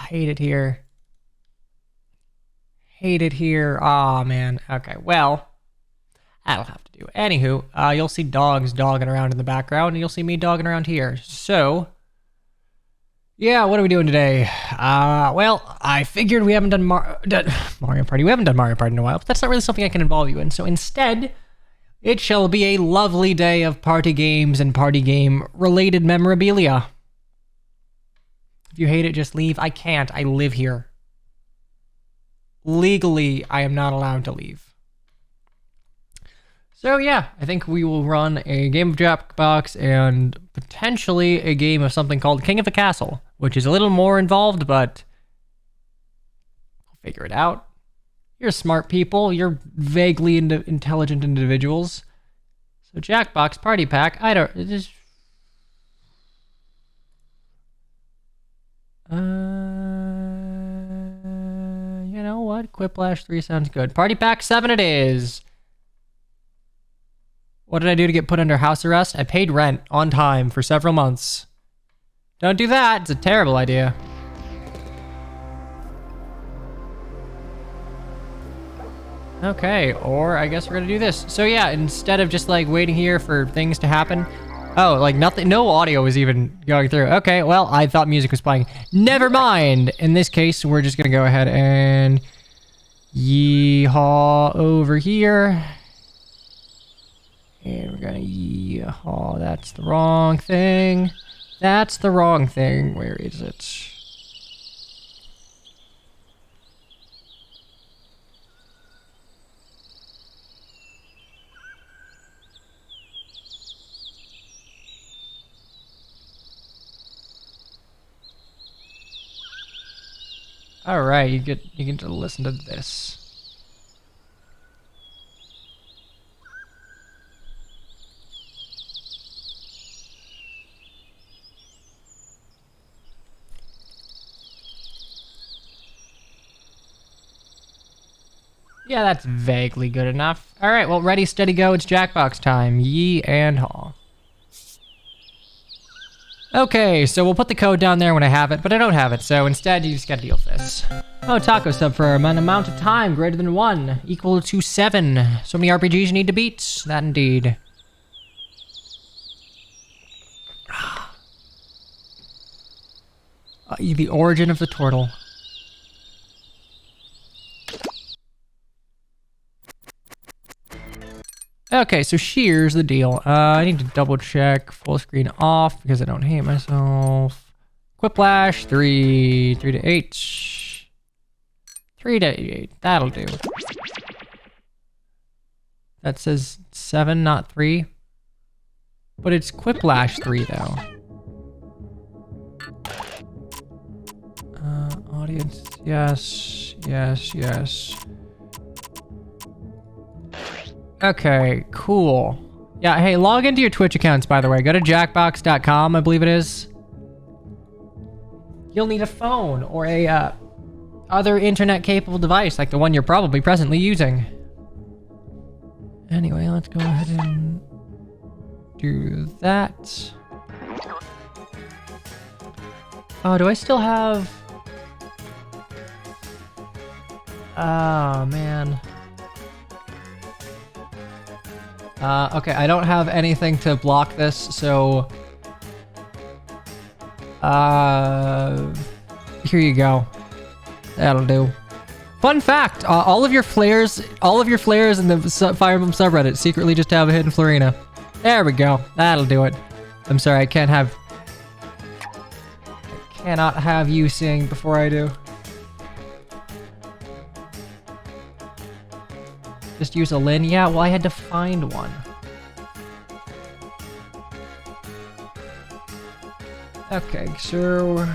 hate it here. Hate it here. Aw, man. Okay, well, that'll have to do. Anywho, you'll see dogs dogging around in the background, and you'll see me dogging around here. So, yeah, what are we doing today? Well, I figured we haven't done Mario Party. We haven't done Mario Party in a while, but that's not really something I can involve you in. So instead, it shall be a lovely day of party games and party game-related memorabilia. If you hate it, just leave. I can't. I live here. Legally, I am not allowed to leave. So yeah, I think we will run a game of Jackbox and potentially a game of something called King of the Castle, which is a little more involved, but we'll figure it out. You're smart people. You're vaguely intelligent individuals. So Jackbox Party Pack, I don't... It just... You know what? Quiplash 3 sounds good. Party Pack 7 it is. What did I do to get put under house arrest? I paid rent on time for several months. Don't do that. It's a terrible idea. Okay, or I guess we're gonna do this. So yeah, instead of just like waiting here for things to happen. Oh, like nothing, no audio was even going through. Okay, well, I thought music was playing. Never mind. In this case, we're just gonna go ahead and yeehaw over here. And we're gonna yeehaw. That's the wrong thing. That's the wrong thing. Where is it? All right, you get to listen to this. Yeah, that's vaguely good enough. All right, well, ready, steady, go. It's Jackbox time. Yee and haw. Okay, so we'll put the code down there when I have it, but I don't have it, so instead you just gotta deal with this. Oh, taco sub for an amount of time greater than 1, equal to 7. So many RPGs you need to beat? That indeed. The origin of the turtle. Okay, so here's the deal. I need to double check full screen off because I don't hate myself. Quiplash 3 to 8. 3 to 8. That'll do. That says 7, not 3. But it's Quiplash 3 though. Audience, yes, yes, yes. Okay, cool. Yeah, hey, log into your Twitch accounts, by the way. Go to jackbox.com, I believe it is. You'll need a phone or a other internet-capable device, like the one you're probably presently using. Anyway, let's go ahead and do that. Oh, do I still have... Oh, man. Okay, I don't have anything to block this, so... Here you go. That'll do. Fun fact, all of your flares in the Fire Emblem subreddit secretly just have a hidden Florina. There we go. That'll do it. I'm sorry, I cannot have you sing before I do. Just use a Lin? Yeah, well, I had to find one. Okay, so...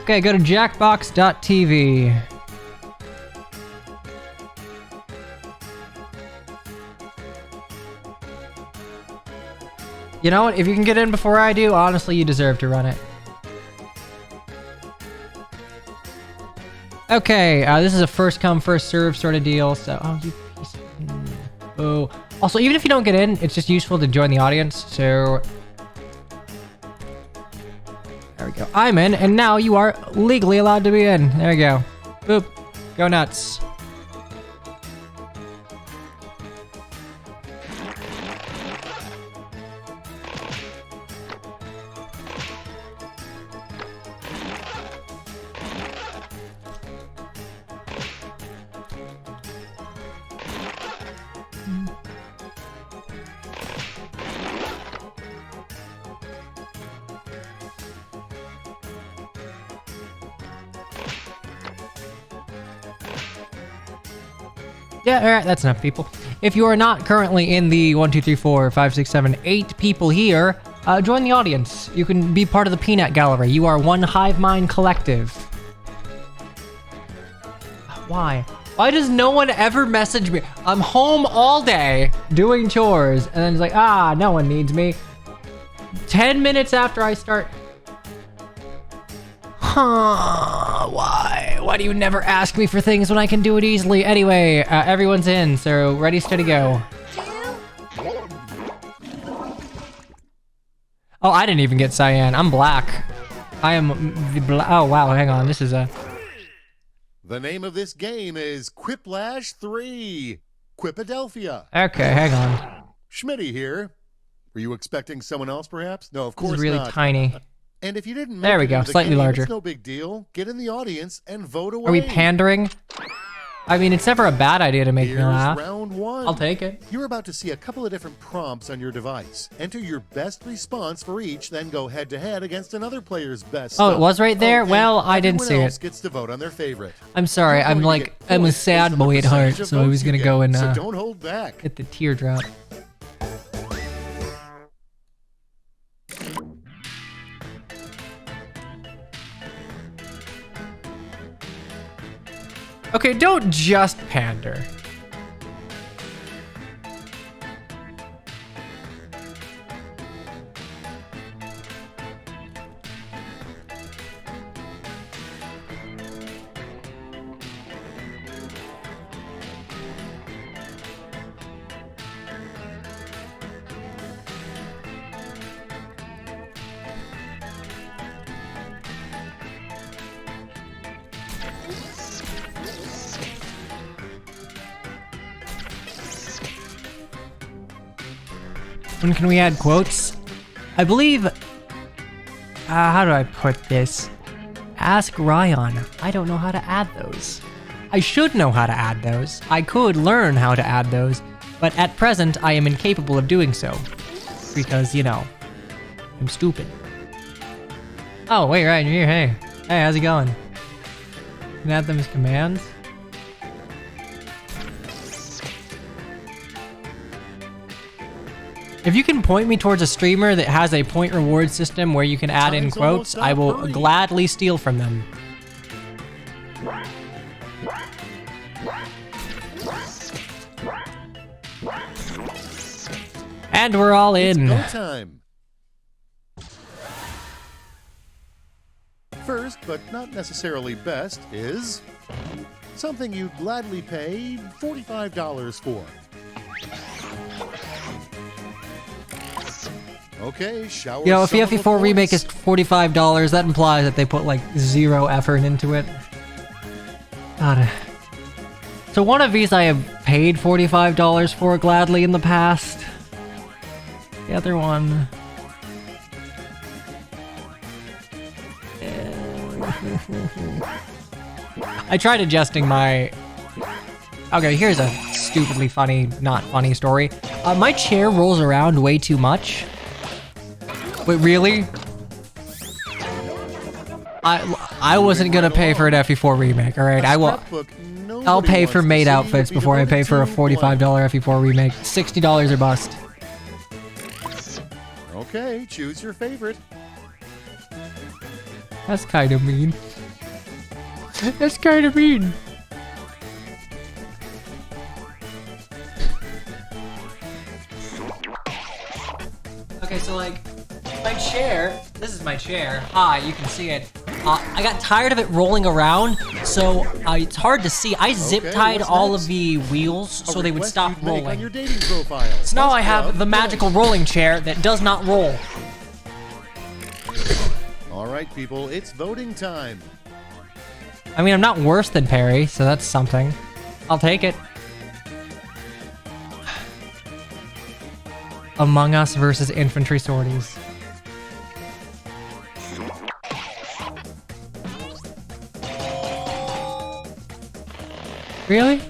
Okay, go to jackbox.tv. You know what? If you can get in before I do, honestly, you deserve to run it. Okay, this is a first come, first serve sort of deal, so... Oh, you piece of... Oh. Also, even if you don't get in, it's just useful to join the audience, so... go. I'm in, and now you are legally allowed to be in. There you go. Boop. Go nuts. Yeah, all right, that's enough people. If you are not currently in the 1, 2, 3, 4, 5, 6, 7, 8 people here, join the audience. You can be part of the peanut gallery. You are one hive mind collective. Why? Why does no one ever message me? I'm home all day doing chores, and then it's like, no one needs me. 10 minutes after I start. Why? Why do you never ask me for things when I can do it easily? Anyway, everyone's in, so ready, steady, go. Oh, I didn't even get cyan. I'm black. I am the oh, wow, hang on. This is a... The name of this game is Quiplash 3. Quipadelphia. Okay, hang on. Schmitty here. Were you expecting someone else, perhaps? No, of course This is really not. tiny. And if you didn't make There we it go, into the slightly game, larger. It's no big deal. Get in the audience and vote away. Are we pandering? I mean, it's never a bad idea to make me Here's laugh. round 1. I'll take it. You're about to see a couple of different prompts on your device. Enter your best response for each, then go head-to-head against another player's best. Oh, it was right there? and Well, I didn't see everyone else it. Gets to vote on their favorite. I'm sorry, You're I'm going to like, get I'm a points sad based on the boy at heart, percentage of so I was votes you gonna go get. and So don't hold back. get the teardrop. Okay, don't just pander. When can we add quotes? I believe... how do I put this? Ask Ryan. I don't know how to add those. I should know how to add those. I could learn how to add those, but at present I am incapable of doing so. Because, you know, I'm stupid. Oh, wait, Ryan, you're here. Hey. Hey, how's it going? Can I add them as commands? If you can point me towards a streamer that has a point reward system where you can add in quotes, I will gladly steal from them. And we're all in. It's go time. First, but not necessarily best, is something you'd gladly pay $45 for. Okay, shower. You know, if the someone with FE4 remake points. is $45, that implies that they put like 0 effort into it. God. So one of these I have paid $45 for gladly in the past. The other one... I tried adjusting my... Okay, here's a stupidly funny, not funny story. My chair rolls around way too much. Wait, really? I wasn't gonna pay for an FE4 remake, alright? I will... I'll pay for maid outfits before I pay for a $45 FE4 remake. $60 or bust. Okay, choose your favorite. That's kind of mean. That's kind of mean. Okay, so like, my chair, this is my chair. You can see it. I got tired of it rolling around, so it's hard to see. I zip tied all of the wheels so they would stop rolling. So now I have the magical rolling chair that does not roll. All right, people, it's voting time. I mean, I'm not worse than Perry, so that's something. I'll take it. Among Us versus infantry sorties. Really?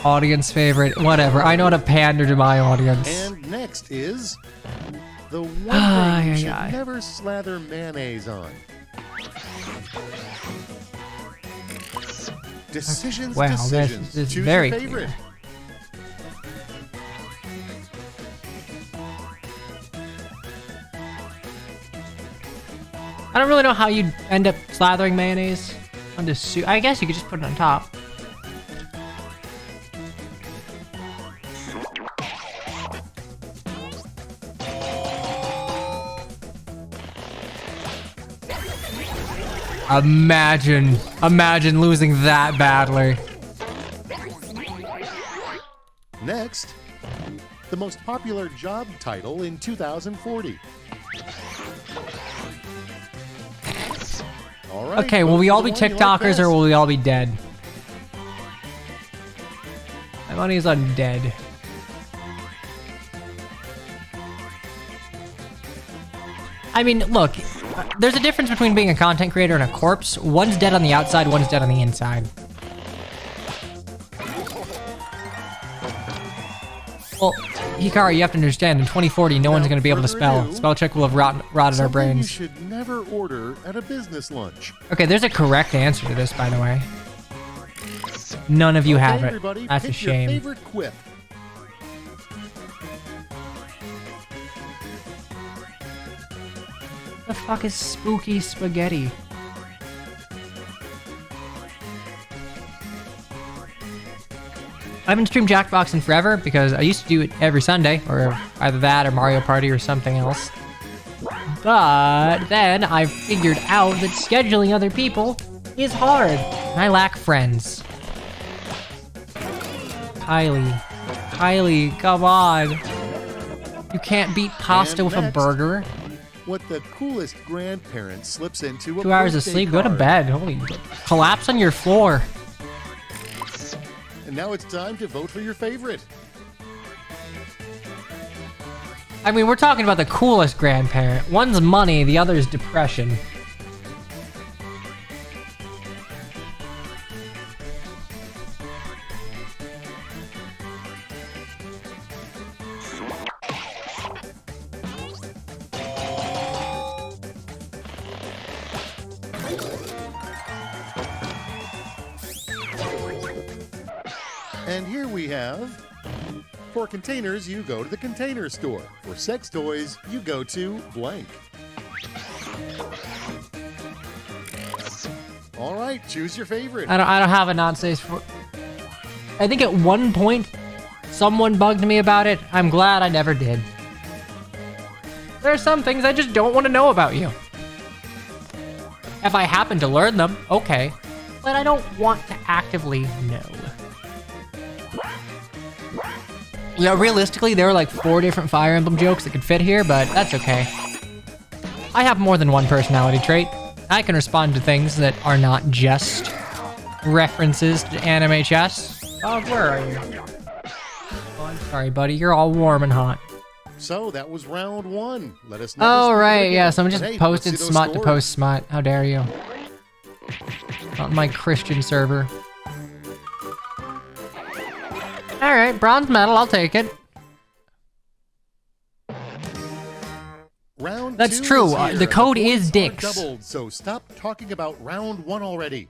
Audience favorite. Whatever. I know how to pander to my audience. And next is the one thing you should never slather mayonnaise on. Decisions, wow, decisions. This is Choose very your favorite. clear. I don't really know how you'd end up slathering mayonnaise on this soup. I guess you could just put it on top. Imagine losing that badly. Next, the most popular job title in 2040. All right. Okay, will we all be TikTokers or will we all be dead? My money is on dead. I mean, look, there's a difference between being a content creator and a corpse. One's dead on the outside, one's dead on the inside. Well, Hikaru, you have to understand, in 2040, no one's going to be able to spell. Spell check will have rotted our brains. You should never order at a business lunch. Okay, there's a correct answer to this, by the way. None of you have it. That's a shame. Your favorite quip. The fuck is spooky spaghetti? I haven't streamed Jackbox in forever because I used to do it every Sunday, or either that or Mario Party or something else. But then I figured out that scheduling other people is hard, and I lack friends. Kylie, come on. You can't beat pasta with a burger. What the coolest grandparent slips into a 2 hours of sleep, go to bed. Holy, collapse on your floor. And now it's time to vote for your favorite. I mean, we're talking about the coolest grandparent. One's money, the other's depression. And here we have, for containers, you go to the Container Store. For sex toys, you go to blank. All right, choose your favorite. I don't have a not-safe for... I think at one point, someone bugged me about it. I'm glad I never did. There are some things I just don't want to know about you. If I happen to learn them, okay. But I don't want to actively know. Yeah, realistically, there are like 4 different Fire Emblem jokes that could fit here, but that's okay. I have more than one personality trait. I can respond to things that are not just references to anime chess. Oh, where are you? Oh, I'm sorry, buddy. You're all warm and hot. So that was round 1. Let us know. Oh, right. Yeah, someone just posted smut to post smut. How dare you? On my Christian server. All right, bronze medal. I'll take it. Round That's 2 true. is here. The code The is points are dicks. doubled, so stop talking about round 1 already.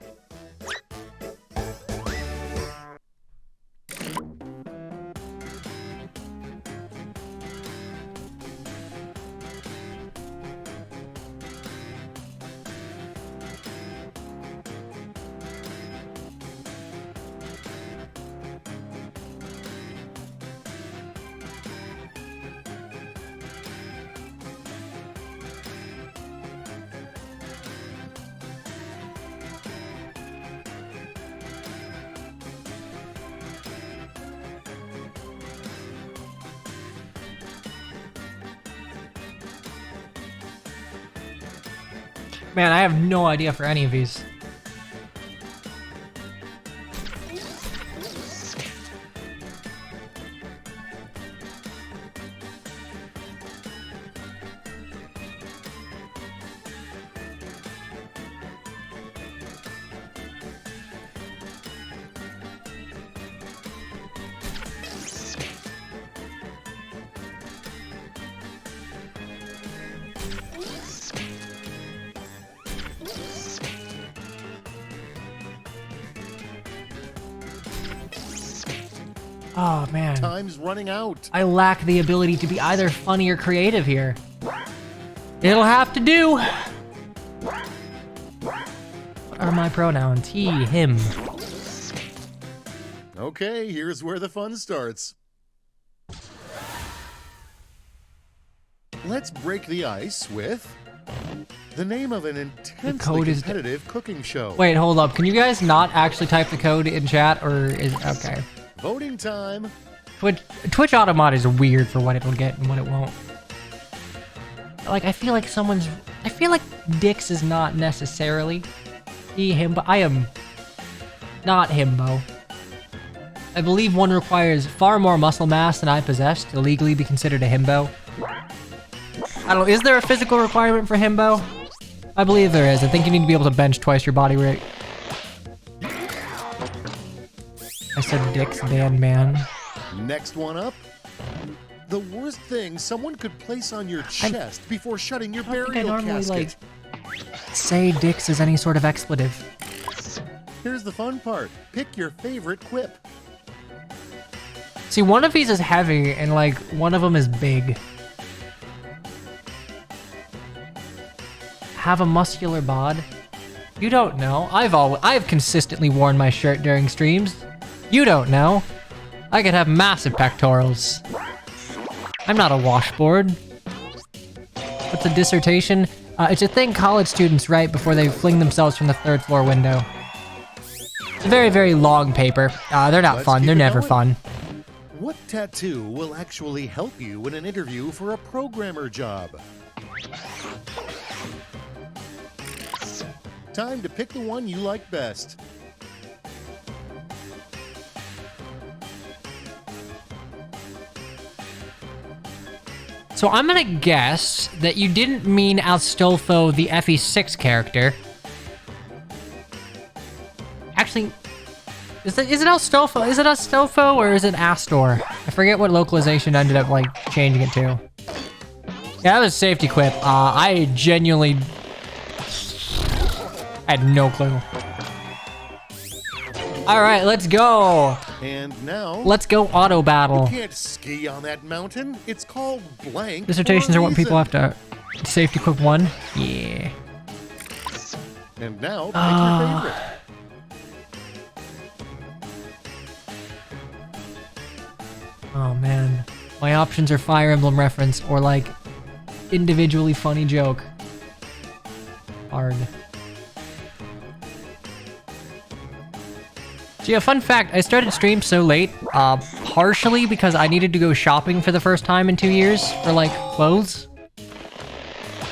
Man, I have no idea for any of these. Oh, man. Time's running out. I lack the ability to be either funny or creative here. It'll have to do. What are my pronouns? He, him. Okay, here's where the fun starts. Let's break the ice with the name of an intensely competitive cooking show. Wait, hold up. Can you guys not actually type the code in chat, or is okay? Voting time. Twitch Automod is weird for what it'll get and what it won't. Like, I feel like Dix is not necessarily he, him, but I am not himbo. I believe one requires far more muscle mass than I possess to legally be considered a himbo. I don't know, is there a physical requirement for himbo? I believe there is. I think you need to be able to bench twice your body weight. I said Dick's band man. Next one up. The worst thing someone could place on your chest before shutting your burial casket. Say Dick's is any sort of expletive. Here's the fun part. Pick your favorite quip. See, one of these is heavy and like one of them is big. Have a muscular bod? You don't know. I've consistently worn my shirt during streams. You don't know. I could have massive pectorals. I'm not a washboard. What's a dissertation? It's a thing college students write before they fling themselves from the 3rd floor window. It's a very, very long paper. They're not fun. They're never fun. What tattoo will actually help you in an interview for a programmer job? Time to pick the one you like best. So I'm gonna guess that you didn't mean Astolfo, the FE6 character. Actually, is it Astolfo? Is it Astolfo or is it Astor? I forget what localization ended up like changing it to. Yeah, that was a safety quip. I genuinely had no clue. All right, let's go. And now, let's go auto battle. You can't ski on that mountain. It's called blank. Dissertations are what people have to safety quip 1. Yeah. And now, pick your favorite. Oh man, my options are Fire Emblem reference or like individually funny joke. Hard. So yeah, fun fact, I started stream so late, partially because I needed to go shopping for the first time in 2 years for like clothes.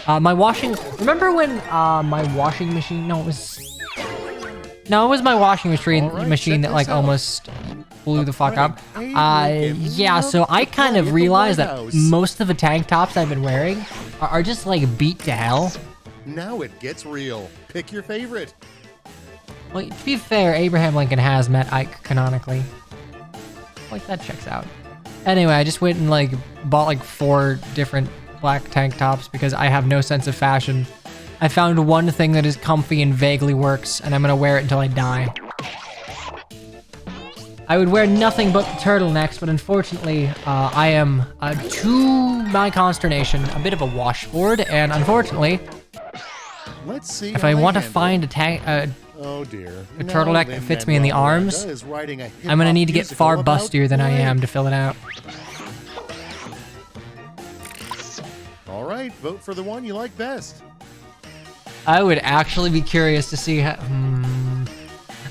Remember when my washing machine, it was my washing machine that like almost blew the fuck up. Yeah, so I kind of realized that most of the tank tops I've been wearing are just like beat to hell. Now it gets real. Pick your favorite. Well, to be fair, Abraham Lincoln has met Ike canonically. Like, that checks out. Anyway, I just went and like bought like 4 different black tank tops because I have no sense of fashion. I found one thing that is comfy and vaguely works, and I'm gonna wear it until I die. I would wear nothing but the turtlenecks, but unfortunately, I am, to my consternation, a bit of a washboard, and unfortunately, let's see if I want to find a oh dear. A turtleneck that fits me in the arms, I'm gonna need to get far bustier than I am to fill it out. All right, vote for the one you like best. I would actually be curious to see how...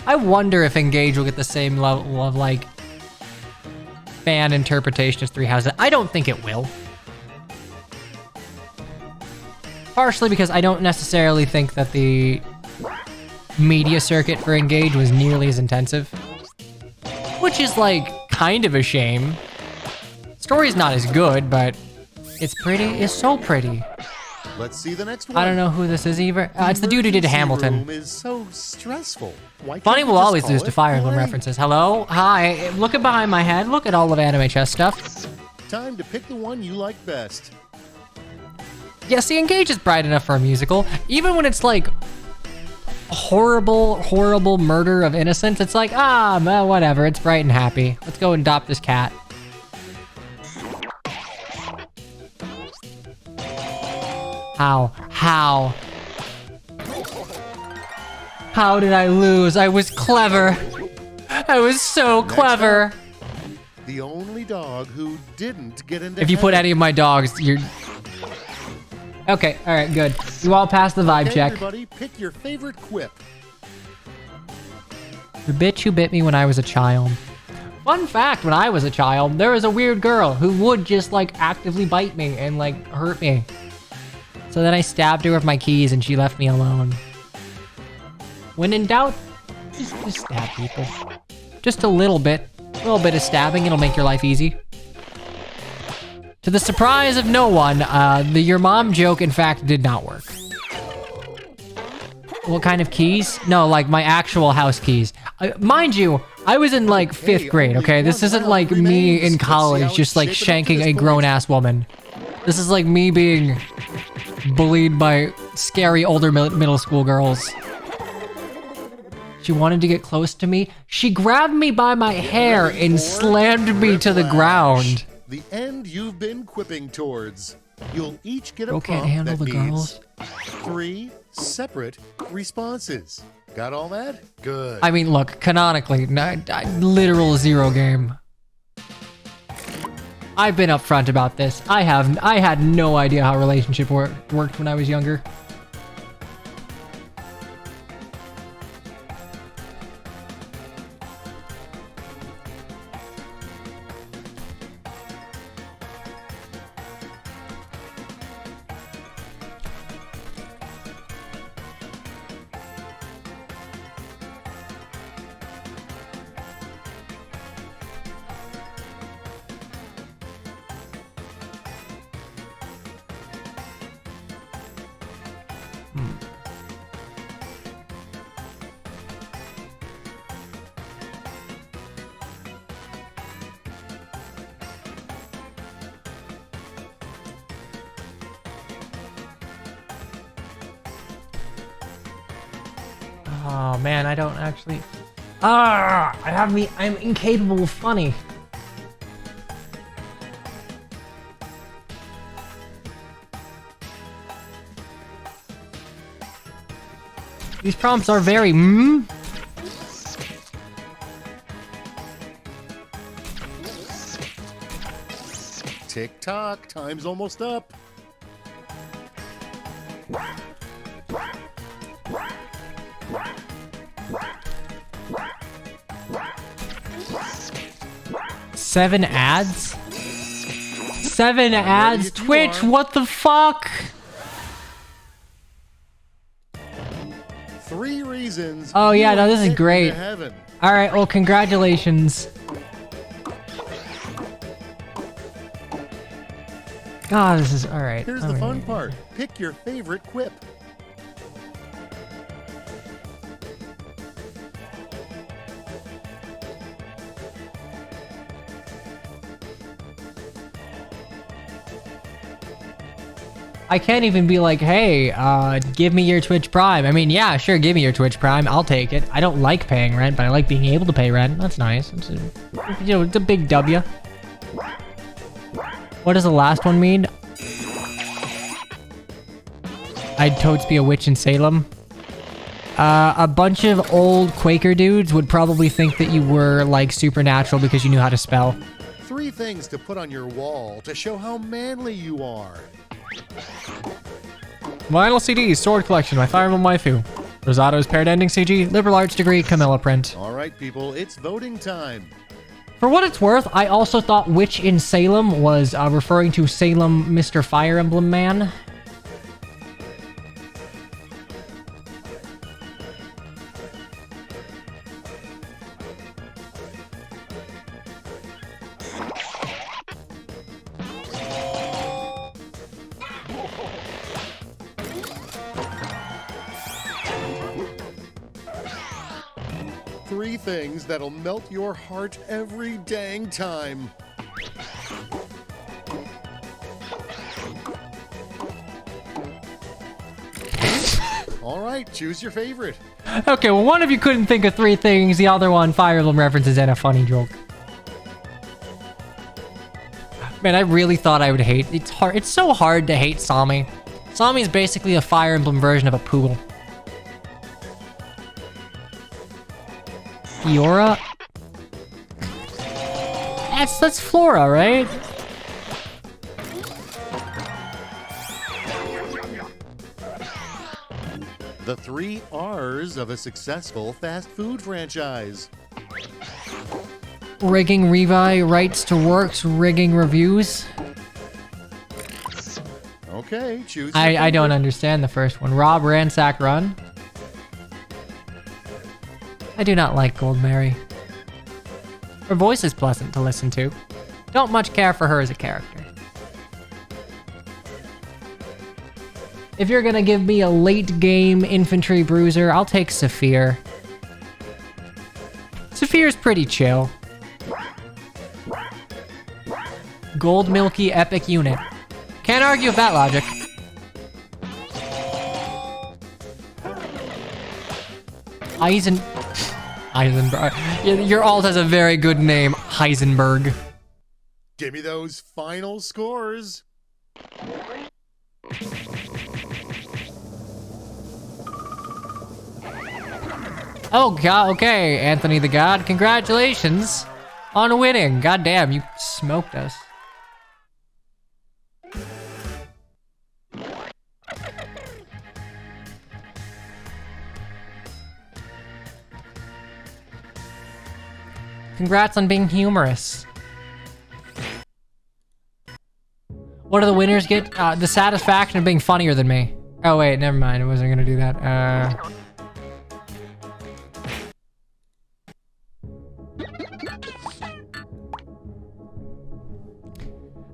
I wonder if Engage will get the same level of, like, fan interpretation as Three Houses. I don't think it will. Partially because I don't necessarily think that the media circuit for Engage was nearly as intensive. Which is, like, kind of a shame. Story's not as good, but it's pretty. It's so pretty. Let's see the next one. I don't know who this is either. It's the dude who did Hamilton. Room is so stressful. Why Funny can't will you just always call lose to it Fire Emblem blank? references. Hello? Hi. Look at behind my head. Look at all of anime chess stuff. Time to pick the one you like best. Yeah, see, Engage is bright enough for a musical. Even when it's like horrible, horrible murder of innocents, it's like, well, whatever. It's bright and happy. Let's go and adopt this cat. How? How did I lose? I was clever. I was so clever. The only dog who didn't get into If you put heaven. any of my dogs, you're... Okay, alright, good. You all passed the vibe Okay, check. everybody, pick your favorite quip. The bitch who bit me when I was a child. Fun fact, when I was a child, there was a weird girl who would just, like, actively bite me and, like, hurt me. So then I stabbed her with my keys and she left me alone. When in doubt, just stab people. Just a little bit. A little bit of stabbing, it'll make your life easy. To the surprise of no one, the your mom joke, in fact, did not work. What kind of keys? No, like my actual house keys. Mind you, I was in like 5th grade, okay? This isn't like me in college just like shanking a grown-ass woman. This is like me being bullied by scary older middle school girls. She wanted to get close to me. She grabbed me by my hair and slammed me to the ground. The end you've been quipping towards. You'll each get a Girl can't prompt handle that the needs girls. 3 separate responses. Got all that? Good. I mean, look, canonically, literal zero game. I've been upfront about this. I had no idea how relationship worked when I was younger. Oh man, I don't actually. I'm incapable of funny. These prompts are very Tick tock, time's almost up. Seven ads? 7 ads? if you Twitch, are. what the fuck? 3 reasons. Oh, yeah, you no, this ain't is getting great. into heaven. Alright, well, congratulations. God, this is alright. Here's the fun part. Pick your favorite quip. I can't even be like, hey, give me your Twitch Prime. I mean, yeah, sure, give me your Twitch Prime. I'll take it. I don't like paying rent, but I like being able to pay rent. That's nice. It's it's a big W. What does the last one mean? I'd totes be a witch in Salem. A bunch of old Quaker dudes would probably think that you were, like, supernatural because you knew how to spell. 3 things to put on your wall to show how manly you are. Vinyl CDs, Sword Collection, My Fire Emblem Waifu. Rosato's Paired Ending CG, Liberal Arts Degree, Camilla Print. All right, people, it's voting time. For what it's worth, I also thought Witch in Salem was referring to Salem Mr. Fire Emblem Man. 3 things that'll melt your heart every dang time. All right, choose your favorite. Okay, well, one of you couldn't think of 3 things. The other one, Fire Emblem references and a funny joke. Man, I really thought I would hate. It's hard. It's so hard to hate Sami. Sami is basically a Fire Emblem version of a poodle. Fiora? That's Flora, right? The 3 R's of a successful fast food franchise. Rigging Revi, rights to works, rigging reviews. Okay, choose. I don't understand the first one. Rob, ransack, run. I do not like Gold Mary. Her voice is pleasant to listen to. Don't much care for her as a character. If you're gonna give me a late game infantry bruiser, I'll take Saphir. Saphir's pretty chill. Gold Milky epic unit. Can't argue with that logic. Heisenberg. Your alt has a very good name, Heisenberg. Give me those final scores. Oh god, okay, Anthony the God, congratulations on winning. God damn, you smoked us. Congrats on being humorous. What do the winners get? The satisfaction of being funnier than me. Oh wait, never mind, I wasn't gonna do that.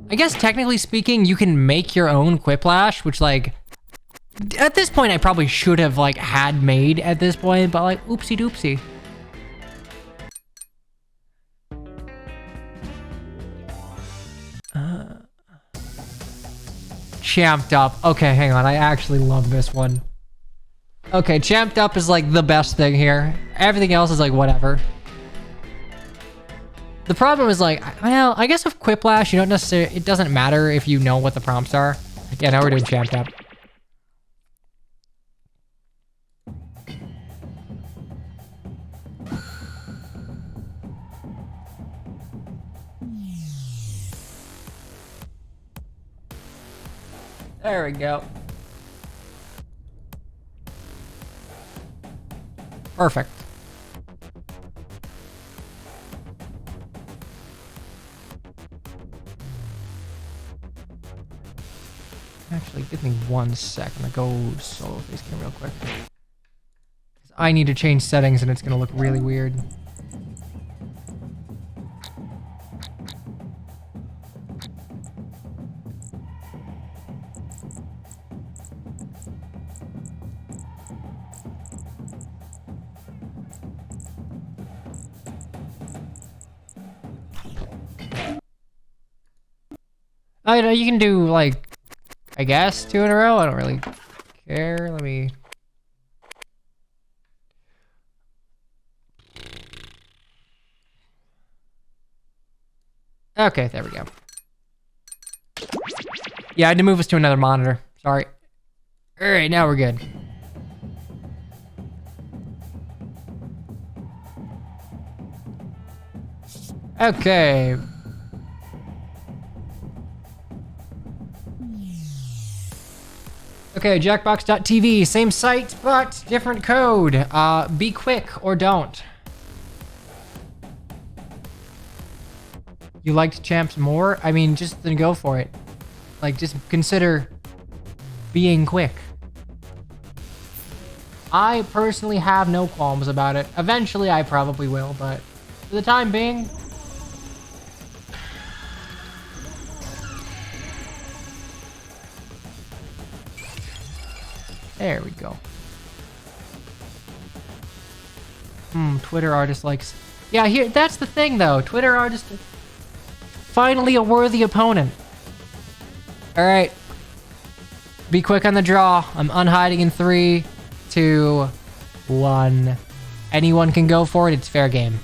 I guess technically speaking, you can make your own Quiplash, which like, at this point I probably should have like had made at this point, but like, oopsie doopsie. Champed Up. Okay, hang on, I actually love this one. Okay, Champed Up is like the best thing here. Everything else is like whatever. The problem is like, well, I guess with Quiplash, you don't necessarily, it doesn't matter if you know what the prompts are. Yeah, now we're doing Champed Up. There we go. Perfect. Actually, give me 1 sec. I'm gonna go solo face cam real quick. I need to change settings and it's gonna look really weird. Oh, you know, you can do like, I guess 2 in a row. I don't really care. Let me. Okay, there we go. Yeah, I had to move us to another monitor. Sorry. All right, now we're good. Okay. Okay, Jackbox.tv, same site, but different code. Be quick or don't. You liked Champs more? I mean, just then go for it. Like, just consider being quick. I personally have no qualms about it. Eventually, I probably will, but for the time being... There we go. Twitter artist likes... Yeah, here, that's the thing, though. Twitter artist... Finally a worthy opponent. Alright. Be quick on the draw. I'm unhiding in 3, 2, 1. Anyone can go for it. It's fair game.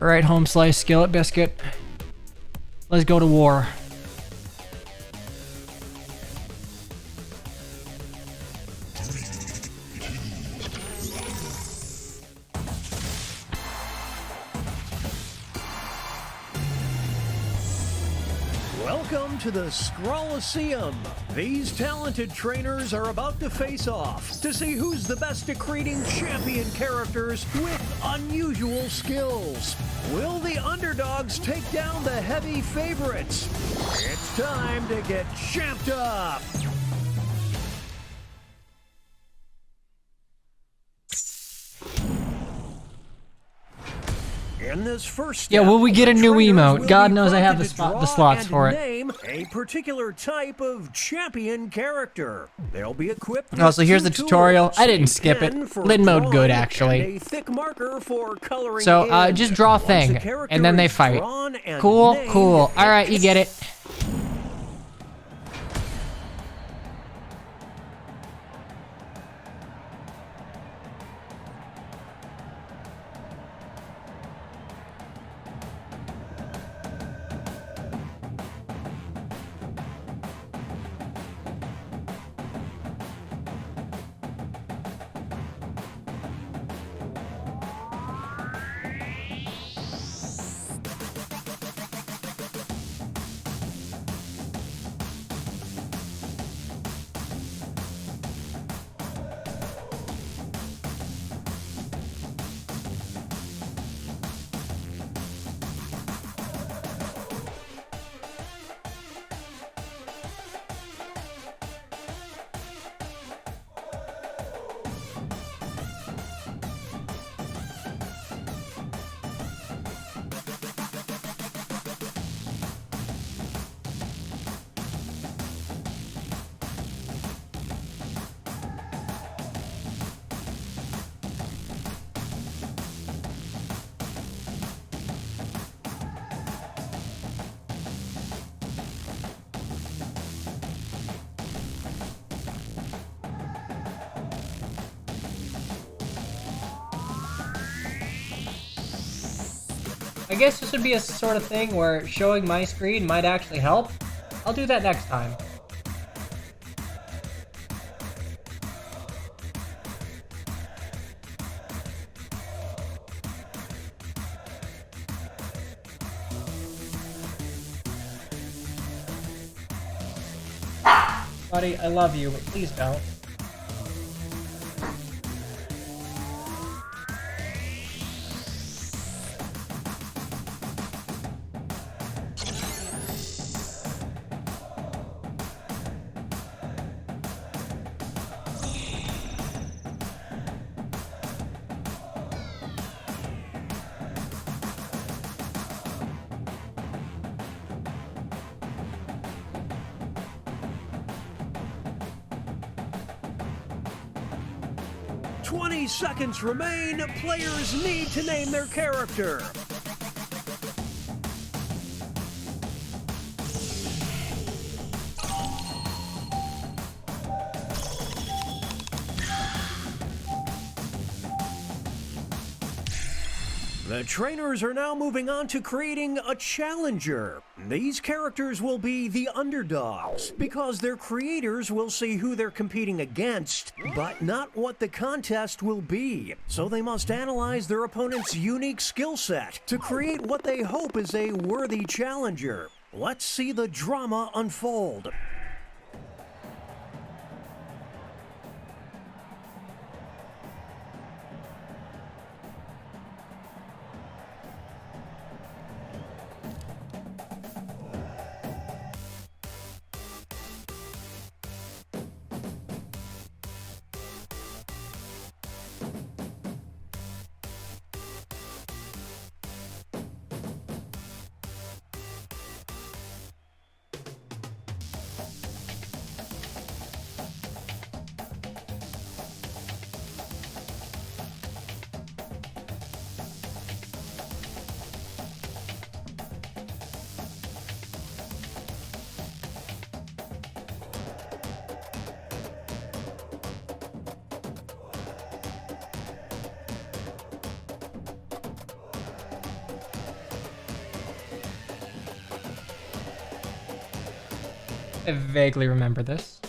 Alright, home slice, skillet biscuit. Let's go to war. Welcome to the Scrolliseum. These talented trainers are about to face off to see who's the best at creating champion characters with unusual skills. Will the underdogs take down the heavy favorites? It's time to get champed up. In this first step, yeah, will we get a new emote? God knows I have the slots for it. Name a particular type of champion character. They'll be equipped. Oh, so here's the tutorial. I didn't skip it. Lin mode good, actually. A thick marker for coloring. So, just draw a thing, and then they fight. Cool, cool. All right, you get it. I guess this would be a sort of thing where showing my screen might actually help. I'll do that next time. Buddy, I love you, but please don't. Seconds remain. Players need to name their character. The trainers are now moving on to creating a challenger. These characters will be the underdogs because their creators will see who they're competing against, but not what the contest will be. So they must analyze their opponent's unique skill set to create what they hope is a worthy challenger. Let's see the drama unfold. I vaguely remember this.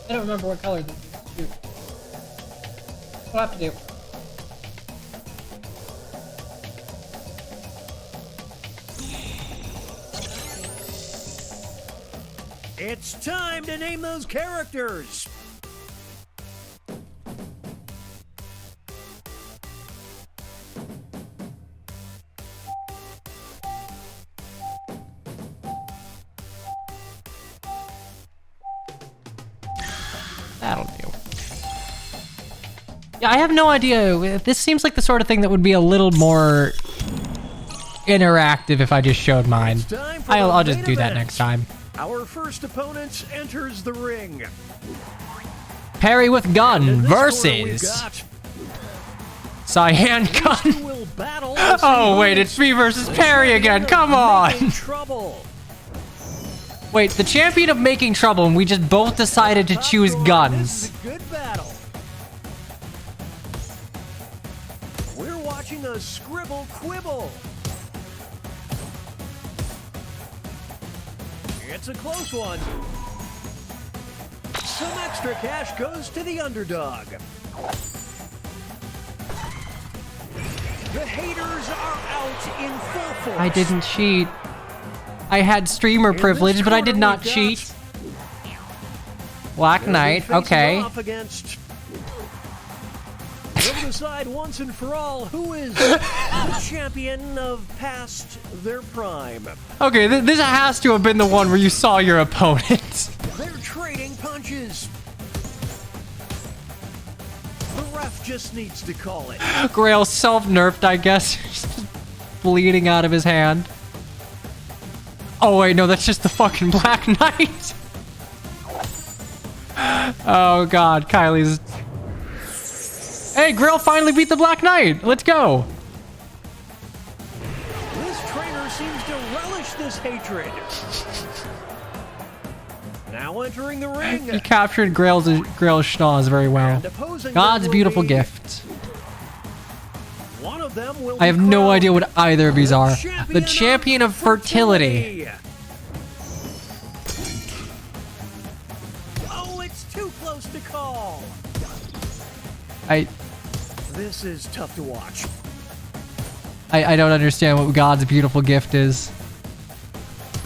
I don't remember what color this is. We'll have to do. It's time to name those characters. That'll do. Yeah, I have no idea. This seems like the sort of thing that would be a little more interactive if I just showed mine. I'll just do that next time. Our first opponent enters the ring. Perry with gun versus Cyan gun. Oh wait, it's me versus Perry again. Come on. Wait, the champion of making trouble, and we just both decided to choose guns. Good battle. We're watching a scribble quibble. It's a close one. Some extra cash goes to the underdog. The haters are out in full force. I didn't cheat. I had streamer privilege, but I did not cheat. Black Knight, okay. We'll decide once and for all who is the champion of past their prime. Okay, this has to have been the one where you saw your opponent. They're trading punches. The ref just needs to call it. Grail self-nerfed, I guess. Bleeding out of his hand. Oh wait, no, that's just the fucking Black Knight. Oh god, Kylie's... Hey, Grail finally beat the Black Knight. Let's go. This trainer seems to relish this hatred. Now entering the ring. He captured Grail's schnoz very well. God's beautiful gift. One of them will I have no idea what either of these are. The champion of fertility. Oh, it's too close to call. This is tough to watch. I don't understand what God's beautiful gift is.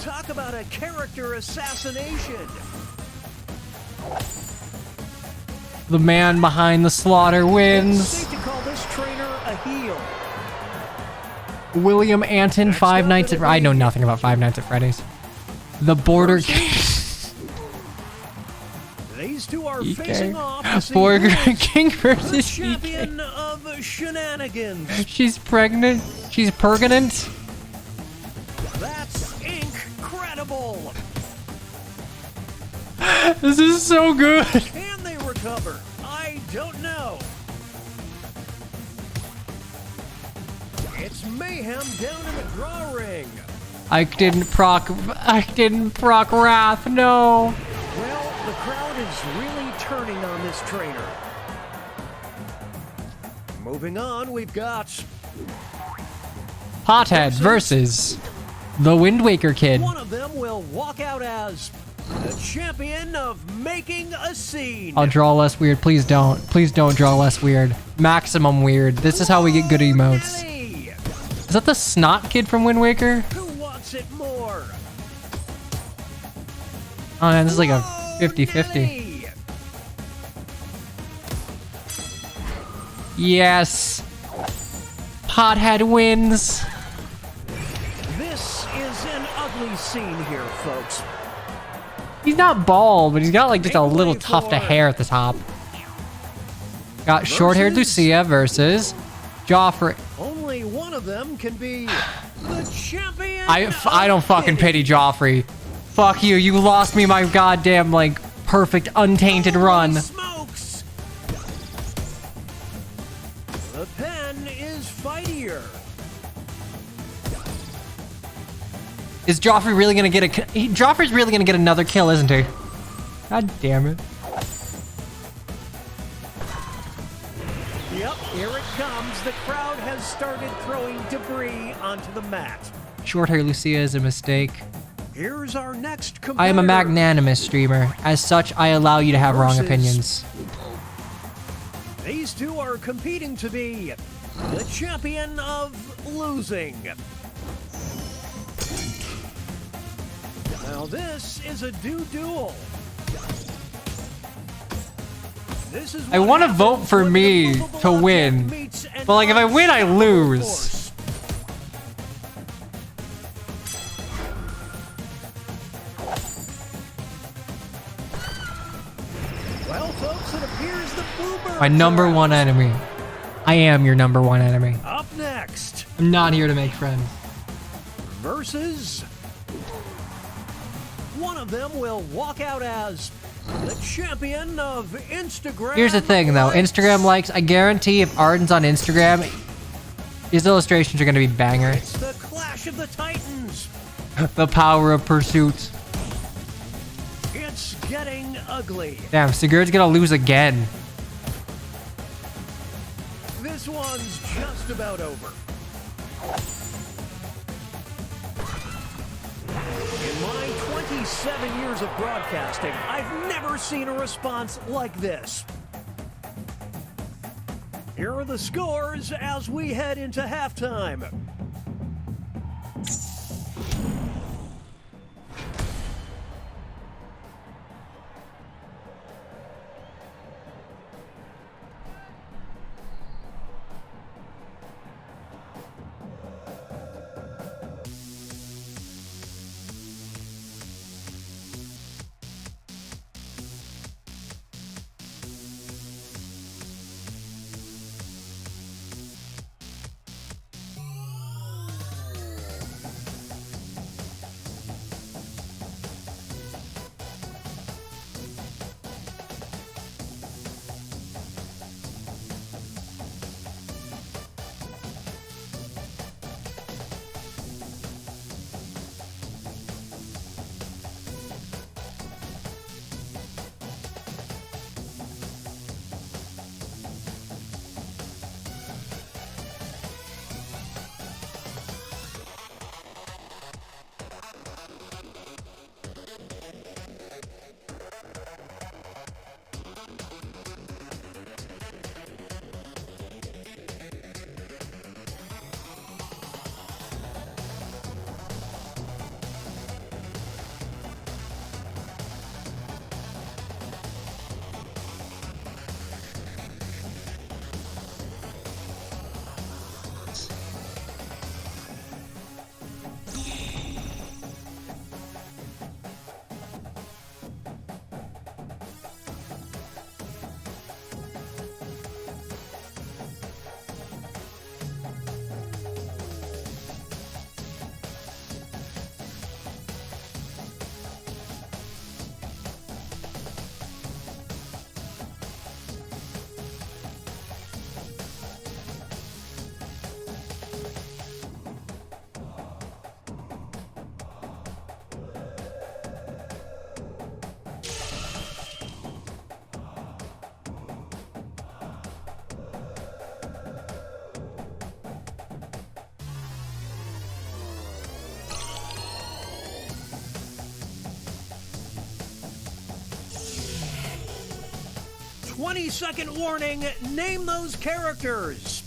Talk about a character assassination. The man behind the slaughter wins. It's safe to call this trainer a heel. William Anton, Five Nights at... I know nothing about Five Nights at Freddy's. The Border King. These two are facing off to see Border who's King the versus champion of shenanigans. She's pregnant. She's pregnant. That's incredible. This is so good. Can they recover? I don't know. It's mayhem down in the draw ring. I didn't proc Wrath, no. Well, the crowd is really turning on this trainer. Moving on, we've got Pothead versus the Wind Waker Kid. one of them will walk out as the champion of making a scene. I'll draw less weird. Please don't. Please don't draw less weird. Maximum weird. This is how we get good emotes. Is that the snot kid from Wind Waker? Who wants it more? Oh man, this is like a Whoa, 50-50. Nelly! Yes. Pothead wins. This is an ugly scene here, folks. He's not bald, but he's got like just a Make little way tuft of for- hair at the top. Got short-haired Versus- Lucia versus Joffrey. Only one of them can be the champion. I don't fucking pity Joffrey. Fuck you. You lost me my goddamn like perfect untainted run. Smokes. The pen is fightier. Is Joffrey really gonna get Joffrey's really gonna get another kill, isn't he? God damn it. Yep, here it comes. The crowd has started throwing debris onto the mat. Short-hair Lucia is a mistake. Here's our next competitor. I am a magnanimous streamer. As such, I allow you to have wrong Versus- opinions. These two are competing to be the champion of losing. Now this is a duel. This is I what wanna happens vote for when me an immovable to object win. meets an But, like, if I win, I unstoppable lose. force. Well, folks, it appears the Bluebirds My number are out. one enemy. I am your number one enemy. Up next, I'm not here to make friends. versus one of them will walk out as the champion of Instagram. Here's the thing, though. likes. Instagram likes, I guarantee if Arden's on Instagram, his illustrations are going to be banger. It's the Clash of the Titans. The power of pursuit. It's getting ugly. Damn, Sigurd's going to lose again. This one's just about over. In my 27 years of broadcasting, I've never seen a response like this. Here are the scores as we head into halftime. "20-second warning, name those characters."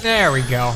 There we go.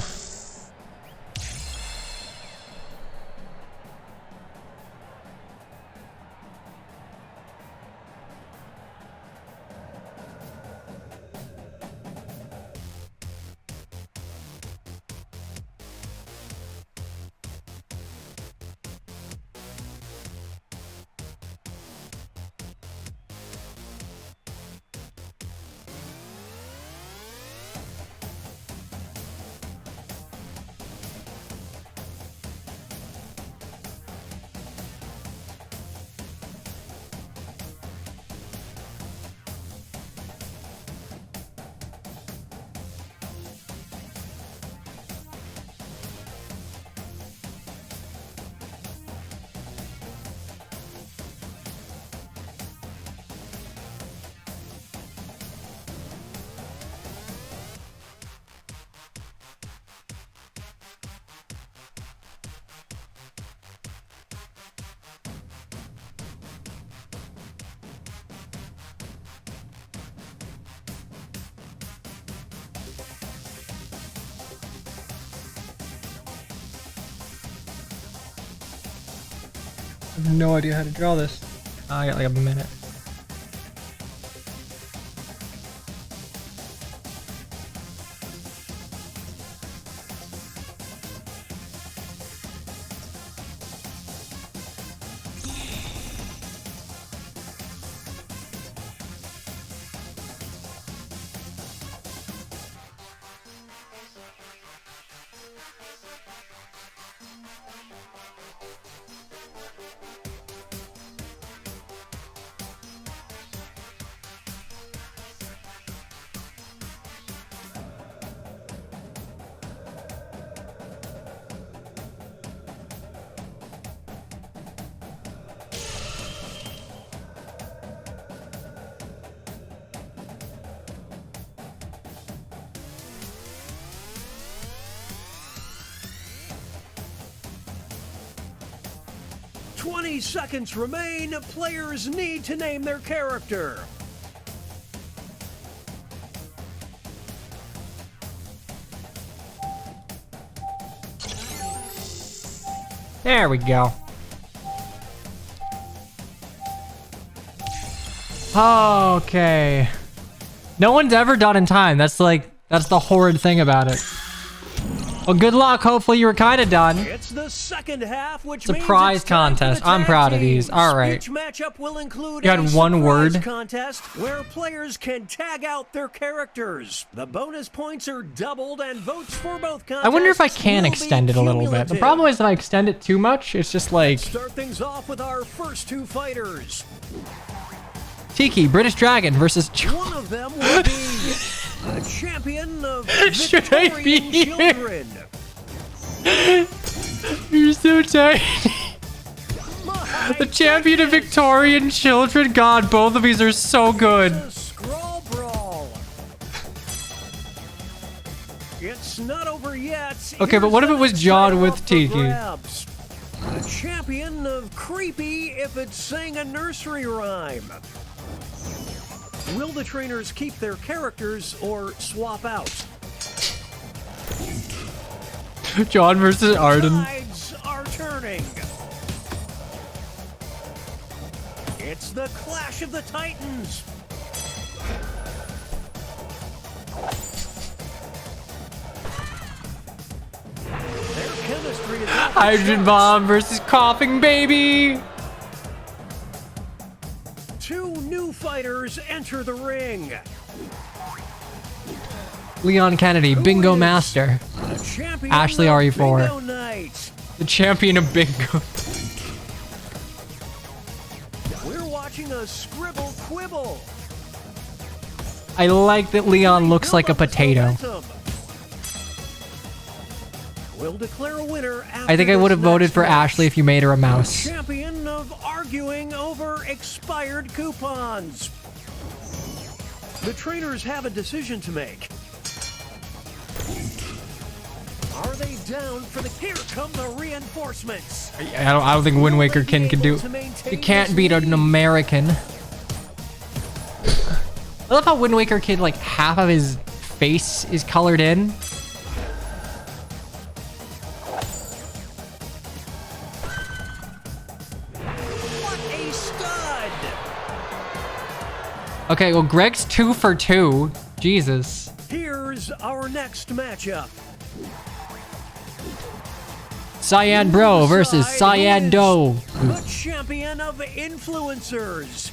I have no idea how to draw this. I got like a minute. "20 seconds remain. Players need to name their character." There we go. Okay. No one's ever done in time. That's the horrid thing about it. Well, good luck. Hopefully you were kind of done. It's the second half, which It's a prize contest. I'm proud of these. All right. Each matchup will include You had a one surprise word? contest where players can tag out their characters. The bonus points are doubled, and votes for both contests I wonder if I can will extend be it a little bit. The cumulative. problem is if I extend it too much, it's just like... Start things off with our first two fighters. Tiki, British Dragon versus... One of them will be a champion of Should I be Victorian here? children. You're so tiny. The champion of Victorian children. God, both of these are so good. Scroll brawl. It's not over yet. Okay, but what if it was John with Tiki? Grabs. A champion of creepy if it's saying a nursery rhyme. Will the trainers keep their characters or swap out? John versus Arden. Tides are turning. It's the Clash of the Titans. Their chemistry is off the Hydrogen charts. Bomb versus Coughing Baby. Two new fighters enter the ring. Leon Kennedy, Bingo is Master. The champion Ashley of RE4. Bingo Night. The champion of Bingo. We're watching a scribble quibble. I like that Leon looks like a Build up potato. momentum. We'll declare a winner after I think I would have this voted next for match. Ashley if you made her a mouse. Champion of arguing over expired coupons. The trainers have a decision to make. Are they down for the... Here come the reinforcements. I don't think Wind Waker Kid can do... You can't beat an American. I love how Wind Waker Kid, like, half of his face is colored in. Okay, well, Greg's 2 for 2. Jesus. Here's our next matchup. Cyan Bro versus Cyan Doe. The champion of influencers.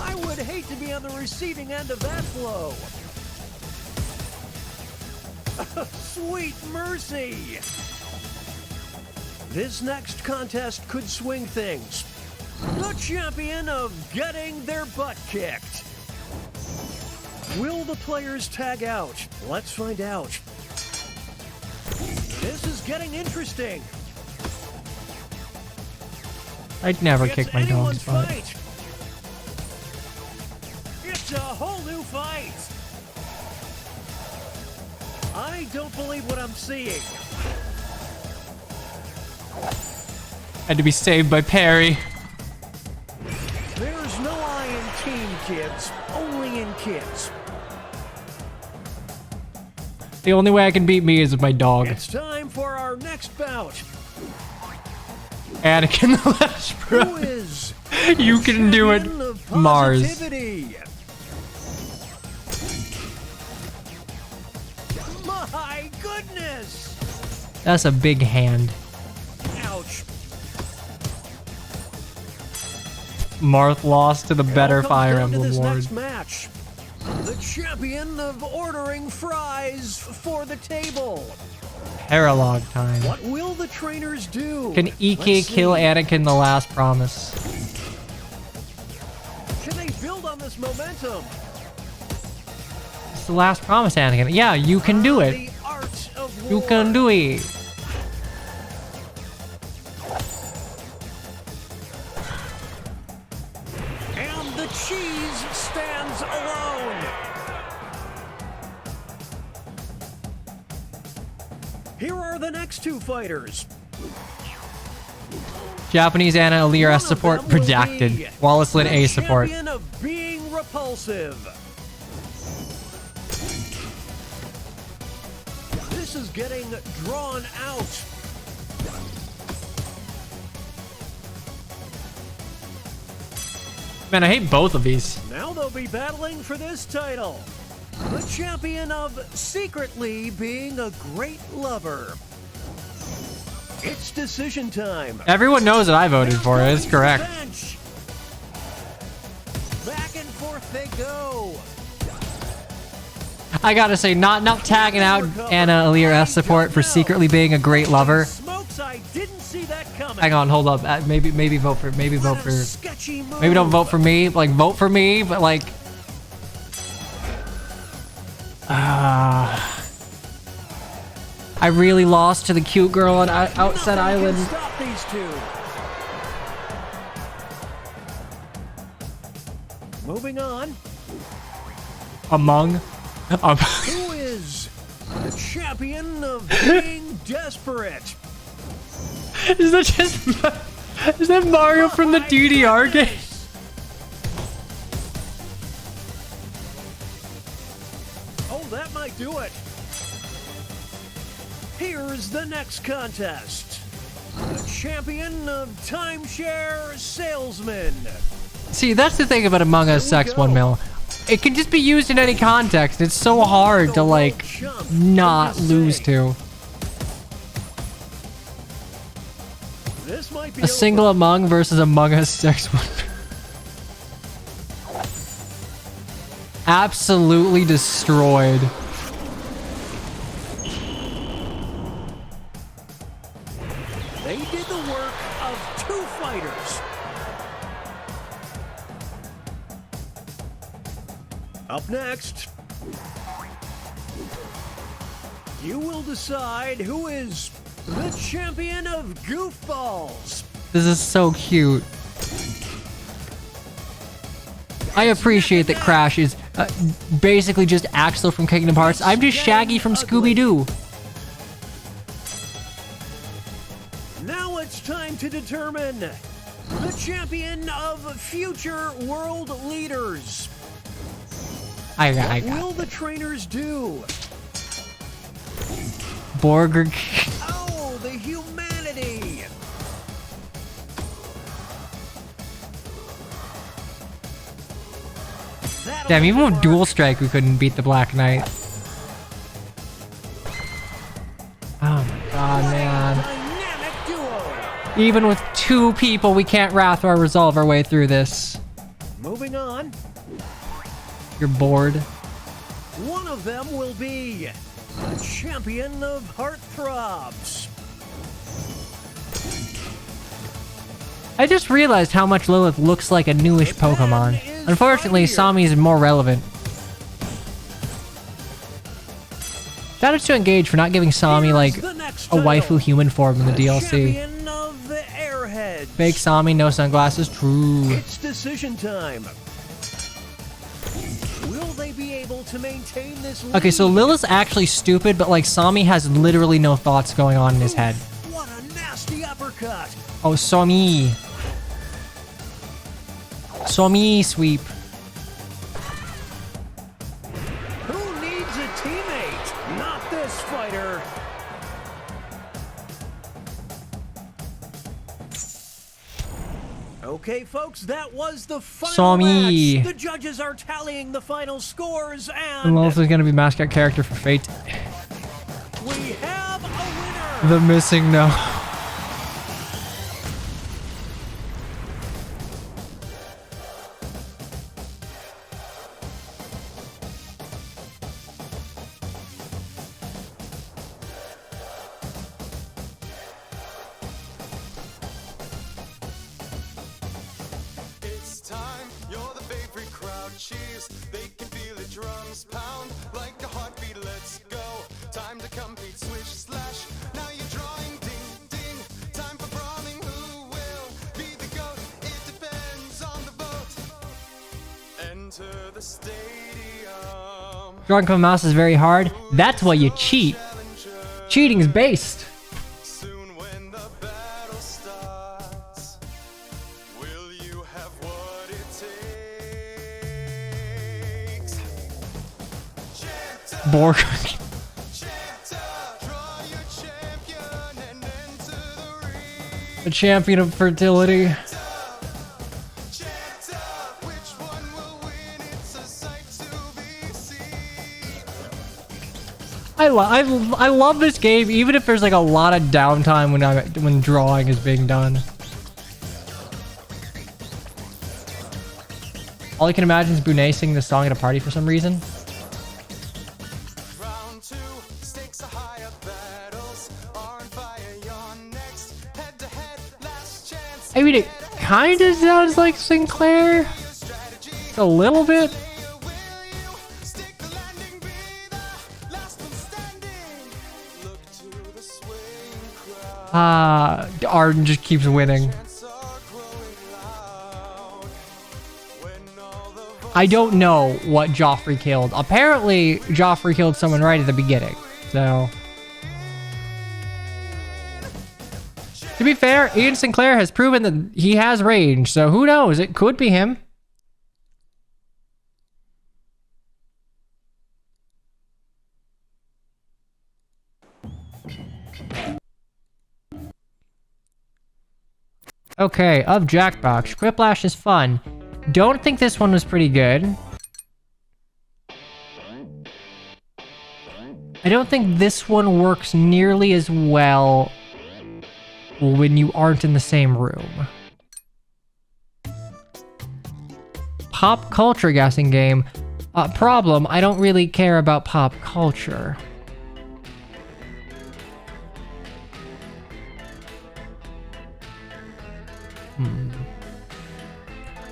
I would hate to be on the receiving end of that blow. Sweet mercy. This next contest could swing things. The champion of getting their butt kicked. Will the players tag out? Let's find out. This is getting interesting. I'd never It's kick my dog's anyone's butt. fight. It's a whole new fight. I don't believe what I'm seeing. Had to be saved by Perry. There's no I in team, kids. Only in kids. The only way I can beat me is with my dog. It's time for our next bout. Anakin the Last Who Bro. is You can do it, champion of Mars. positivity? My goodness! That's a big hand. Ouch. Marth lost to the better It all comes Fire down to Emblem this Lord. next match. The champion of ordering fries for the table. Paralog time. What will the trainers do? Can EK Let's kill see. Anakin the Last Promise? Can they build on this momentum? It's the Last Promise, Anakin. Yeah, you can do it. The art of war. You can do it. And the cheese stands alone. Here are the next two fighters. Japanese Anna Alira One of support them will redacted. be Wallace Lynn A the support. champion of being repulsive. This is getting drawn out. Man, I hate both of these. Now they'll be battling for this title. The champion of secretly being a great lover. It's decision time. Everyone knows that I voted for it. It's Going to the correct. bench. Back and forth they go. I gotta say, not tagging out Anna Alira support for secretly being a great lover. Smokes, I didn't see that coming. Hang on, hold up. Maybe vote for. Maybe vote What a for. sketchy move. Maybe don't vote for me. Like vote for me, but like. I really lost to the cute girl on Outset Nothing Island. can stop these two. Moving on. Who Who is the champion of being desperate? is that just? Is that Mario from the My DDR game? goodness. Oh, that might do it. Here's the next contest. The champion of timeshare salesman. See, that's the thing about Among Us Here we Sex go. 1 mil. It can just be used in any context. It's so hard to like not lose to. This might be A single over. Among versus Among Us Sex 1. Absolutely destroyed. They did the work of two fighters. Up next, you will decide who is the champion of goofballs. This is so cute. I appreciate that Crash is basically just Axel from Kingdom Hearts. I'm just Shaggy from Scooby-Doo. Now it's time to determine the champion of future world leaders. I What got will the trainers do? Burger. Oh, the humanity! Damn, even with Dual Strike, we couldn't beat the Black Knight. Oh my god, man. Even with 2 people, we can't Wrathwar resolve our way through this. Moving on. You're bored. One of them will be a champion of heartthrobs. I just realized how much Lilith looks like a newish Pokemon. Unfortunately, Sami is more relevant. Shoutouts to Engage for not giving Sami, like, a waifu human form in the DLC. Champion of the Airheads. Fake Sami, no sunglasses, true. It's decision time. Will they be able to maintain this lead? Okay, so Lilith's actually stupid, but, like, Sami has literally no thoughts going on in his head. What a nasty uppercut. Oh, Sami. Sami sweep. Who needs a teammate? Not this fighter. Okay, folks, that was the final Sami. match. The judges are tallying the final scores, and Lilith is gonna be mascot character for Fate. we have a winner. The missing no. It's time, you're the favorite crowd. Cheers, they can feel the drums pound like a heartbeat. Let's go. Time to compete, switch, slash. Now you're drawing, ding, ding. Time for brawling. Who will be the GOAT? It depends on the vote. Enter the stadium. Drawing from a mouse is very hard. That's why you cheat. Cheating is based. Soon when the battle starts, will you have what it takes? Chanta, Borg. Chanta, draw your champion and enter the ring. The champion of fertility. Chanta, which one will win? It's a sight to be seen. I love this game, even if there's like a lot of downtime when drawing is being done. All I can imagine is Bunei singing this song at a party for some reason. Round 2, stakes are higher, battles are on fire. You're next, head to head, last chance. I mean, it kind of sounds like Sinclair. Strategy, A little bit. will you stick the landing? Be the last one standing. Look to the swaying crowd. Arden just keeps winning. Chants are growing loud. When all the voices I don't know what Joffrey killed. Apparently, Joffrey killed someone right at the beginning. So, to be fair, Ian Sinclair has proven that he has range. So who knows? It could be him. Okay, of Jackbox. Quiplash is fun. Don't think this one was pretty good. I don't think this one works nearly as well when you aren't in the same room. Pop culture guessing game. Problem, I don't really care about pop culture.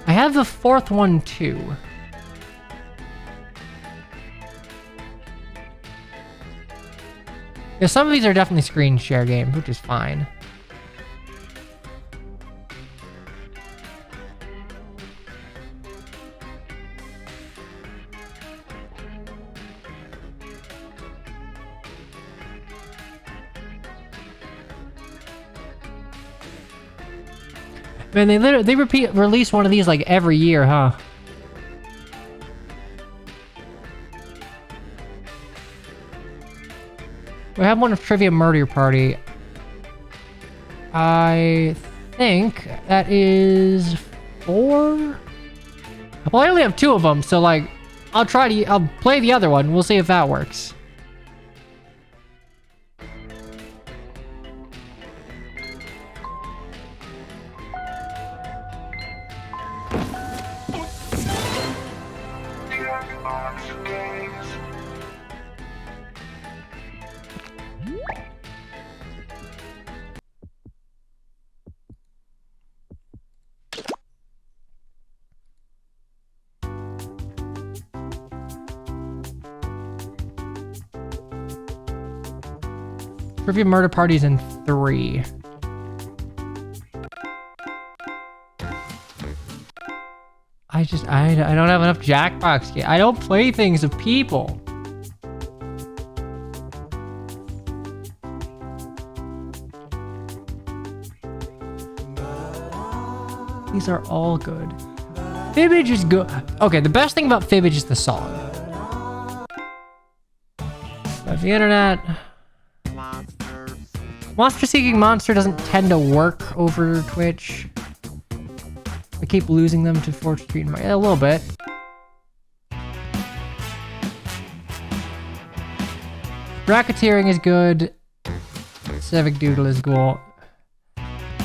I have the fourth one too. Yeah, some of these are definitely screen share games, which is fine. Man, they release one of these like every year, huh? We have one of Trivia Murder Party. I think that is 4. Well, I only have 2 of them, so like, I'll play the other one. We'll see if that works. Trivia murder parties in 3. I don't have enough Jackbox yet. I don't play things of people. These are all good. Fibbage is good. Okay, the best thing about Fibbage is the song. But the internet. Monster Seeking Monster doesn't tend to work over Twitch. I keep losing them to 4th Street and a little bit. Bracketeering is good. Civic Doodle is cool.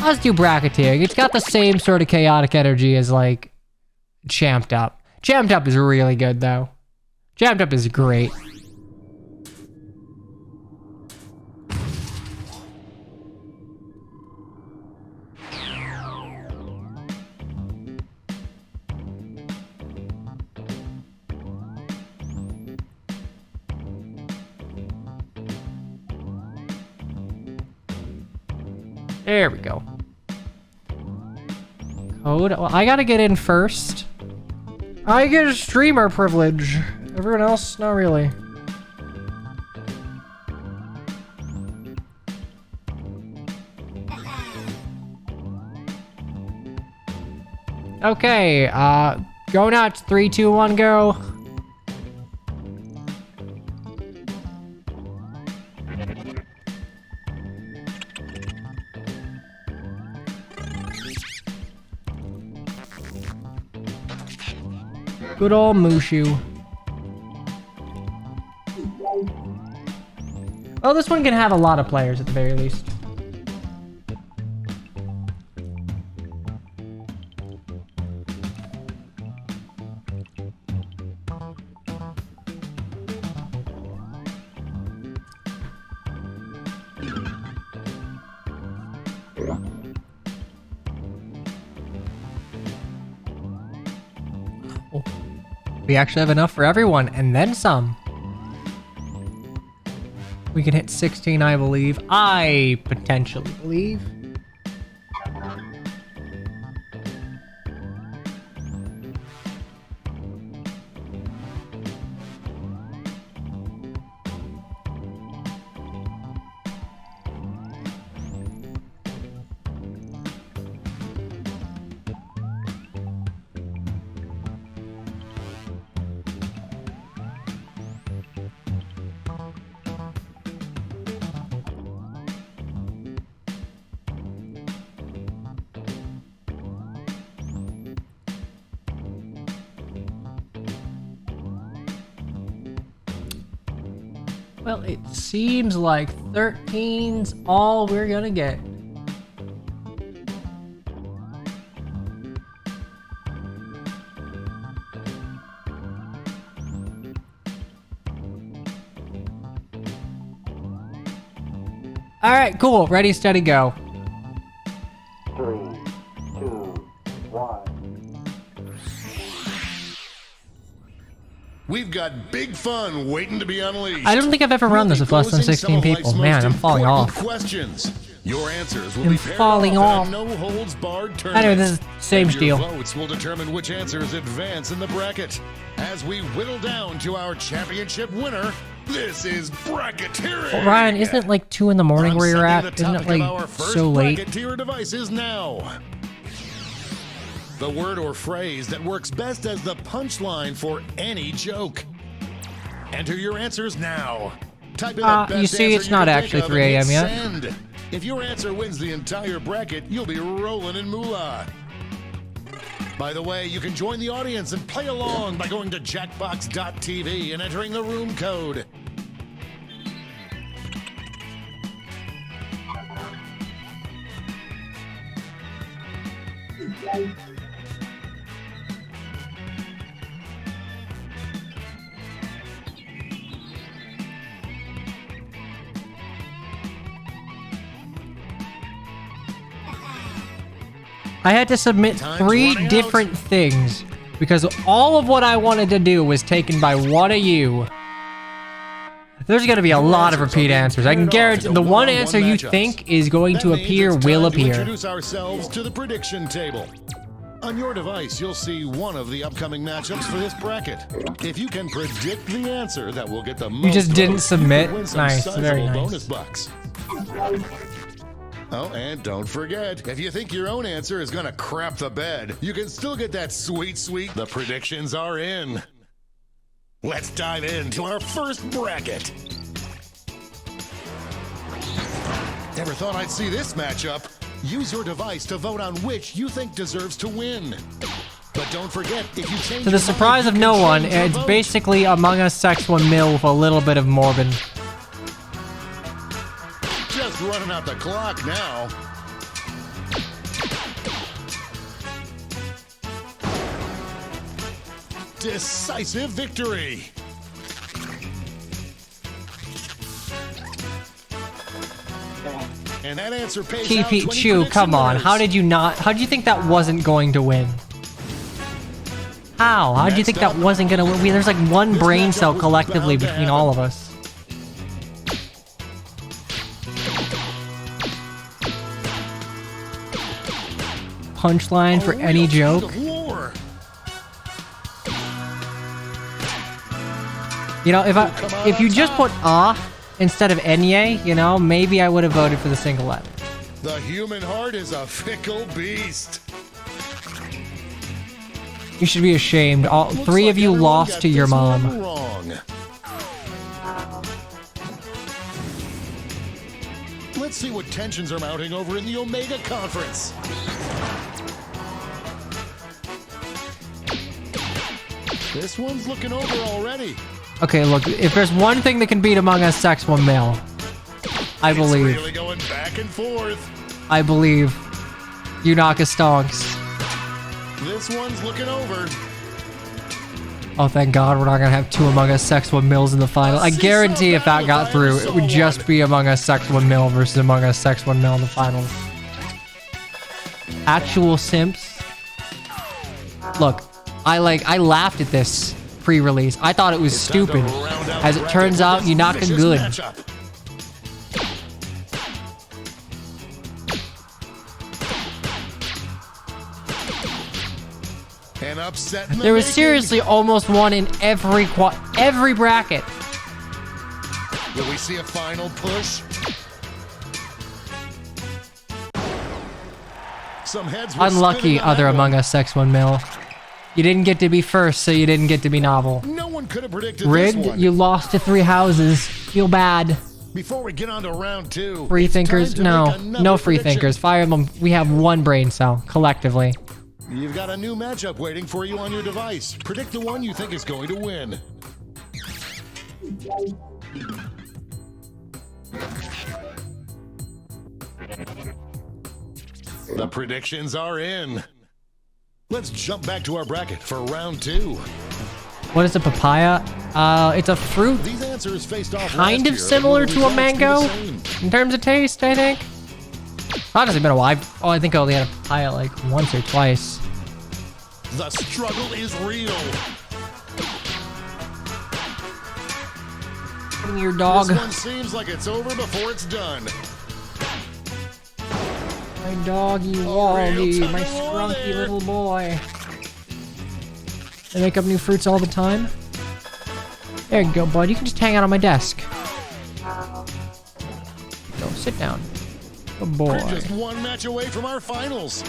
Let's do Bracketeering. It's got the same sort of chaotic energy as like Champed Up. Champed Up is really good though. Champed Up is great. There we go. Code. Well, I gotta get in first. I get a streamer privilege. Everyone else, not really. Okay, go nuts. 3, 2, 1, go. Good old Mushu. Oh, this one can have a lot of players at the very least. We actually have enough for everyone, and then some. We can hit 16, I believe. I potentially believe. Well, it seems like 13's all we're gonna get. All right, cool. Ready, steady, go. 3, 2, 1. We've got big fun waiting to be unleashed. I don't think I've ever run this with less than 16 people. Man, I'm falling off. Questions. Your answers will I'm be paired falling off off. in a no-holds-barred tournament. Anyway, this is the same And deal. Your votes will determine which answers advance in the bracket. As we whittle down to our championship winner, this is Bracketeering. Well, Ryan, isn't it like 2 in the morning where you're at? Isn't it like so late? Bracketeer device is now. The word or phrase that works best as the punchline for any joke. Enter your answers now. Type in the best you see, answer it's you not can actually think of 3 and a.m. hit yet. Send. If your answer wins the entire bracket, you'll be rolling in moolah. By the way, you can join the audience and play along by going to jackbox.tv and entering the room code. I had to submit Time's 3 running different things because all of what I wanted to do was taken by one of you. There's going to be a lot of repeat answers. I can guarantee the one answer you think is going to appear will appear. Introduce ourselves to the prediction table. On your device, you'll see one of the upcoming matchups for this bracket. If you can predict the answer that will get the most You just didn't votes, submit? you can win some Nice, sizable very nice. bonus bucks. Oh, and don't forget, if you think your own answer is gonna crap the bed, you can still get that sweet, the predictions are in. Let's dive into our first bracket. Never thought I'd see this matchup. Use your device to vote on which you think deserves to win. But don't forget, if you change To the surprise of no one, it's basically Among Us Sex 1 Mil with a little bit of Morbin. Just running out the clock now. Decisive victory. And that answer pays out TP 20 Chew, come on. winners. How did you think that wasn't going to win? How did you think that wasn't going to win? There's like one brain cell collectively between all of us. Punchline for A any real joke. tug of war. You know, if you just put instead of Enye, you know, maybe I would have voted for the single letter. The human heart is a fickle beast. You should be ashamed. All Looks 3 like of you everyone lost got to your this one mom. wrong. Let's see what tensions are mounting over in the Omega Conference. This one's looking over already. Okay, look, if there's one thing that can beat Among Us Sex 1 Mil, I believe. It's really going back and forth. I believe. Unaka Stonks. This one's looking over. Oh, thank God we're not gonna have 2 Among Us Sex 1 Mils in the final. I guarantee if that got through, it would just be Among Us Sex 1 Mil versus Among Us Sex 1 Mil in the finals. Actual simps. Look, I laughed at this pre-release. I thought it was It's time to stupid. round out As the it bracket turns with out, this Unaka vicious good. matchup. An upset in the There was making. seriously almost one in every bracket. Will we see a final push? Some heads were Unlucky, spinning on other that Among one. Us Sex 1 Mil. You didn't get to be first, so you didn't get to be novel. No one could have predicted Rigged, this one. you lost to 3 houses. Feel bad. Before we get on to round 2, Free it's thinkers? time to No. make another No free prediction. thinkers. Fire them. We have 1 brain cell, collectively. You've got a new matchup waiting for you on your device. Predict the one you think is going to win. The predictions are in. Let's jump back to our bracket for round 2. What is a papaya? It's a fruit These answers faced off kind last of year, similar and the to a results be the mango same. in terms of taste, I think. Honestly, been a while. I think I only had a papaya like once or twice. The struggle is real. Bring your dog. This one seems like it's over before it's done. My doggy real Wally, tug my of war scrunky there. little boy. They make up new fruits all the time. There you go, bud. You can just hang out on my desk. Go, sit down. Good boy. We're just one match away from our finals.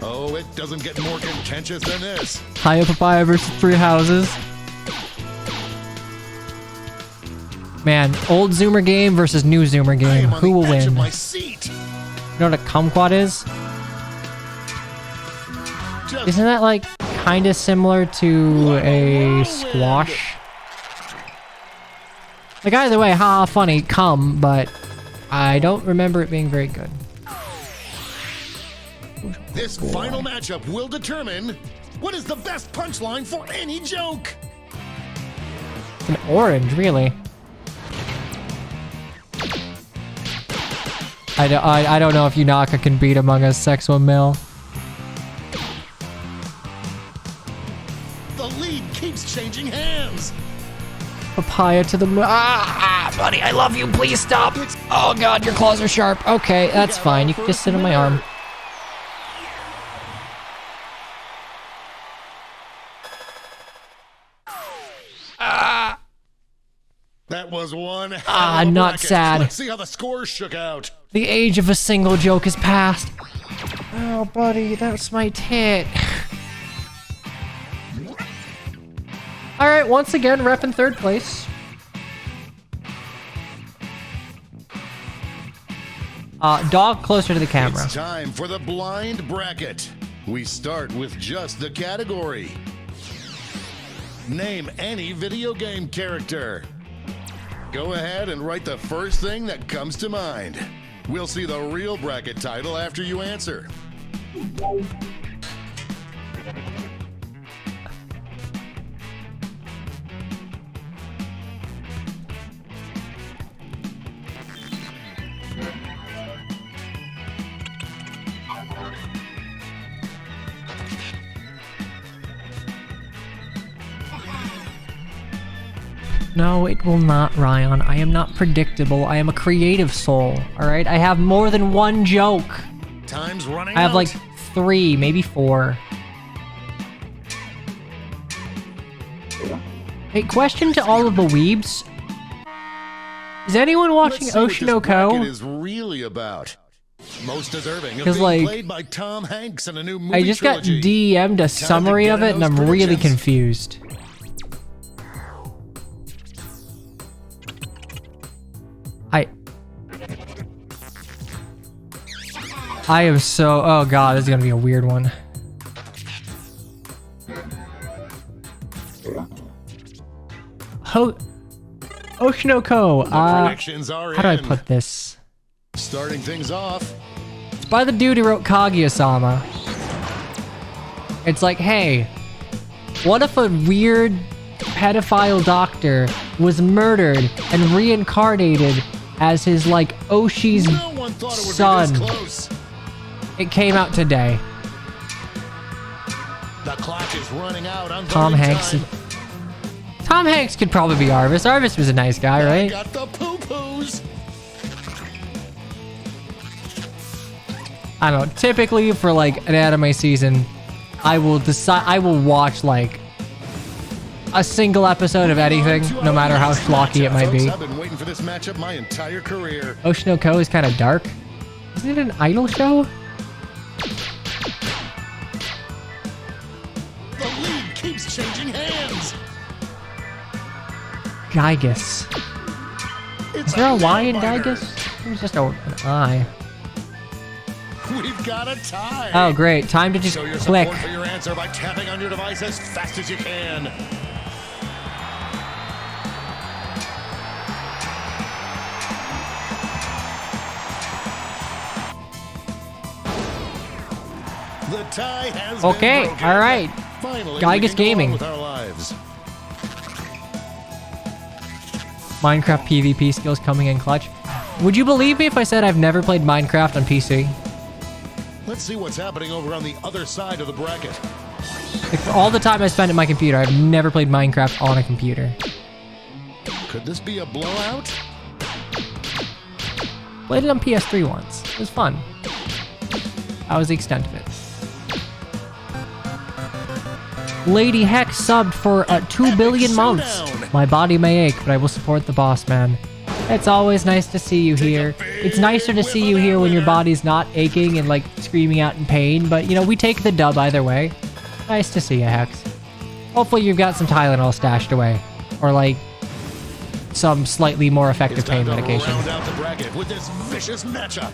Oh, it doesn't get more contentious than this. Papaya papaya versus 3 houses. Man, old Zoomer game versus new Zoomer I game. am on Who the will edge of win? my You seat. know what a kumquat is? Isn't that like kind of similar to a squash? Like either way, haha, funny, come, but I don't remember it being very good. This final matchup will determine what is the best punchline for any joke. An orange, really. I don't know if Yunaka can beat Among Us Sex One Male. The lead keeps changing hands. Papaya to the moon. Buddy, I love you. Please stop. Oh god, your claws are sharp. Okay, that's fine. You can just sit on my arm. That was one. Not sad. Let's see how the scores shook out. The age of a single joke is past. Oh, buddy, that's my tit. Alright, once again, rep in third place. Dog closer to the camera. It's time for the blind bracket. We start with just the category. Name any video game character. Go ahead and write the first thing that comes to mind. We'll see the real bracket title after you answer. No, it will not, Ryan. I am not predictable. I am a creative soul, alright? I have more than one joke. Time's running I have out. like 3, maybe 4. Hey, question to all of the weebs. Is anyone watching Let's see what this bracket Oshinoko? is really about. Most deserving of 'Cause, being like, played by Tom Hanks in a new movie I just got trilogy. DM'd a summary get of in it and those I'm really predictions. confused. I am so... Oh god, this is gonna be a weird one. Oshinoko. Predictions are How do I in. put this? Starting things off, It's by the dude who wrote Kaguya-sama. It's like, hey, what if a weird pedophile doctor was murdered and reincarnated as his, like, Oshi's no one thought it would son? be this close. It came out today. The clock is running out on Tom voting Hanks. time. Tom Hanks could probably be Arvis. Arvis was a nice guy, I right? got the poo-poos. I don't know. Typically, for like an anime season, I will watch like a single episode of anything, no matter how schlocky it might be. I've been waiting for this matchup my entire career. Oshinoko is kind of dark. Isn't it an idol show? The lead keeps changing hands. Gygus. It's Is there a Y in nail-biter. Gygus? It was just an I. We've got a tie. Oh, great. Time to just Show your click. support for your answer by tapping on your device as fast as you can. The tie has Okay, been broken. all right. Finally, Gygus we can go on Gaming. with our lives. Minecraft PvP skills coming in clutch. Would you believe me if I said I've never played Minecraft on PC? Let's see what's happening over on the other side of the bracket. Like, for all the time I spent at my computer, I've never played Minecraft on a computer. Could this be a blowout? Played it on PS3 once. It was fun. That was the extent of it. Lady Hex subbed for 2 billion months. showdown. My body may ache, but I will support the boss man. It's always nice to see you here. It's nicer to see you here when your body's not aching and like screaming out in pain, but you know, we take the dub either way. Nice to see you, Hex. Hopefully you've got some Tylenol stashed away. Or like some slightly more effective It's time pain to medication. round out the bracket with this vicious matchup.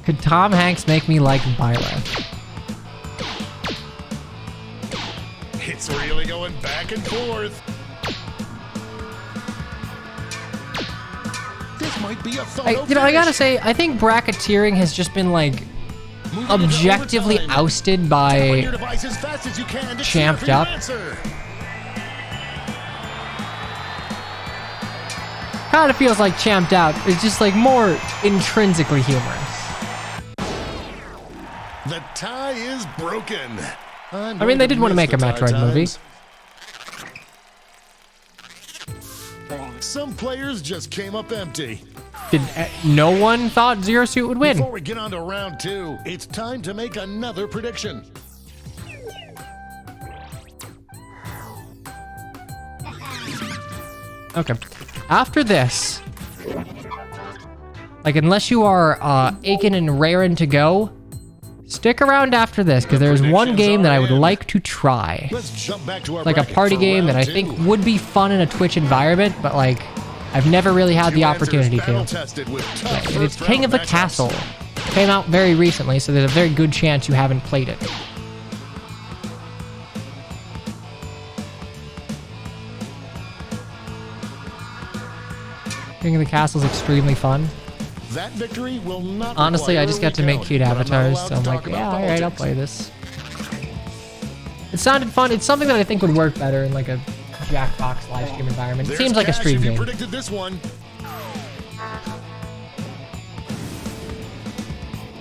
Could Tom Hanks make me like Byleth? It's really going back and forth. This might be a photo I gotta finish. say, I think bracketeering has just been like Moving objectively into overtime. ousted Tap on by your device as fast as you can to Champed cheer for your Up. answer. kind of feels like Champed Out. It's just like more intrinsically humorous. The tie is broken. I mean, they did want to make a Metroid movie. Some players just came up empty. Did no one thought Zero Suit would win? Before we get on to round 2, it's time to make another prediction. Okay. After this, like, unless you are aching and raring to go, stick around after this, because there's one game that I would like to try. Let's jump back to our Like a bracket party for game that I round think 2. would be fun in a Twitch environment, but like, I've never really had the Two answers opportunity to. battle-tested with tough And it's first King of the round matchups. Castle. Came out very recently, so there's a very good chance you haven't played it. King of the Castle is extremely fun. That victory will not Honestly, require I just got to make recount, cute but I'm not avatars, allowed so to I'm talk like, about yeah, alright, I'll politics. play this. It sounded fun. It's something that I think would work better in like a Jackbox live stream environment. It There's seems like a cash stream if you game. predicted this one.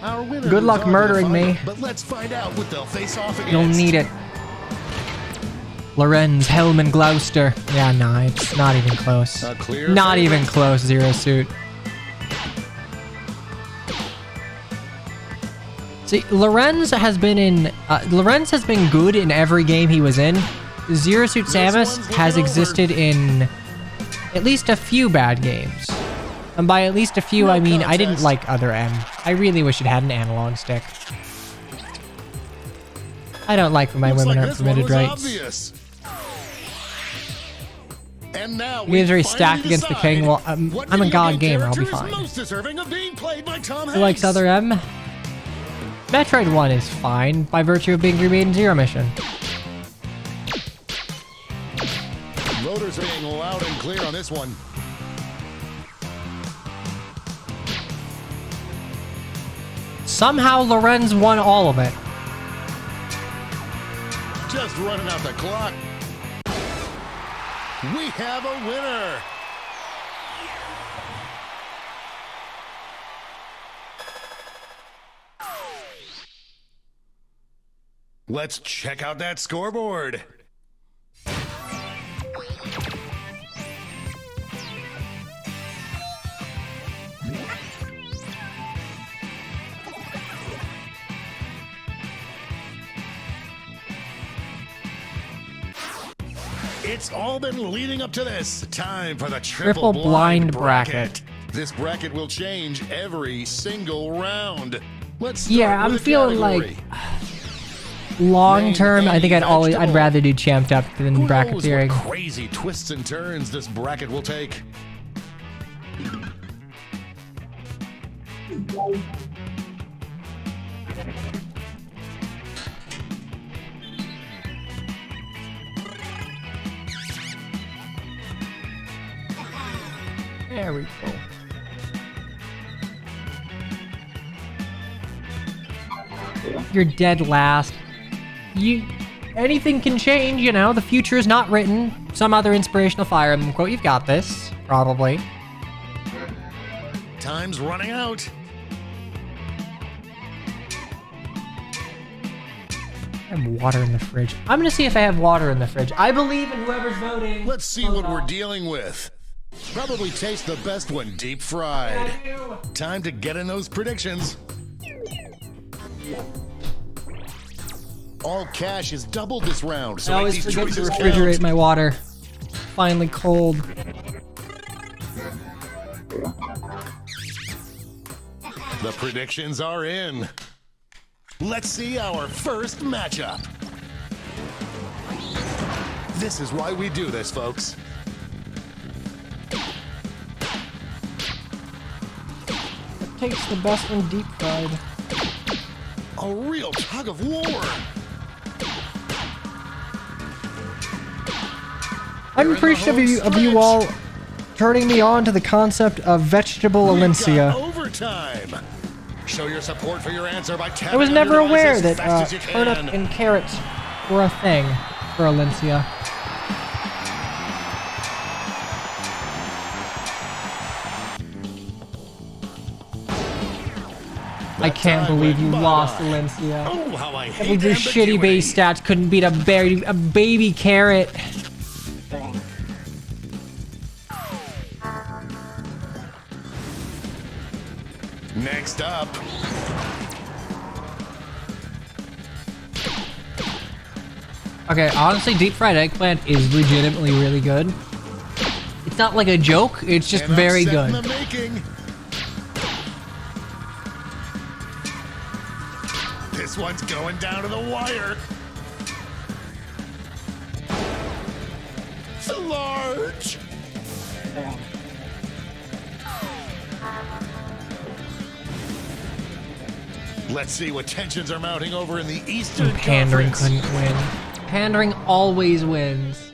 Our winner Good is luck already murdering me. defined, but let's find out what they'll face off against. You'll need it. Lorenz, Hellman, Gloucester. Yeah, nah, it's not even close. A clear Not favorite. even close, Zero Suit. See, Lorenz has been good in every game he was in. Zero Suit Samus one's has looking existed in at least a few bad games. And by at least a few, I mean I didn't contest. like Other M. I really wish it had an analog stick. I don't like when my Looks women like aren't this one permitted was rights. obvious. And now The game's we very finally stacked against the decide king. Well, what I'm a video god game gamer. I'll be character is fine. most deserving of being played by Tom Who likes Hanks? Other M? Metroid 1 is fine by virtue of being remade in Zero Mission. Voters are being loud and clear on this one. Somehow Lorenz won all of it. Just running out the clock. We have a winner. Let's check out that scoreboard. It's all been leading up to this. Time for the triple blind bracket. This bracket will change every single round. Let's start Yeah, I'm with a feeling category. like long term, I think I'd rather do Champed Up than Who knows what bracketeering. crazy twists and turns this bracket will take. There we go. You're dead last. Anything can change, you know. The future is not written. Some other inspirational Fire Emblem quote. You've got this, probably. Time's running out. I have water in the fridge. I'm gonna see if I have water in the fridge. I believe in whoever's voting. Let's see what we're dealing with. Probably taste the best when deep fried. Time to get in those predictions. All cash is doubled this round, I so make always these forget to choices refrigerate count. my water. Finally cold. The predictions are in. Let's see our first matchup. This is why we do this, folks. takes the best when deep fried? A real tug of war. I'm appreciative of you all turning me on to the concept of vegetable Alencia. Overtime. Show your support for your answer by tapping I was on never your aware device as that fast as you turnip can. and carrots were a thing for Alencia. I can't time believe you went lost, by. Alencia. Oh, how I I hate believe your ambiguity. shitty base stats couldn't beat a baby carrot. Next up, Okay, honestly, deep fried eggplant is legitimately really good. It's not like a joke, it's just an very upset in good. the making. This one's going down to the wire. It's large. Let's see what tensions are mounting over in the Eastern Pandering Conference. couldn't win. Pandering always wins.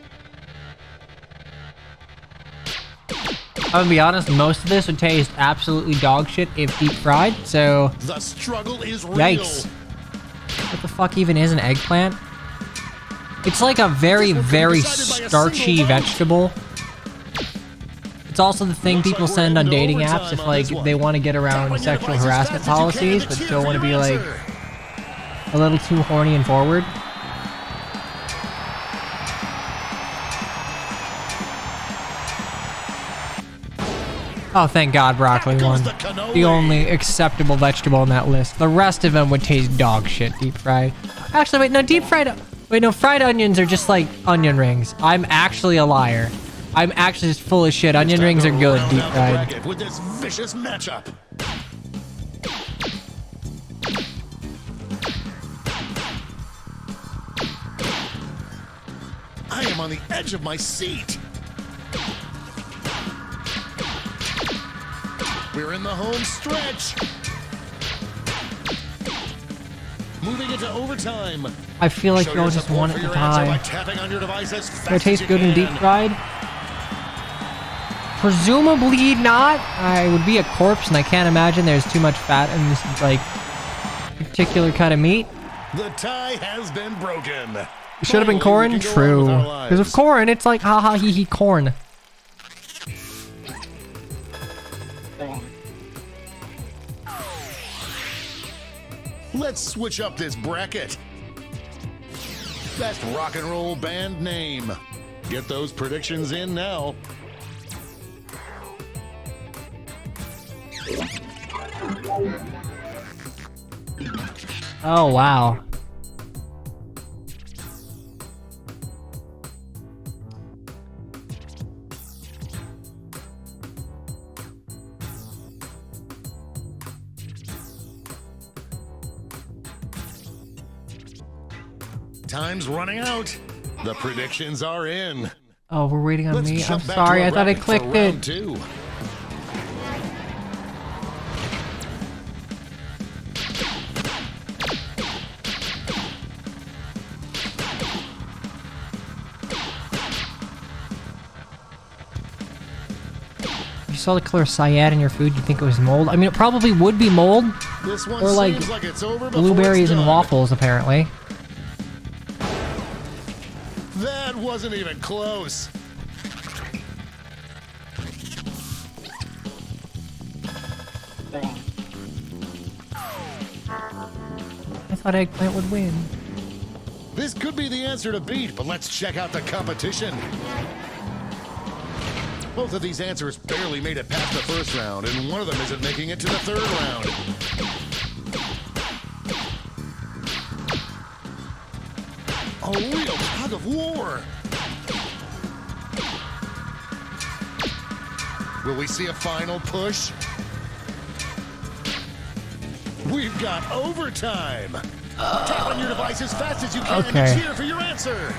I'm gonna be honest, most of this would taste absolutely dog shit if deep fried, so The struggle is real. yikes. What the fuck even is an eggplant? It's like a very, very starchy vegetable. It's also the thing Looks people like we're send on into dating overtime apps if on like this one. they want to get Tap around on your sexual device as harassment fast as you policies, can but to cheer still for want to your be like answer. a little too horny and forward. Oh, thank God broccoli Out won. goes the cannoli. The only acceptable vegetable on that list. The rest of them would taste dog shit deep fried. Actually, wait, no, deep fried... Wait, no, fried onions are just like onion rings. I'm actually a liar. I'm actually just full of shit. Onion Time rings to are good round deep out the fried. bracket with this vicious matchup. I am on the edge of my seat. We're in the home stretch. Moving into overtime. I feel like Show you all your just support want for it to your answer by die. tapping on your device as fast Do it as taste you good in deep can. fried? Presumably not. I would be a corpse, and I can't imagine there's too much fat in this like particular cut of meat. The tie has been broken. It should have been Finally, we corn. can go on True. with our Because of lives. corn, it's like ha ha hee hee corn. Let's switch up this bracket. Best rock and roll band name. Get those predictions in now. Oh wow. Time's running out. The predictions are in. Oh, we're waiting on Let's me. I'm jump back sorry. to our I thought I bracket for clicked round it. two. If you saw the color cyan in your food, you'd think it was mold. I mean, it probably would be mold. This one Or like seems like it's over before Blueberries it's and done. waffles, apparently. That wasn't even close. I thought eggplant would win. This could be the answer to beat, but let's check out the competition. Both of these answers barely made it past the first round, and one of them isn't making it to the third round. A real tug of war. Will we see a final push? We've got overtime. Tap on your device as fast as you can Okay. to cheer for your answer.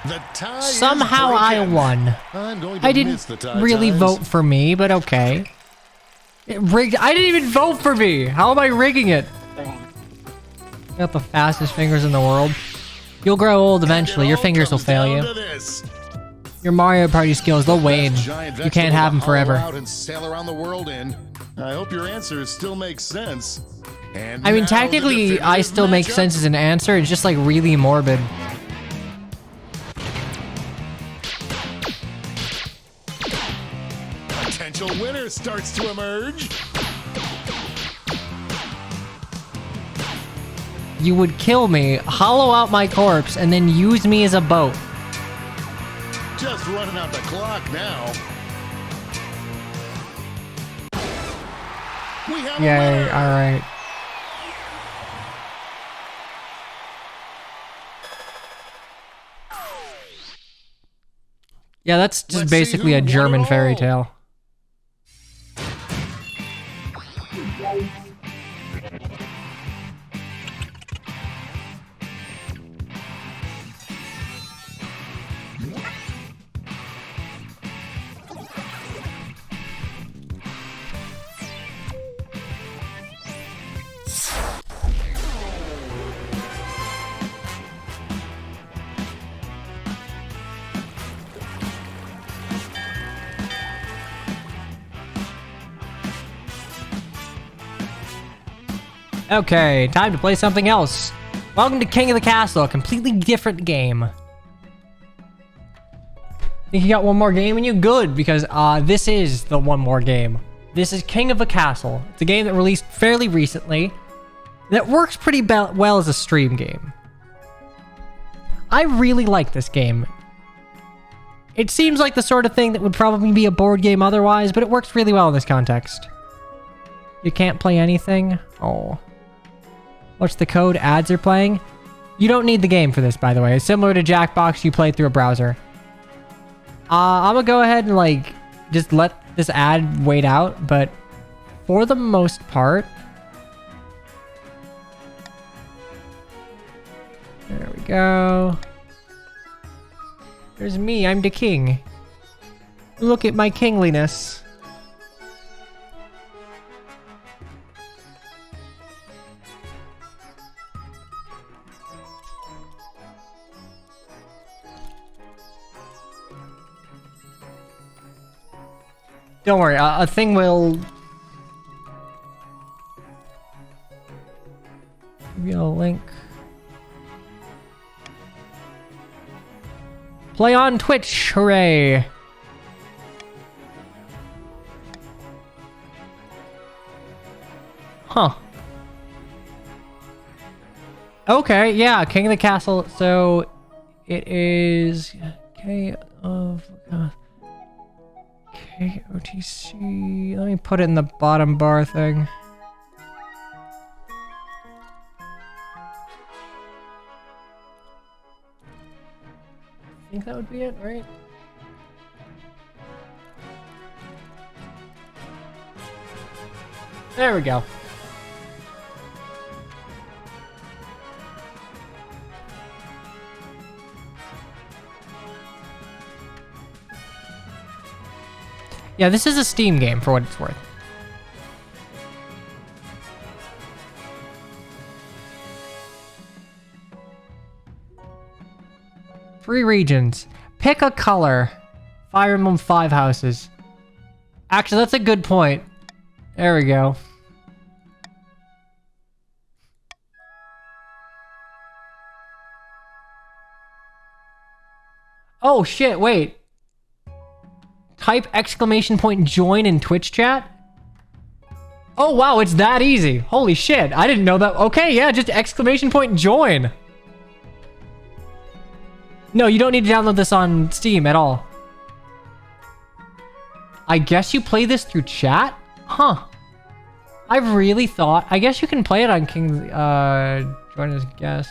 The tie is Somehow I broken. won. I'm going to I miss didn't the tie really ties. vote for me, but okay. It rigged. I didn't even vote for me. How am I rigging it? Got the fastest fingers in the world. You'll grow old eventually. It Your all fingers will comes fail down you. to this. Your Mario Party skills, they'll wane. Giant You can't have them vegetable to hollow forever. out and sail around the world in. I hope your answers still make sense. And I mean, now the technically, I definitive still make matchup. sense as an answer. It's just like really morbid. Potential winner starts to emerge. You would kill me, hollow out my corpse, and then use me as a boat. Just running out the clock now. We have a Yay, winner. alright. Yeah, that's just Let's see basically who a won it German fairy all. tale. Okay, time to play something else. Welcome to King of the Castle, a completely different game. Think you got one more game in you? Good, because this is the one more game. This is King of the Castle. It's a game that released fairly recently that works pretty well as a stream game. I really like this game. It seems like the sort of thing that would probably be a board game otherwise, but it works really well in this context. You can't play anything? Oh. What's the code? Ads are playing? You don't need the game for this, by the way. It's similar to Jackbox, you play through a browser. I'm gonna go ahead and, like, just let this ad wait out, but for the most part... There we go. There's me, I'm the king. Look at my kingliness. Don't worry, a thing will... Give you a link. Play on Twitch, hooray! Huh. Okay, yeah, King of the Castle. So it is K of KOTC. Let me put it in the bottom bar thing. I think that would be it, right? There we go. Yeah, this is a Steam game for what it's worth. Three regions. Pick a color. Fire Emblem 5 houses. Actually, that's a good point. There we go. Oh shit, wait. Type exclamation point join in Twitch chat? Oh wow, it's that easy. Holy shit, I didn't know that. Okay, yeah, just exclamation point join. No, you don't need to download this on Steam at all. I guess you play this through chat? Huh. I really thought... I guess you can play it on King's... join as guest.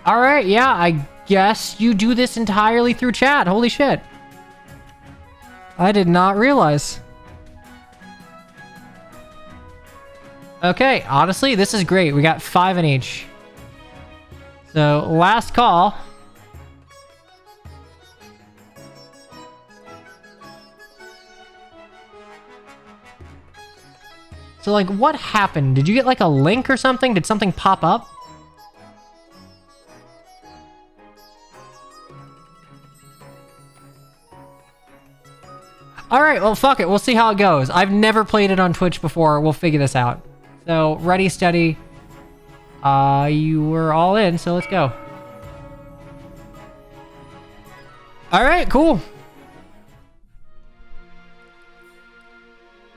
Alright, yeah, I guess you do this entirely through chat. Holy shit. I did not realize. Okay, honestly, this is great. We got 5 in each. So, last call. So, like, what happened? Did you get, like, a link or something? Did something pop up? Alright, well, fuck it. We'll see how it goes. I've never played it on Twitch before. We'll figure this out. So, ready, steady. You were all in, so let's go. Alright, cool.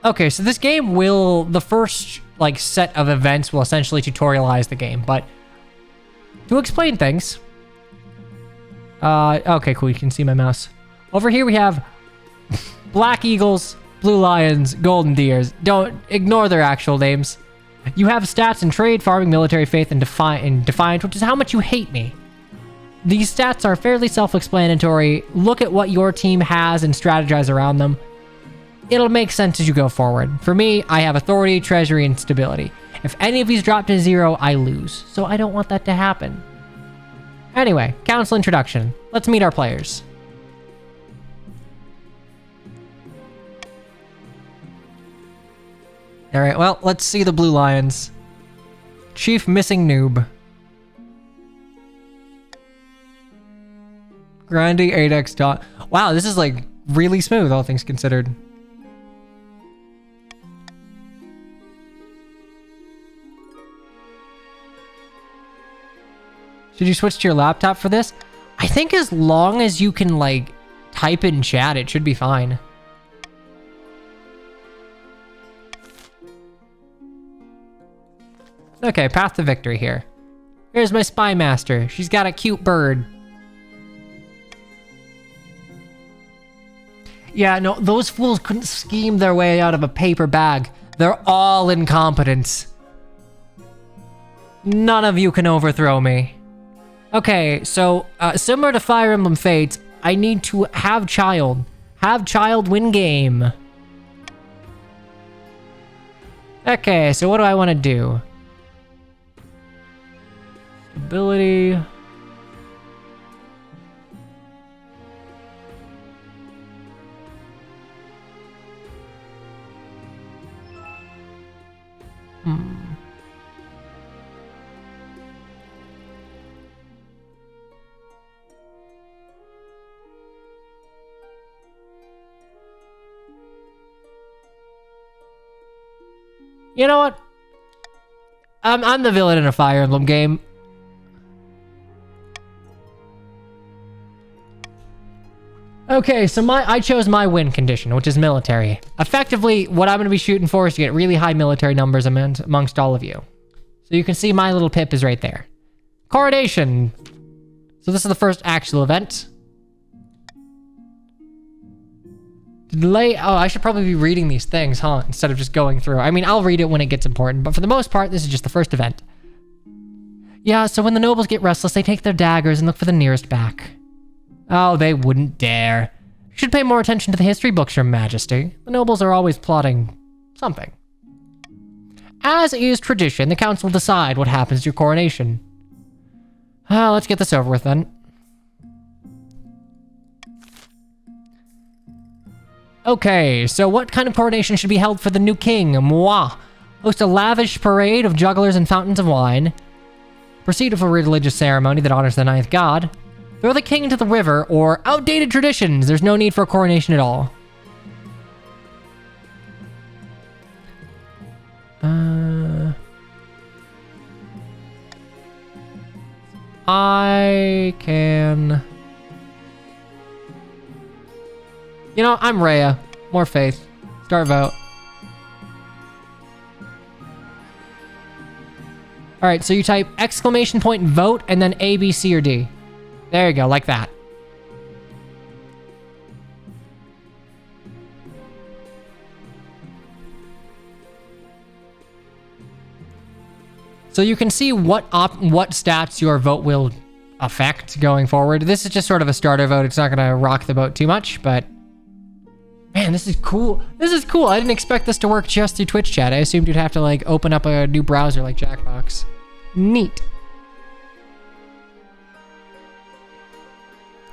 Okay, so this game will... The first, like, set of events will essentially tutorialize the game, but... To explain things... okay, cool. You can see my mouse. Over here we have... Black Eagles, Blue Lions, Golden Deers. Don't ignore their actual names. You have stats in trade, farming, military, faith, and defiant, which is how much you hate me. These stats are fairly self-explanatory. Look at what your team has and strategize around them. It'll make sense as you go forward. For me, I have authority, treasury, and stability. If any of these drop to 0, I lose. So I don't want that to happen. Anyway, council introduction. Let's meet our players. Alright, well, let's see the Blue Lions. Chief Missing Noob. Grandy 8x dot. Wow, this is like really smooth, all things considered. Should you switch to your laptop for this? I think as long as you can like type in chat, it should be fine. Okay, path to victory here. Here's my spy master. She's got a cute bird. Yeah, no, those fools couldn't scheme their way out of a paper bag. They're all incompetents. None of you can overthrow me. Okay, so, similar to Fire Emblem Fates, I need to have child. Have child win game. Okay, so what do I want to do? Ability. You know what? I'm the villain in a Fire Emblem game. Okay, so I chose my win condition, which is military. Effectively, what I'm going to be shooting for is to get really high military numbers amongst all of you. So you can see my little pip is right there. Coronation. So this is the first actual event. Delay. Oh, I should probably be reading these things, huh? Instead of just going through. I mean, I'll read it when it gets important, but for the most part, this is just the first event. Yeah, so when the nobles get restless, they take their daggers and look for the nearest back. Oh, they wouldn't dare. You should pay more attention to the history books, Your Majesty. The nobles are always plotting something. As is tradition, the council will decide what happens to your coronation. Let's get this over with then. Okay, so what kind of coronation should be held for the new king? Moi. Host a lavish parade of jugglers and fountains of wine. Proceed with a religious ceremony that honors the ninth god. Throw the king into the river, or outdated traditions. There's no need for a coronation at all. I can... You know, I'm Rhea. More faith. Start vote. Alright, so you type exclamation point vote and then A, B, C, or D. There you go, like that. So you can see what stats your vote will affect going forward. This is just sort of a starter vote. It's not going to rock the boat too much, but Man, this is cool. This is cool. I didn't expect this to work just through Twitch chat. I assumed you'd have to like open up a new browser like Jackbox. Neat.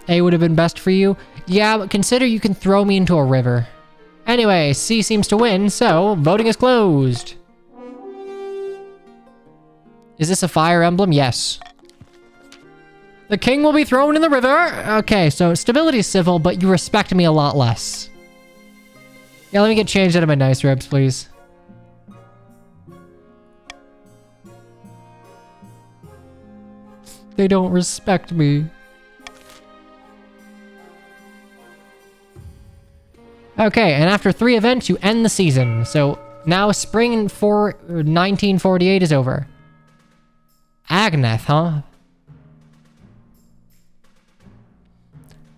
A would have been best for you. Yeah, but consider you can throw me into a river. Anyway, C seems to win, so voting is closed. Is this a fire emblem? Yes. The king will be thrown in the river. Okay, so stability is civil, but you respect me a lot less. Yeah, let me get changed out of my nice robes, please. They don't respect me. Okay, and after 3 events, you end the season. So now spring 1948 is over. Agneth, huh?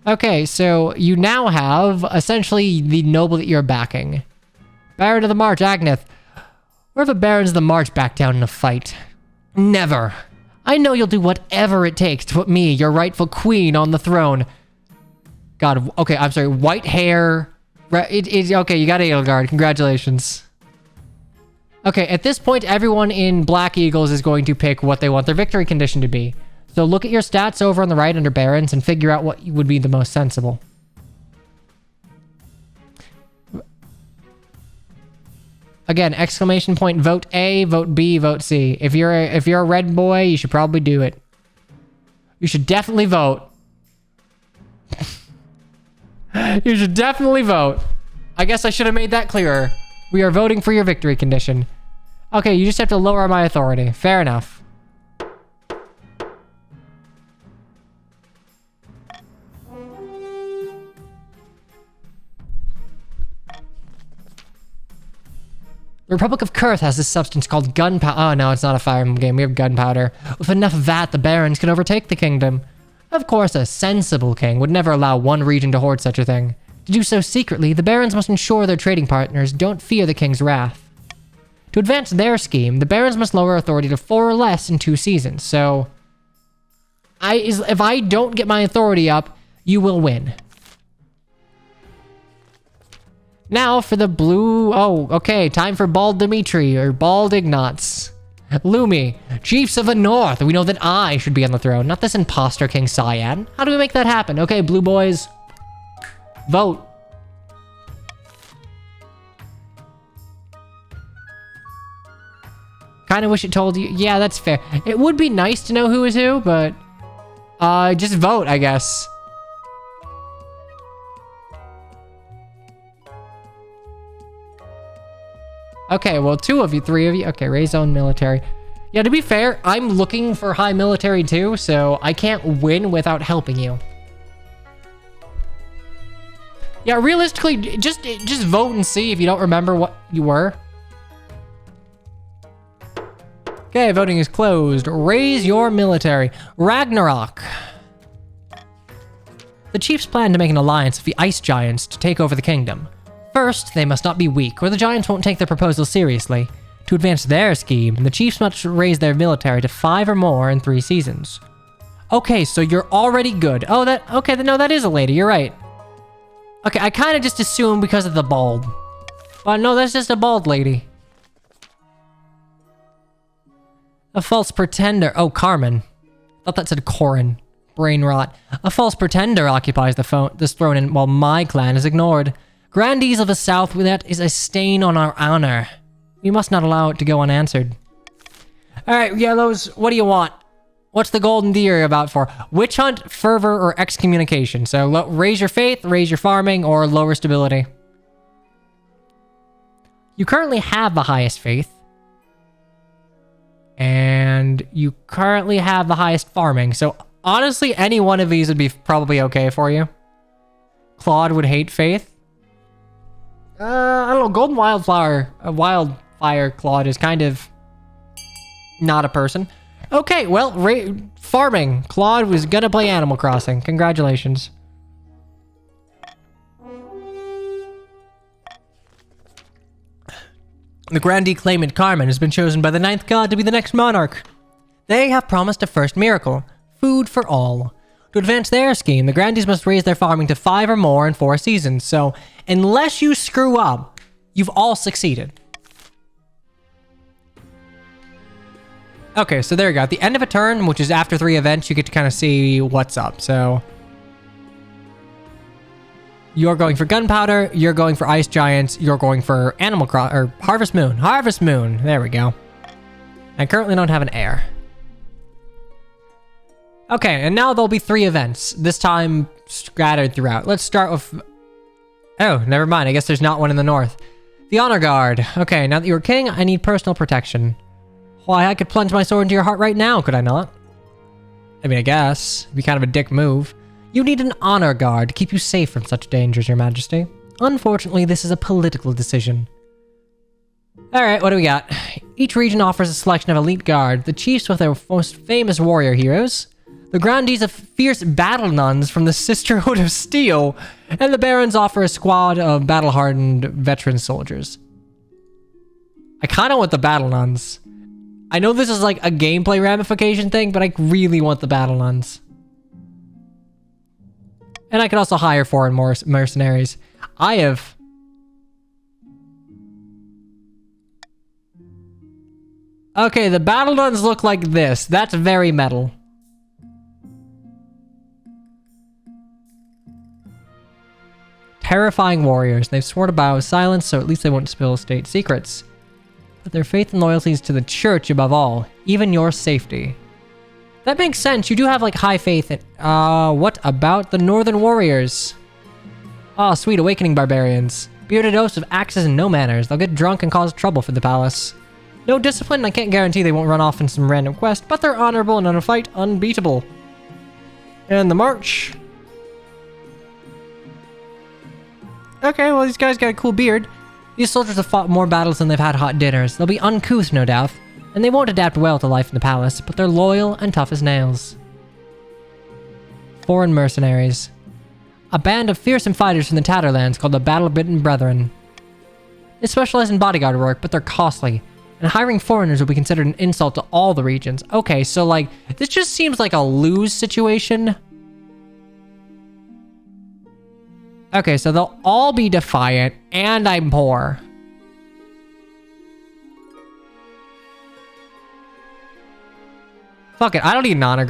Okay, so you now have essentially the noble that you're backing. Baron of the March, Agneth. Where have the barons of the March back down in a fight? Never. I know you'll do whatever it takes to put me, your rightful queen, on the throne. God, okay, I'm sorry. White hair. Okay, you got Edelgard. Congratulations. Okay, at this point, everyone in Black Eagles is going to pick what they want their victory condition to be. So look at your stats over on the right under Barons and figure out what would be the most sensible. Again, exclamation point, vote A, vote B, vote C. If you're a red boy, you should probably do it. You should definitely vote. You should definitely vote. I guess I should have made that clearer. We are voting for your victory condition. Okay, you just have to lower my authority. Fair enough. The Republic of Kurth has this substance called gunpowder. Oh, no, it's not a Fire Emblem game. We have gunpowder. With enough of that, the barons can overtake the kingdom. Of course, a sensible king would never allow one region to hoard such a thing. To do so secretly, the barons must ensure their trading partners don't fear the king's wrath. To advance their scheme, the barons must lower authority to 4 or less in 2 seasons. So, if I don't get my authority up, you will win. Now for the blue... Oh, okay. Time for Bald Dimitri or Bald Ignatz. Lumi, chiefs of the north. We know that I should be on the throne, not this imposter King Cyan. How do we make that happen? Okay, blue boys. Vote. Kind of wish it told you. Yeah, that's fair. It would be nice to know who is who, but... just vote, I guess. Okay, well, 2 of you, 3 of you. Okay, raise own military. Yeah, to be fair, I'm looking for high military too, so I can't win without helping you. Yeah, realistically, just vote and see if you don't remember what you were. Okay, voting is closed. Raise your military. Ragnarok. The chiefs plan to make an alliance with the ice giants to take over the kingdom. First, they must not be weak, or the giants won't take their proposal seriously. To advance their scheme, the chiefs must raise their military to 5 or more in 3 seasons. Okay, so you're already good. Oh, no, that is a lady, you're right. Okay, I kind of just assumed because of the bald. But no, that's just a bald lady. A false pretender. Oh, Carmen. Thought that said Corin. Brain rot. A false pretender occupies this throne while my clan is ignored. Grandees of the South, that is a stain on our honor. We must not allow it to go unanswered. Alright, yellows, what do you want? What's the golden deer about for? Witch hunt, fervor, or excommunication? So raise your faith, raise your farming, or lower stability. You currently have the highest faith. And you currently have the highest farming. So honestly, any one of these would be probably okay for you. Claude would hate faith. I don't know, Golden Wildfire Claude is kind of not a person. Okay, well, farming. Claude was gonna play Animal Crossing. Congratulations. The grandee claimant Carmen has been chosen by the 9th god to be the next monarch. They have promised a first miracle, food for all. To advance their scheme, the grandees must raise their farming to 5 or more in 4 seasons. So, unless you screw up, you've all succeeded. Okay, so there you go. At the end of a turn, which is after 3 events, you get to kind of see what's up. So, you're going for gunpowder, you're going for ice giants, you're going for harvest moon. Harvest moon. There we go. I currently don't have an heir. Okay, and now there'll be 3 events, this time scattered throughout. Let's start with... Oh, never mind. I guess there's not one in the north. The Honor Guard. Okay, now that you're king, I need personal protection. Why, I could plunge my sword into your heart right now, could I not? I mean, I guess. It'd be kind of a dick move. You need an Honor Guard to keep you safe from such dangers, your majesty. Unfortunately, this is a political decision. Alright, what do we got? Each region offers a selection of elite guard, the chiefs with their most famous warrior heroes, the grandees of fierce battle nuns from the Sisterhood of Steel, and the barons offer a squad of battle-hardened veteran soldiers. I kind of want the battle nuns. I know this is like a gameplay ramification thing, but I really want the battle nuns. And I could also hire foreign mercenaries. I have... Okay, the battle nuns look like this. That's very metal. Terrifying warriors. They've sworn to bow silence, so at least they won't spill state secrets. But their faith and loyalty is to the church above all, even your safety. That makes sense. You do have, like, high faith in... what about the northern warriors? Ah, sweet awakening barbarians. Bearded oafs of axes and no manners. They'll get drunk and cause trouble for the palace. No discipline, I can't guarantee they won't run off in some random quest, but they're honorable and in a fight, unbeatable. And the march. Okay, well, these guys got a cool beard. These soldiers have fought more battles than they've had hot dinners. They'll be uncouth, no doubt. And they won't adapt well to life in the palace, but they're loyal and tough as nails. Foreign mercenaries. A band of fearsome fighters from the Tatterlands called the Battle-Bitten Brethren. They specialize in bodyguard work, but they're costly. And hiring foreigners will be considered an insult to all the regions. Okay, so like, this just seems like a lose situation. Okay, so they'll all be defiant, and I'm poor. Fuck it, I don't need an honor.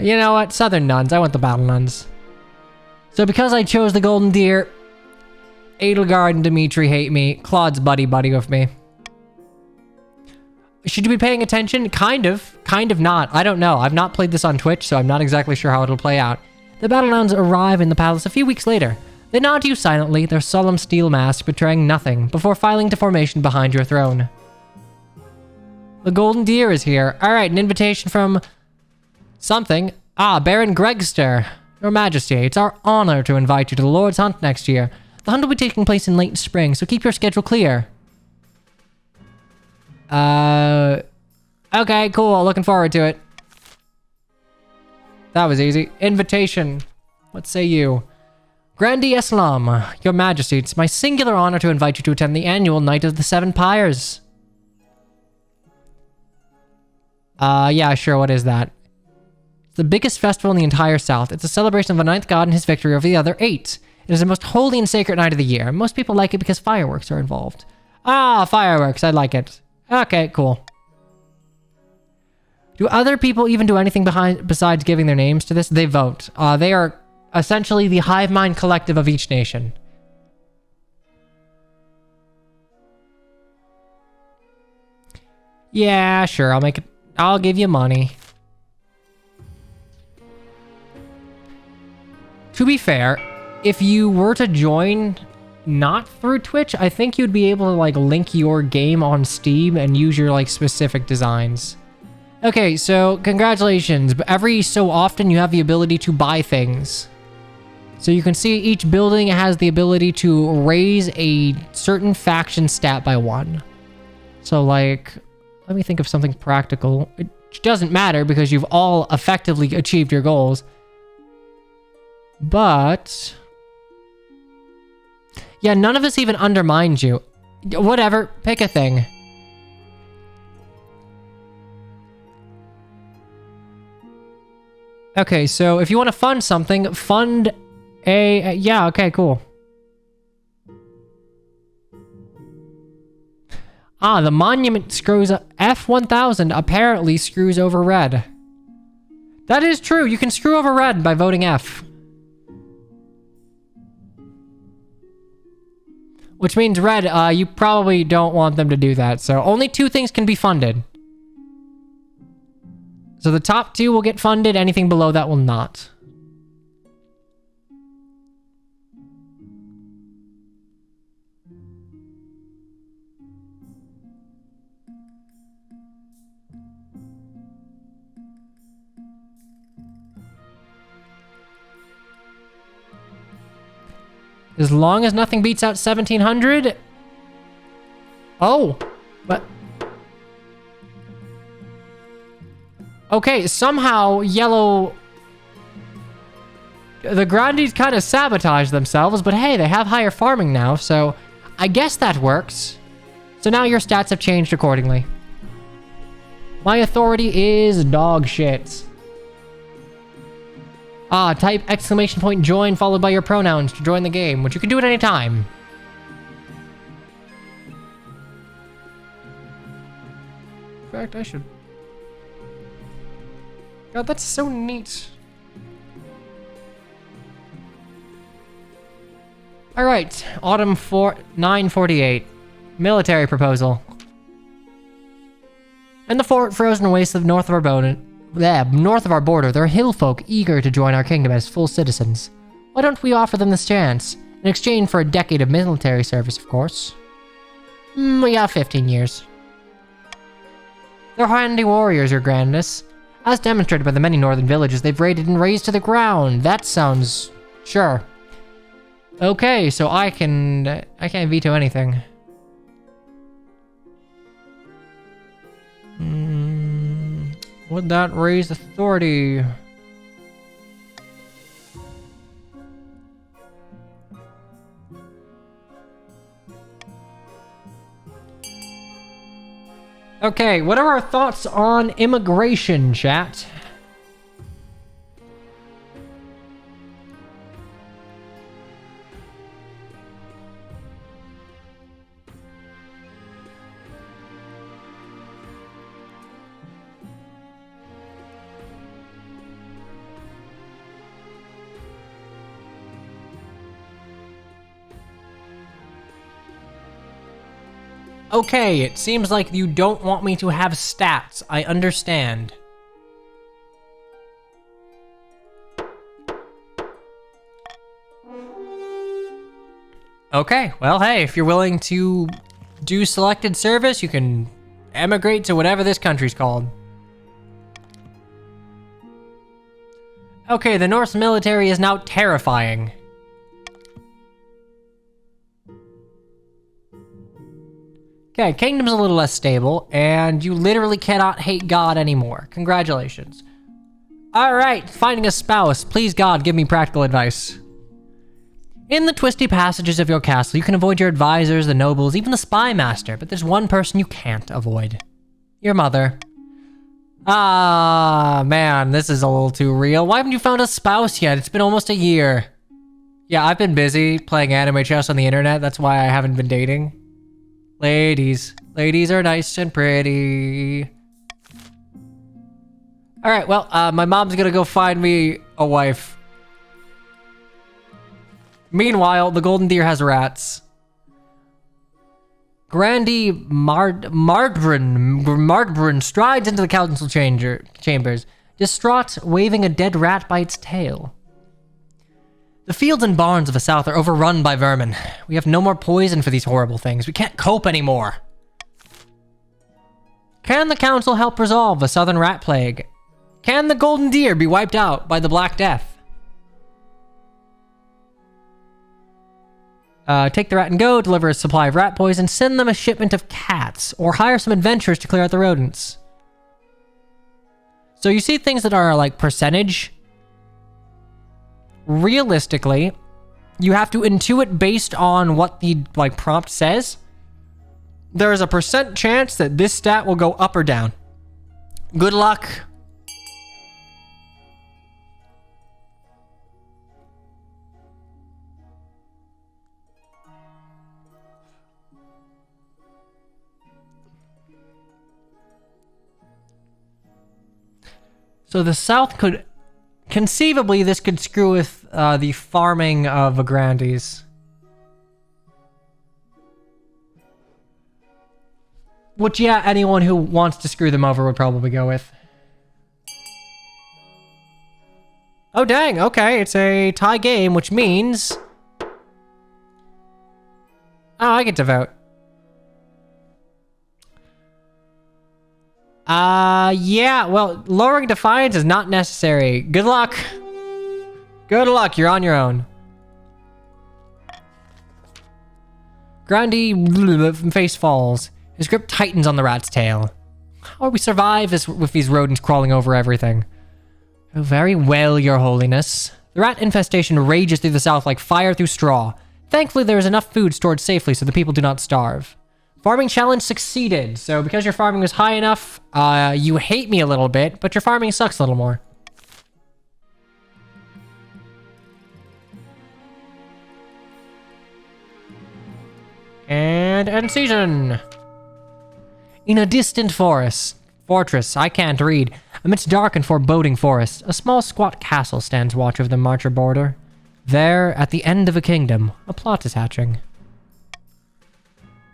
You know what? Southern nuns. I want the battle nuns. So because I chose the Golden Deer, Edelgard and Dimitri hate me. Claude's buddy-buddy with me. Should you be paying attention? Kind of not. I don't know. I've not played this on Twitch, so I'm not exactly sure how it'll play out. The battle nuns arrive in the palace a few weeks later. They nod to you silently, their solemn steel masks betraying nothing, before filing to formation behind your throne. The Golden Deer is here. Alright, an invitation from... something. Ah, Baron Gregster. Your Majesty, it's our honor to invite you to the Lord's Hunt next year. The hunt will be taking place in late spring, so keep your schedule clear. Okay, cool. Looking forward to it. That was easy. Invitation. What say you? Grandee Islam, Your Majesty, it's my singular honor to invite you to attend the annual Night of the Seven Pyres. Yeah, sure. What is that? It's the biggest festival in the entire South. It's a celebration of the ninth god and his victory over the other 8. It is the most holy and sacred night of the year. Most people like it because fireworks are involved. Ah, fireworks. I like it. Okay, cool. Do other people even do anything besides giving their names to this? They vote. They are essentially the hive mind collective of each nation. Yeah, sure. I'll make it. I'll give you money. To be fair, if you were to join not through Twitch, I think you'd be able to like link your game on Steam and use your like specific designs. Okay, so congratulations, but every so often you have the ability to buy things. So you can see each building has the ability to raise a certain faction stat by 1. So like, let me think of something practical. It doesn't matter because you've all effectively achieved your goals. But yeah, none of this even undermines you. Whatever, pick a thing. Okay, so if you want to fund something, fund a... yeah, okay, cool. Ah, the monument screws... F1000 apparently screws over red. That is true. You can screw over red by voting F. Which means red, you probably don't want them to do that. So only 2 things can be funded. So the top 2 will get funded. Anything below that will not. As long as nothing beats out 1700. Oh, but okay. Somehow yellow. The Grandes kind of sabotage themselves, but hey, they have higher farming now, so I guess that works. So now your stats have changed accordingly. My authority is dog shit. Ah, type exclamation point join followed by your pronouns to join the game, which you can do at any time. In fact, I should... God, that's so neat. Alright, Autumn 948. Military proposal. In the frozen wastes of north of our border, there are hill folk eager to join our kingdom as full citizens. Why don't we offer them this chance? In exchange for a decade of military service, of course. We have 15 years. They're handy warriors, your grandness. As demonstrated by the many northern villages they've raided and razed to the ground. That sounds... sure. Okay, so I can't veto anything. Would that raise authority? Okay, what are our thoughts on immigration, chat? Okay, it seems like you don't want me to have stats. I understand. Okay, well, hey, if you're willing to do selected service, you can emigrate to whatever this country's called. Okay, the Norse military is now terrifying. Okay, kingdom's a little less stable, and you literally cannot hate God anymore. Congratulations. Alright, finding a spouse. Please, God, give me practical advice. In the twisty passages of your castle, you can avoid your advisors, the nobles, even the spy master, but there's one person you can't avoid. Your mother. Ah, man, this is a little too real. Why haven't you found a spouse yet? It's been almost a year. Yeah, I've been busy playing anime chess on the internet. That's why I haven't been dating. Ladies are nice and pretty. All right, well, my mom's gonna go find me a wife. Meanwhile, the golden deer has rats. Grandi Mardbrun strides into the council chambers, distraught, waving a dead rat by its tail. The fields and barns of the south are overrun by vermin. We have no more poison for these horrible things. We can't cope anymore. Can the council help resolve the southern rat plague? Can the golden deer be wiped out by the Black Death? Take the rat and go, deliver a supply of rat poison, send them a shipment of cats, or hire some adventurers to clear out the rodents. So you see things that are like percentage. Realistically, you have to intuit based on what the prompt says. There is a % chance that this stat will go up or down. Good luck. So the South could... Conceivably, this could screw with the farming of Agrandes. Which, yeah, anyone who wants to screw them over would probably go with. Oh, dang. Okay, it's a tie game, which means... Oh, I get to vote. Yeah, well, lowering defiance is not necessary. Good luck. Good luck, you're on your own. Grandi face falls. His grip tightens on the rat's tail. How will we survive with these rodents crawling over everything? Oh, very well, your holiness. The rat infestation rages through the south like fire through straw. Thankfully, there is enough food stored safely so the people do not starve. Farming challenge succeeded. So because your farming was high enough, you hate me a little bit, but your farming sucks a little more. And end season. In a distant fortress, I can't read. Amidst dark and foreboding forest, a small squat castle stands watch over the Marcher border. There, at the end of a kingdom, a plot is hatching.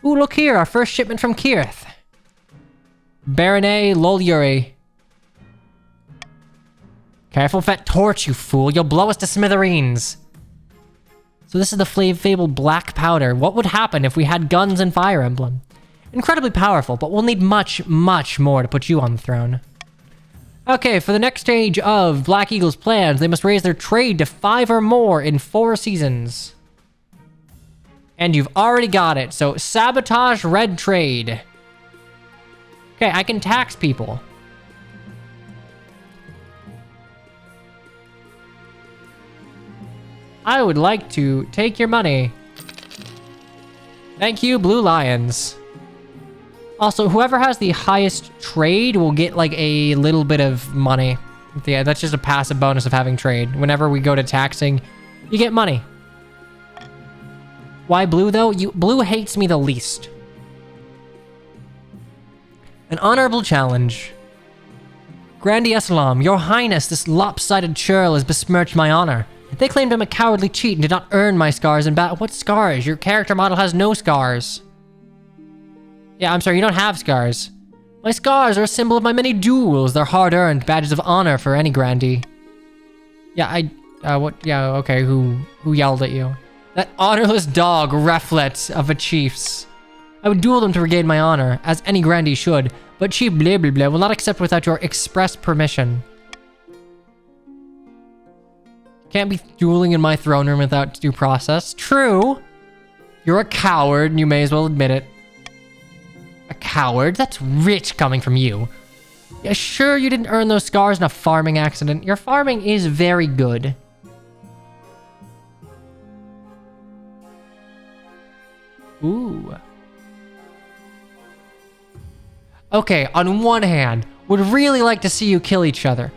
Ooh, look here, our first shipment from Kirith. Baronet Lolyuri. Careful with that torch, you fool. You'll blow us to smithereens. So this is the fabled black powder. What would happen if we had guns and Fire Emblem? Incredibly powerful, but we'll need much, much more to put you on the throne. Okay, for the next stage of Black Eagle's plans, they must raise their trade to 5 or more in 4 seasons. And you've already got it, so sabotage red trade. Okay, I can tax people. I would like to take your money. Thank you, Blue Lions. Also, whoever has the highest trade will get like a little bit of money. Yeah, that's just a passive bonus of having trade. Whenever we go to taxing, you get money. Why blue though? Blue hates me the least. An honorable challenge. Grandi Eslam, your highness, this lopsided churl has besmirched my honor. They claimed I'm a cowardly cheat and did not earn my scars in battle. What scars? Your character model has no scars. Yeah, I'm sorry, you don't have scars. My scars are a symbol of my many duels. They're hard-earned badges of honor for any Grandi. Yeah, okay, who yelled at you? That honorless dog, Reflet of a chief's. I would duel them to regain my honor, as any Grandi should, but Chief blah blah blah will not accept without your express permission. Can't be dueling in my throne room without due process. True. You're a coward, and you may as well admit it. A coward? That's rich coming from you. Yeah, sure you didn't earn those scars in a farming accident. Your farming is very good. Ooh. Okay, on one hand, would really like to see you kill each other.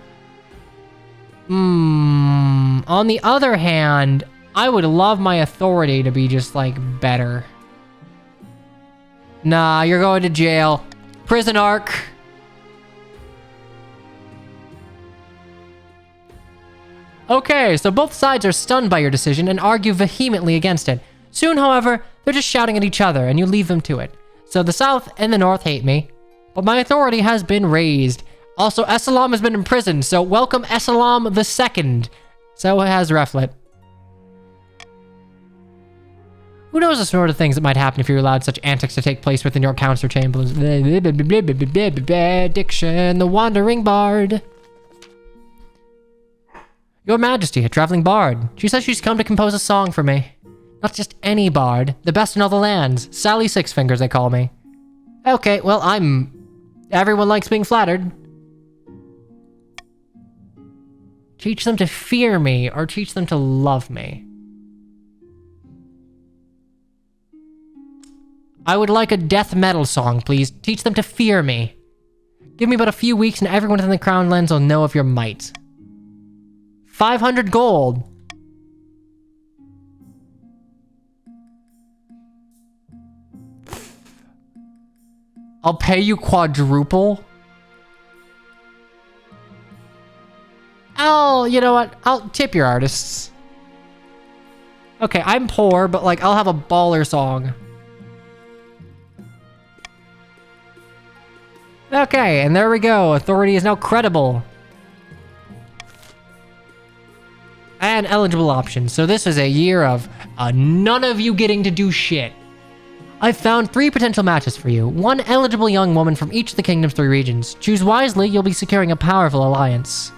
On the other hand, I would love my authority to be just, like, better. Nah, you're going to jail. Prison arc. Okay, so both sides are stunned by your decision and argue vehemently against it. Soon, however, they're just shouting at each other and you leave them to it. So the South and the North hate me, but my authority has been raised. Also, Essalam has been imprisoned, so welcome Essalam the Second. So has Reflet. Who knows the sort of things that might happen if you allowed such antics to take place within your council chambers? Diction, the wandering bard. Your Majesty, a traveling bard. She says she's come to compose a song for me. Not just any bard, the best in all the lands. Sally Six Fingers, they call me. Okay, well, everyone likes being flattered. Teach them to fear me, or teach them to love me. I would like a death metal song, please. Teach them to fear me. Give me but a few weeks and everyone in the Crown Lands will know of your might. 500 gold. I'll pay you quadruple. you know what? I'll tip your artists. Okay, I'm poor, but like, I'll have a baller song. Okay, and there we go. Authority is now credible. And eligible options. So this is a year of none of you getting to do shit. I've found 3 potential matches for you. 1 eligible young woman from each of the kingdom's 3 regions. Choose wisely, you'll be securing a powerful alliance.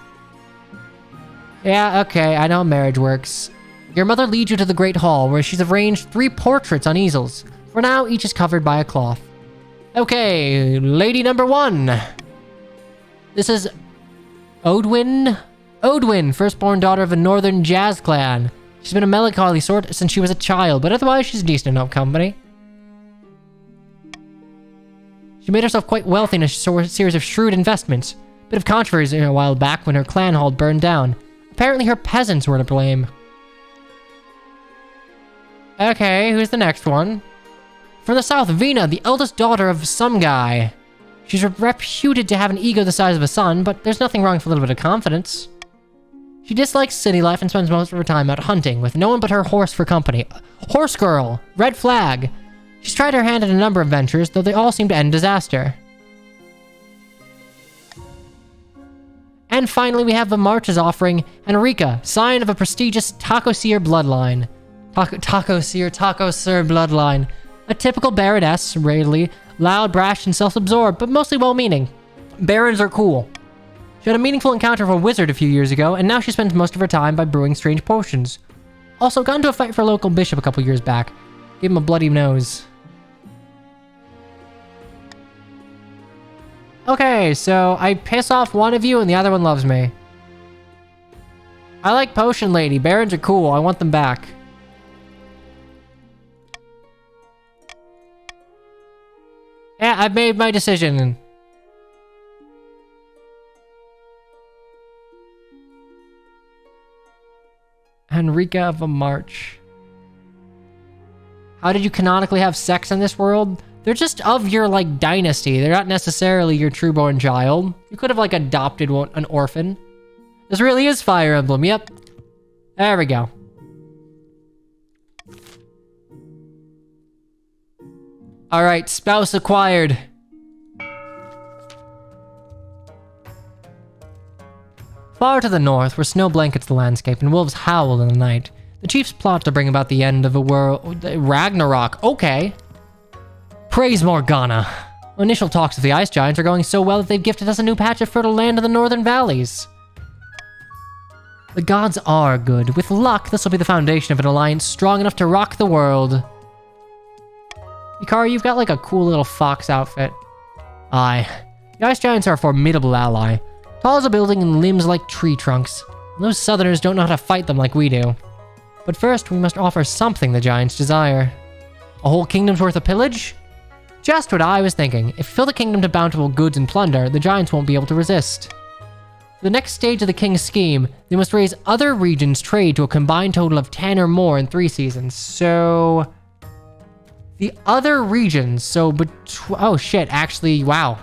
Yeah, okay, I know how marriage works. Your mother leads you to the Great Hall, where she's arranged 3 portraits on easels. For now, each is covered by a cloth. Okay, lady number 1. This is Odwin. Odwin, firstborn daughter of a northern jazz clan. She's been a melancholy sort since she was a child, but otherwise she's decent enough company. She made herself quite wealthy in a series of shrewd investments. Bit of controversy a while back when her clan hall burned down. Apparently her peasants were to blame. Okay, who's the next one? From the south, Vina, the eldest daughter of some guy. She's reputed to have an ego the size of a sun, but there's nothing wrong with a little bit of confidence. She dislikes city life and spends most of her time out hunting, with no one but her horse for company. Horse girl! Red flag! She's tried her hand at a number of ventures, though they all seem to end in disaster. And finally, we have the Marches offering Enrica, sign of a prestigious Taco Seer bloodline. Taco Seer bloodline. A typical baroness, rarely loud, brash, and self-absorbed, but mostly well-meaning. Barons are cool. She had a meaningful encounter with a wizard a few years ago, and now she spends most of her time by brewing strange potions. Also, got into a fight for a local bishop a couple years back. Gave him a bloody nose. Okay, so I piss off one of you and the other one loves me. I like Potion Lady. Barons are cool. I want them back. Yeah, I've made my decision. Enrica of a March. How did you canonically have sex in this world? They're just of your, like, dynasty. They're not necessarily your trueborn child. You could have, like, adopted one, an orphan. This really is Fire Emblem, yep. There we go. Alright, spouse acquired. Far to the north, where snow blankets the landscape and wolves howl in the night, the chiefs plot to bring about the end of the world. Ragnarok, okay. Praise Morgana. Initial talks with the ice giants are going so well that they've gifted us a new patch of fertile land in the northern valleys. The gods are good. With luck, this will be the foundation of an alliance strong enough to rock the world. Yukari, you've got like a cool little fox outfit. Aye. The ice giants are a formidable ally. Tall as a building and limbs like tree trunks. And those southerners don't know how to fight them like we do. But first, we must offer something the giants desire. A whole kingdom's worth of pillage? Just what I was thinking. If we fill the kingdom to bountiful goods and plunder, the giants won't be able to resist. For the next stage of the king's scheme, they must raise other regions' trade to a combined total of 10 or more in 3 seasons. So... the other regions, so... oh shit, actually, wow.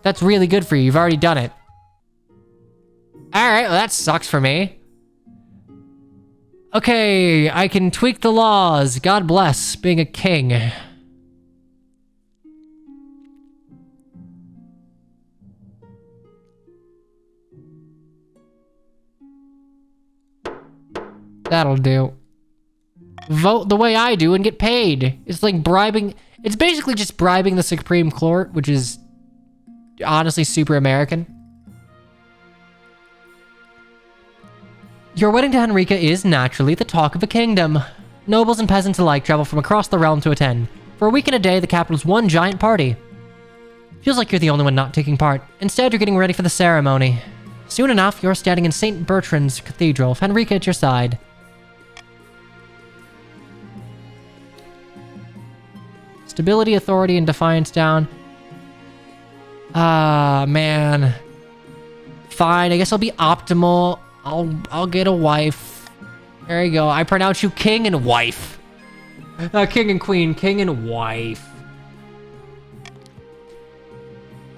That's really good for you. You've already done it. Alright, well that sucks for me. Okay, I can tweak the laws. God bless being a king. That'll do. Vote the way I do and get paid. It's like bribing. It's basically just bribing the Supreme Court, which is honestly super American. Your wedding to Henrika is naturally the talk of the kingdom. Nobles and peasants alike travel from across the realm to attend. For a week and a day, the capital's one giant party. Feels like you're the only one not taking part. Instead, you're getting ready for the ceremony. Soon enough, you're standing in St. Bertrand's Cathedral with Henrika at your side. Stability, authority, and defiance down. Ah, man. Fine, I guess I'll be optimal. I'll get a wife. There you go. I pronounce you king and wife. King and queen, king and wife.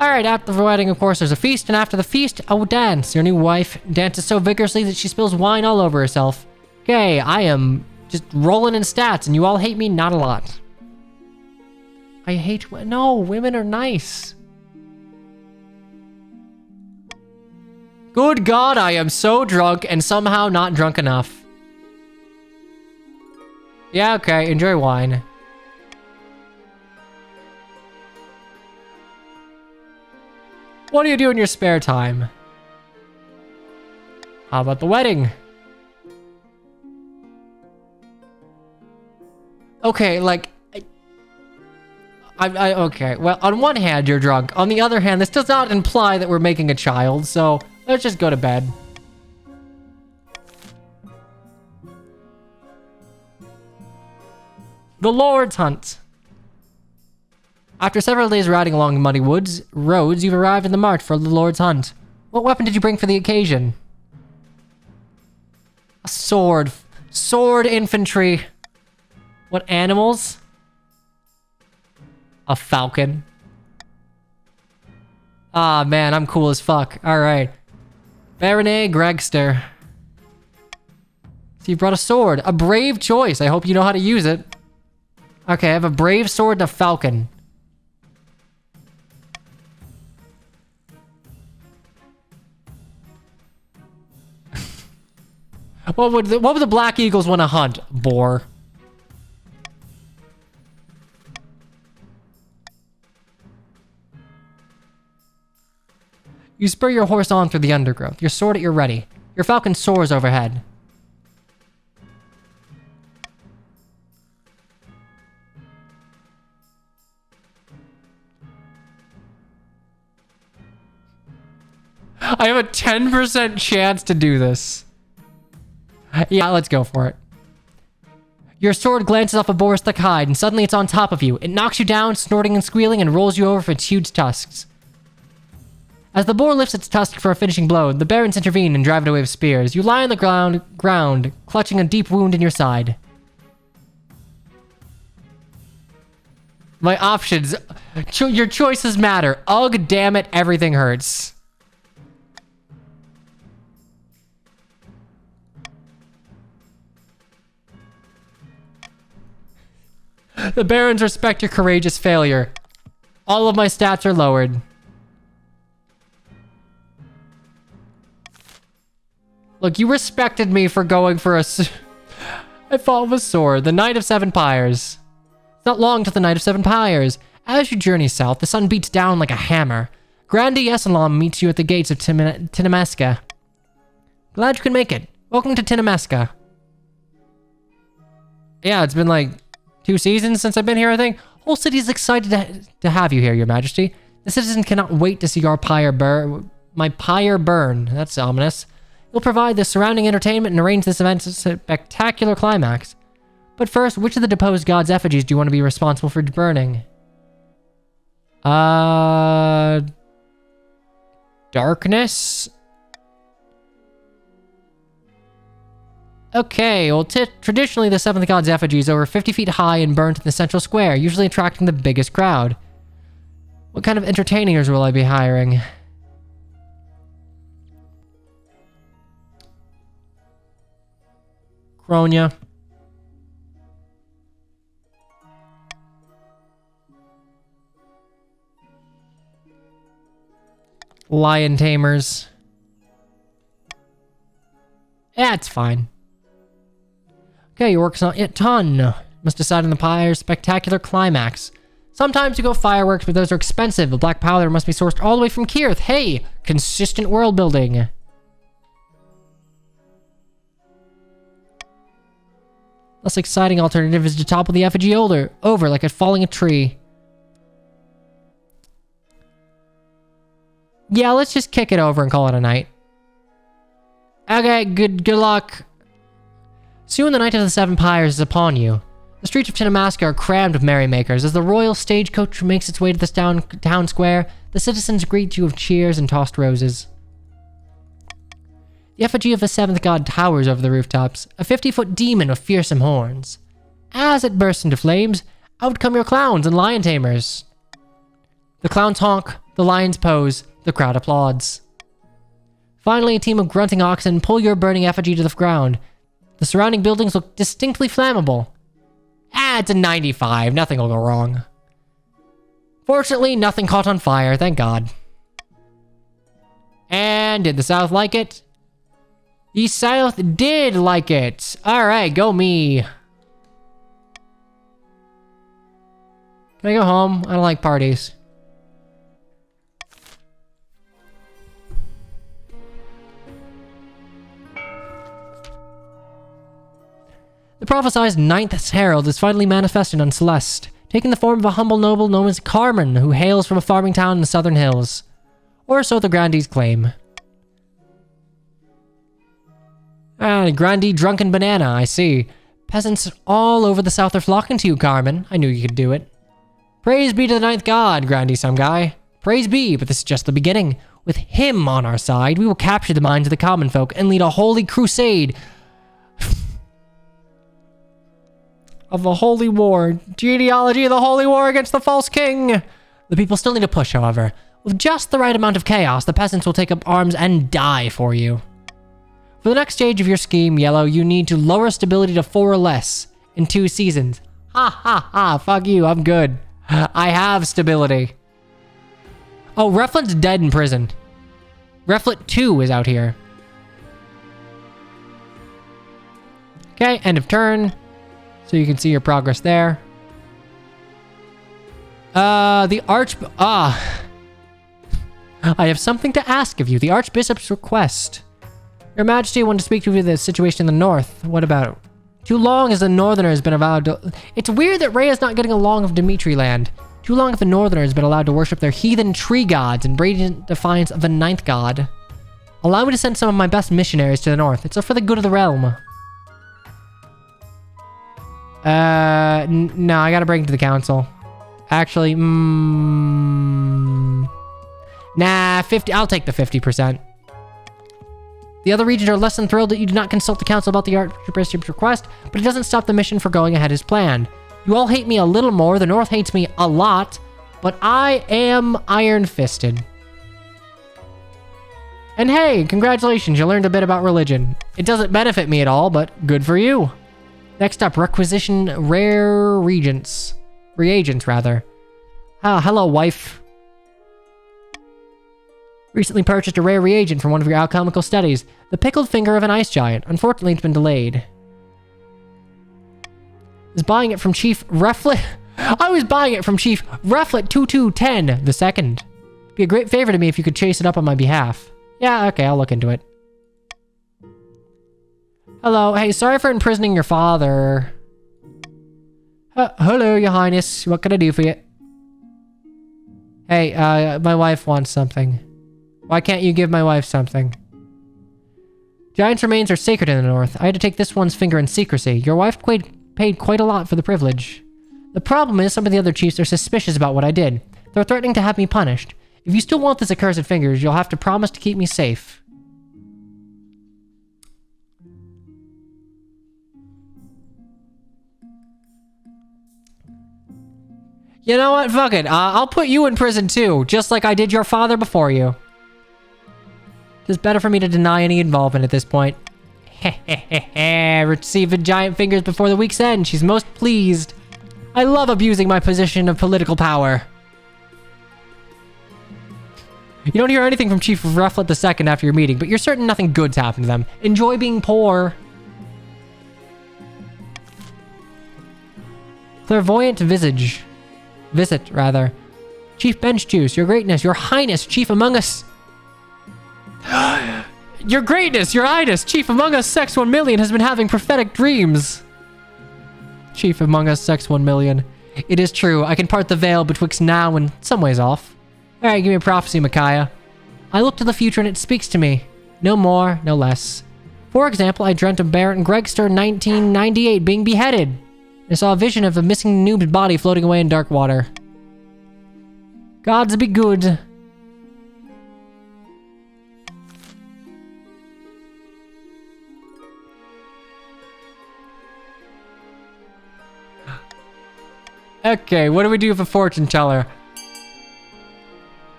Alright, after the wedding, of course, there's a feast, and after the feast, a dance. Your new wife dances so vigorously that she spills wine all over herself. Okay, I am just rolling in stats, and you all hate me not a lot. I hate... No, women are nice. Good God, I am so drunk, and somehow not drunk enough. Yeah, okay, enjoy wine. What do you do in your spare time? How about the wedding? Okay, like... okay, well, on one hand, you're drunk. On the other hand, this does not imply that we're making a child, so let's just go to bed. The Lord's Hunt. After several days riding along muddy roads, you've arrived in the march for the Lord's Hunt. What weapon did you bring for the occasion? A sword. Sword infantry. What animals? A falcon. Ah, man, I'm cool as fuck. Alright. Baronet Gregster. So you brought a sword. A brave choice. I hope you know how to use it. Okay, I have a brave sword and a falcon. What would the Black Eagles want to hunt? Boar. You spur your horse on through the undergrowth, your sword at your ready. Your falcon soars overhead. I have a 10% chance to do this. Yeah, let's go for it. Your sword glances off a boar's thick hide, and suddenly it's on top of you. It knocks you down, snorting and squealing, and rolls you over for its huge tusks. As the boar lifts its tusk for a finishing blow, the barons intervene and drive it away with spears. You lie on the ground, clutching a deep wound in your side. My options. Your choices matter. Ugh, damn it, everything hurts. The barons respect your courageous failure. All of my stats are lowered. Look, you respected me for going for I fought with a sword. The Knight of Seven Pyres. It's not long to the Knight of Seven Pyres. As you journey south, the sun beats down like a hammer. Grandi Yesalam meets you at the gates of Tinamesca. Glad you can make it. Welcome to Tinamesca. Yeah, it's been like 2 seasons since I've been here, I think. Whole city is excited to have you here, your majesty. The citizens cannot wait to see our pyre burn. My pyre burn. That's ominous. You'll provide the surrounding entertainment and arrange this event's spectacular climax. But first, which of the deposed gods' effigies do you want to be responsible for burning? Darkness? Okay, well, traditionally the seventh god's effigy is over 50 feet high and burnt in the central square, usually attracting the biggest crowd. What kind of entertainers will I be hiring? Kronia. Lion tamers. Yeah, it's fine. Okay, your work's not yet done. Must decide on the pyre's spectacular climax. Sometimes you go fireworks, but those are expensive. The black powder must be sourced all the way from Kirith. Hey, consistent world building. Less exciting alternative is to topple the effigy over like a falling tree. Yeah, let's just kick it over and call it a night. Okay, good luck. Soon the Night of the Seven Pyres is upon you. The streets of Tinamesca are crammed with merrymakers. As the royal stagecoach makes its way to the town square, the citizens greet you with cheers and tossed roses. The effigy of the seventh god towers over the rooftops, a 50-foot demon with fearsome horns. As it bursts into flames, out come your clowns and lion tamers. The clowns honk, The lions pose. The crowd applauds. Finally, a team of grunting oxen pull your burning effigy to the ground. The surrounding buildings look distinctly flammable. It's a 95. Nothing will go wrong. Fortunately, nothing caught on fire. Thank God. And did the South like it? The South did like it. Alright, go me. Can I go home? I don't like parties. The prophesied ninth herald is finally manifested on Celeste, taking the form of a humble noble known as Carmen, who hails from a farming town in the southern hills. Or so the grandees claim. Grandee drunken banana, I see. Peasants all over the south are flocking to you, Carmen. I knew you could do it. Praise be to the ninth god, Grandee some guy. Praise be, but this is just the beginning. With him on our side, we will capture the minds of the common folk and lead a holy crusade of the holy war. Genealogy of the holy war against the false king. The people still need a push, however. With just the right amount of chaos, the peasants will take up arms and die for you. For the next stage of your scheme, Yellow, you need to lower stability to 4 or less in 2 seasons. Ha ha ha, fuck you, I'm good. I have stability. Oh, Reflet's dead in prison. Reflet 2 is out here. Okay, end of turn. So you can see your progress there. I have something to ask of you. The Archbishop's request. Your Majesty wanted to speak to you of the situation in the north. What about? Too long as the Northerner has been allowed to... It's weird that Rhea's not getting along with Dimitri land. Too long if the Northerner has been allowed to worship their heathen tree gods in blatant defiance of the ninth god. Allow me to send some of my best missionaries to the north. It's for the good of the realm. No, I gotta bring it to the council. Actually, nah, 50. I'll take the 50%. The other regions are less than thrilled that you did not consult the council about the Archbishop's request, but it doesn't stop the mission from going ahead as planned. You all hate me a little more, the North hates me a lot, but I am iron-fisted. And hey, congratulations, you learned a bit about religion. It doesn't benefit me at all, but good for you. Next up, requisition rare reagents, rather. Ah, hello, wife. Recently purchased a rare reagent from one of your alchemical studies. The pickled finger of an ice giant. Unfortunately, it's been delayed. Was buying it from Chief Reflet. I was buying it from Chief Reflet 2210 the second. Be a great favor to me if you could chase it up on my behalf. Yeah, okay, I'll look into it. Hello, hey, sorry for imprisoning your father. Hello, your highness. What can I do for you? Hey, my wife wants something. Why can't you give my wife something? Giant's remains are sacred in the north. I had to take this one's finger in secrecy. Your wife paid quite a lot for the privilege. The problem is some of the other chiefs are suspicious about what I did. They're threatening to have me punished. If you still want this accursed fingers, you'll have to promise to keep me safe. You know what? Fuck it. I'll put you in prison too, just like I did your father before you. It's better for me to deny any involvement at this point. Receiving giant fingers before the week's end. She's most pleased. I love abusing my position of political power. You don't hear anything from Chief Reflet II after your meeting, but you're certain nothing good's happened to them. Enjoy being poor. Clairvoyant visage. Visit, rather. Chief Bench Juice, your greatness, your highness, chief among us. Your greatness, your highness, chief among us, Sex 1 million has been having prophetic dreams. Chief among us, Sex 1 million. It is true, I can part the veil betwixt now and some ways off. Alright, give me a prophecy, Micaiah. I look to the future and it speaks to me. No more, no less. For example, I dreamt of Barrett and Gregster 1998 being beheaded. I saw a vision of a missing noob's body floating away in dark water. Gods be good. Okay, what do we do for fortune teller?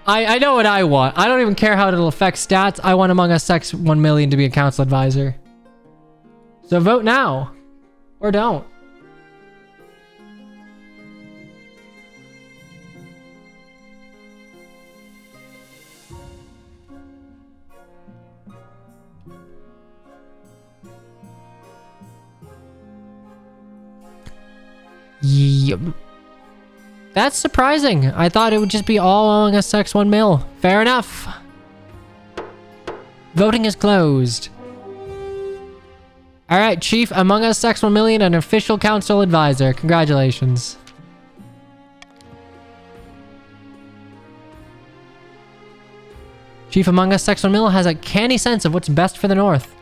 I know what I want. I don't even care how it'll affect stats. I want Among Us X 1 million to be a council advisor. So vote now. Or don't. Yep. That's surprising. I thought it would just be all Among Us X 1 mil. Fair enough. Voting is closed. Alright, Chief, Among Us X 1 million, an official council advisor. Congratulations. Chief Among Us X 1 mil has a canny sense of what's best for the North.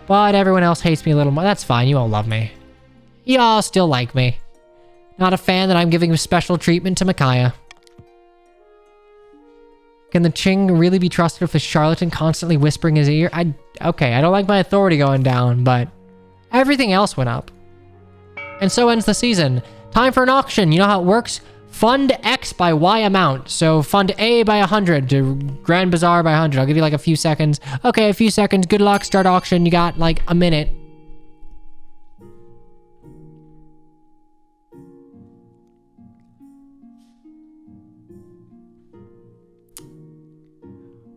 But everyone else hates me a little more. That's fine, you all love me. You all still like me. Not a fan that I'm giving special treatment to Micaiah. Can the Ching really be trusted with the charlatan constantly whispering his ear? Okay, I don't like my authority going down, but everything else went up. And so ends the season. Time for an auction. You know how it works? Fund X by Y amount. So fund A by 100 to Grand Bazaar by 100. I'll give you like a few seconds. Okay, a few seconds. Good luck. Start auction. You got like a minute.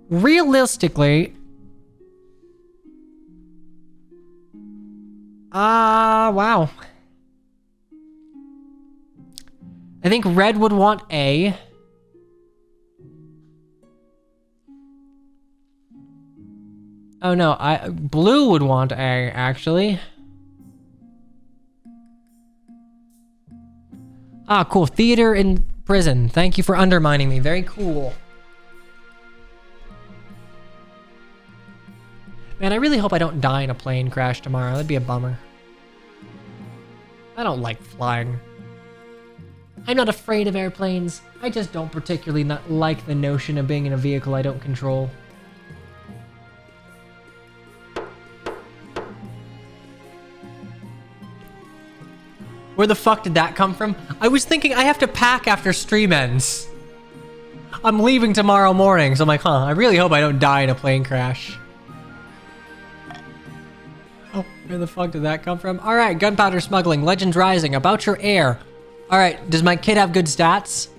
Realistically, wow. I think red would want A. Oh no, blue would want A, actually. Ah, cool. Theater in prison. Thank you for undermining me. Very cool. Man, I really hope I don't die in a plane crash tomorrow. That'd be a bummer. I don't like flying. I'm not afraid of airplanes. I just don't particularly not like the notion of being in a vehicle I don't control. Where the fuck did that come from? I was thinking I have to pack after stream ends. I'm leaving tomorrow morning, so I'm like, I really hope I don't die in a plane crash. Where the fuck did that come from? Alright, gunpowder smuggling, legends rising, about your heir. Alright, does my kid have good stats?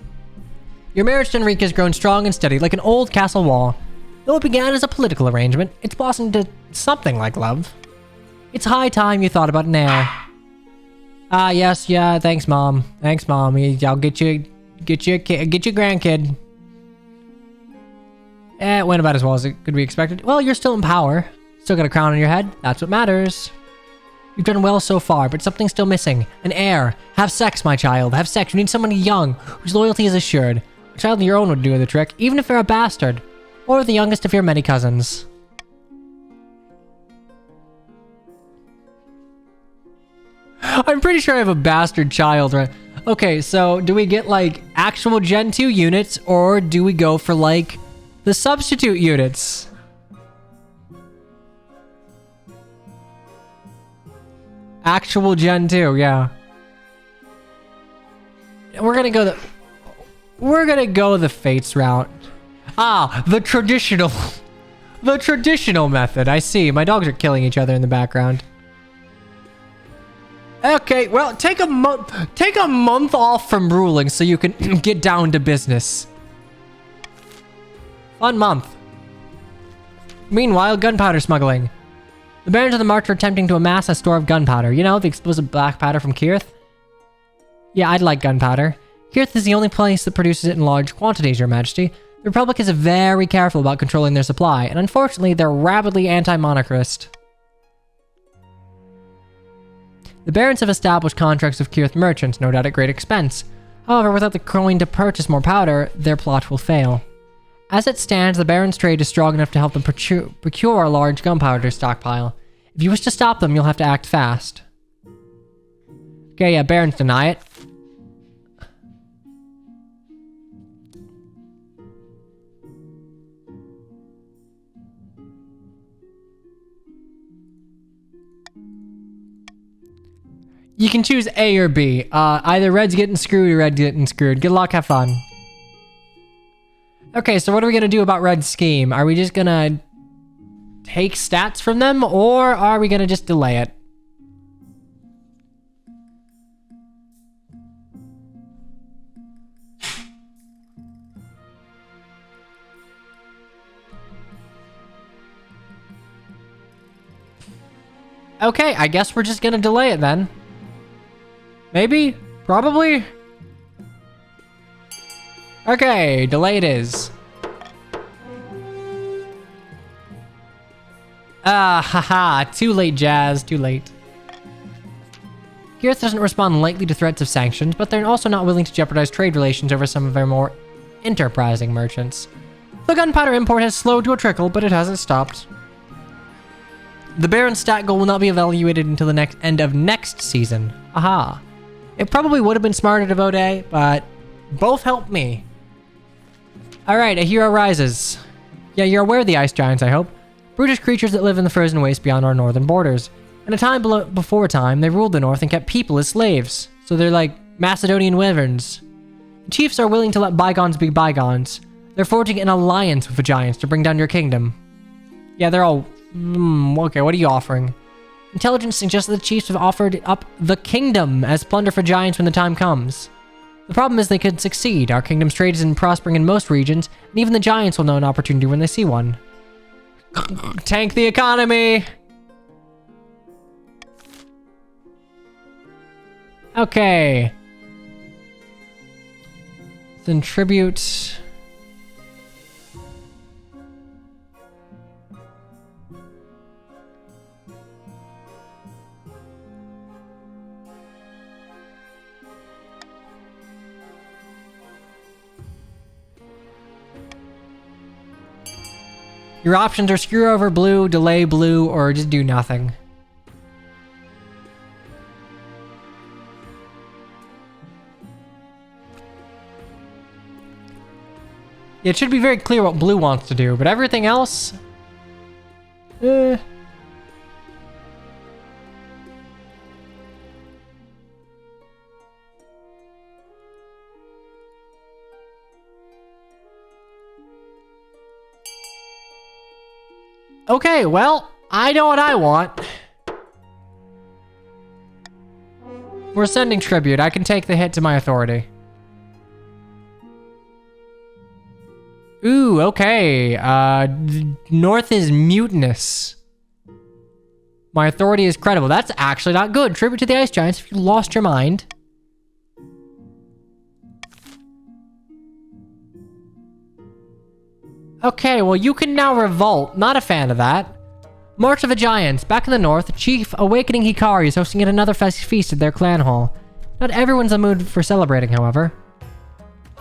Your marriage to Enrique has grown strong and steady, like an old castle wall. Though it began as a political arrangement, it's blossomed into something like love. It's high time you thought about an heir. Ah, yes, yeah, thanks, Mom. Thanks, Mom. I'll get you a grandkid. It went about as well as it could be expected. Well, you're still in power. Still got a crown on your head. That's what matters. You've done well so far, but something's still missing. An heir. Have sex, my child. Have sex. You need someone young, whose loyalty is assured. A child of your own would do the trick, even if they're a bastard. Or the youngest of your many cousins. I'm pretty sure I have a bastard child, right? Okay, so do we get, like, actual Gen 2 units, or do we go for, like, the substitute units? Actual Gen 2, yeah. We're gonna go the Fates route. Ah, the traditional method. I see. My dogs are killing each other in the background. Okay, well, take a month off from ruling so you can get down to business. Fun month. Meanwhile, gunpowder smuggling. The Barons of the March are attempting to amass a store of gunpowder. You know, the explosive black powder from Kirith? Yeah, I'd like gunpowder. Kirith is the only place that produces it in large quantities, Your Majesty. The Republic is very careful about controlling their supply, and unfortunately, they're rabidly anti-monarchist. The Barons have established contracts with Kirith merchants, no doubt at great expense. However, without the coin to purchase more powder, their plot will fail. As it stands, the Barons' trade is strong enough to help them procure a large gunpowder stockpile. If you wish to stop them, you'll have to act fast. Okay, yeah, Barons deny it. You can choose A or B. Either red's getting screwed or red's getting screwed. Good luck, have fun. Okay, so what are we gonna do about Red's scheme? Are we just gonna take stats from them, or are we gonna just delay it? Okay, I guess we're just gonna delay it then. Maybe? Probably? Okay, delay it is. Ah, haha, too late, Jazz, too late. Gears doesn't respond lightly to threats of sanctions, but they're also not willing to jeopardize trade relations over some of their more enterprising merchants. The gunpowder import has slowed to a trickle, but it hasn't stopped. The Baron stat goal will not be evaluated until the end of next season. Aha. It probably would have been smarter to vote A, but both helped me. Alright, a hero rises. Yeah, you're aware of the ice giants, I hope. Brutish creatures that live in the frozen waste beyond our northern borders. In a time before time, they ruled the north and kept people as slaves. So they're like Macedonian wyverns. The chiefs are willing to let bygones be bygones. They're forging an alliance with the giants to bring down your kingdom. Yeah, they're all... okay, what are you offering? Intelligence suggests that the chiefs have offered up the kingdom as plunder for giants when the time comes. The problem is they could succeed. Our kingdom's trade is prospering in most regions, and even the giants will know an opportunity when they see one. Tank the economy! Okay. Then tribute... Your options are screw over blue, delay blue, or just do nothing. It should be very clear what blue wants to do, but everything else... Okay, well, I know what I want. We're sending tribute. I can take the hit to my authority. Ooh, okay. North is mutinous. My authority is credible. That's actually not good. Tribute to the ice giants if you lost your mind. Okay, well, you can now revolt. Not a fan of that. March of the Giants. Back in the north, Chief Awakening Hikari is hosting yet another feast at their clan hall. Not everyone's in the mood for celebrating, however.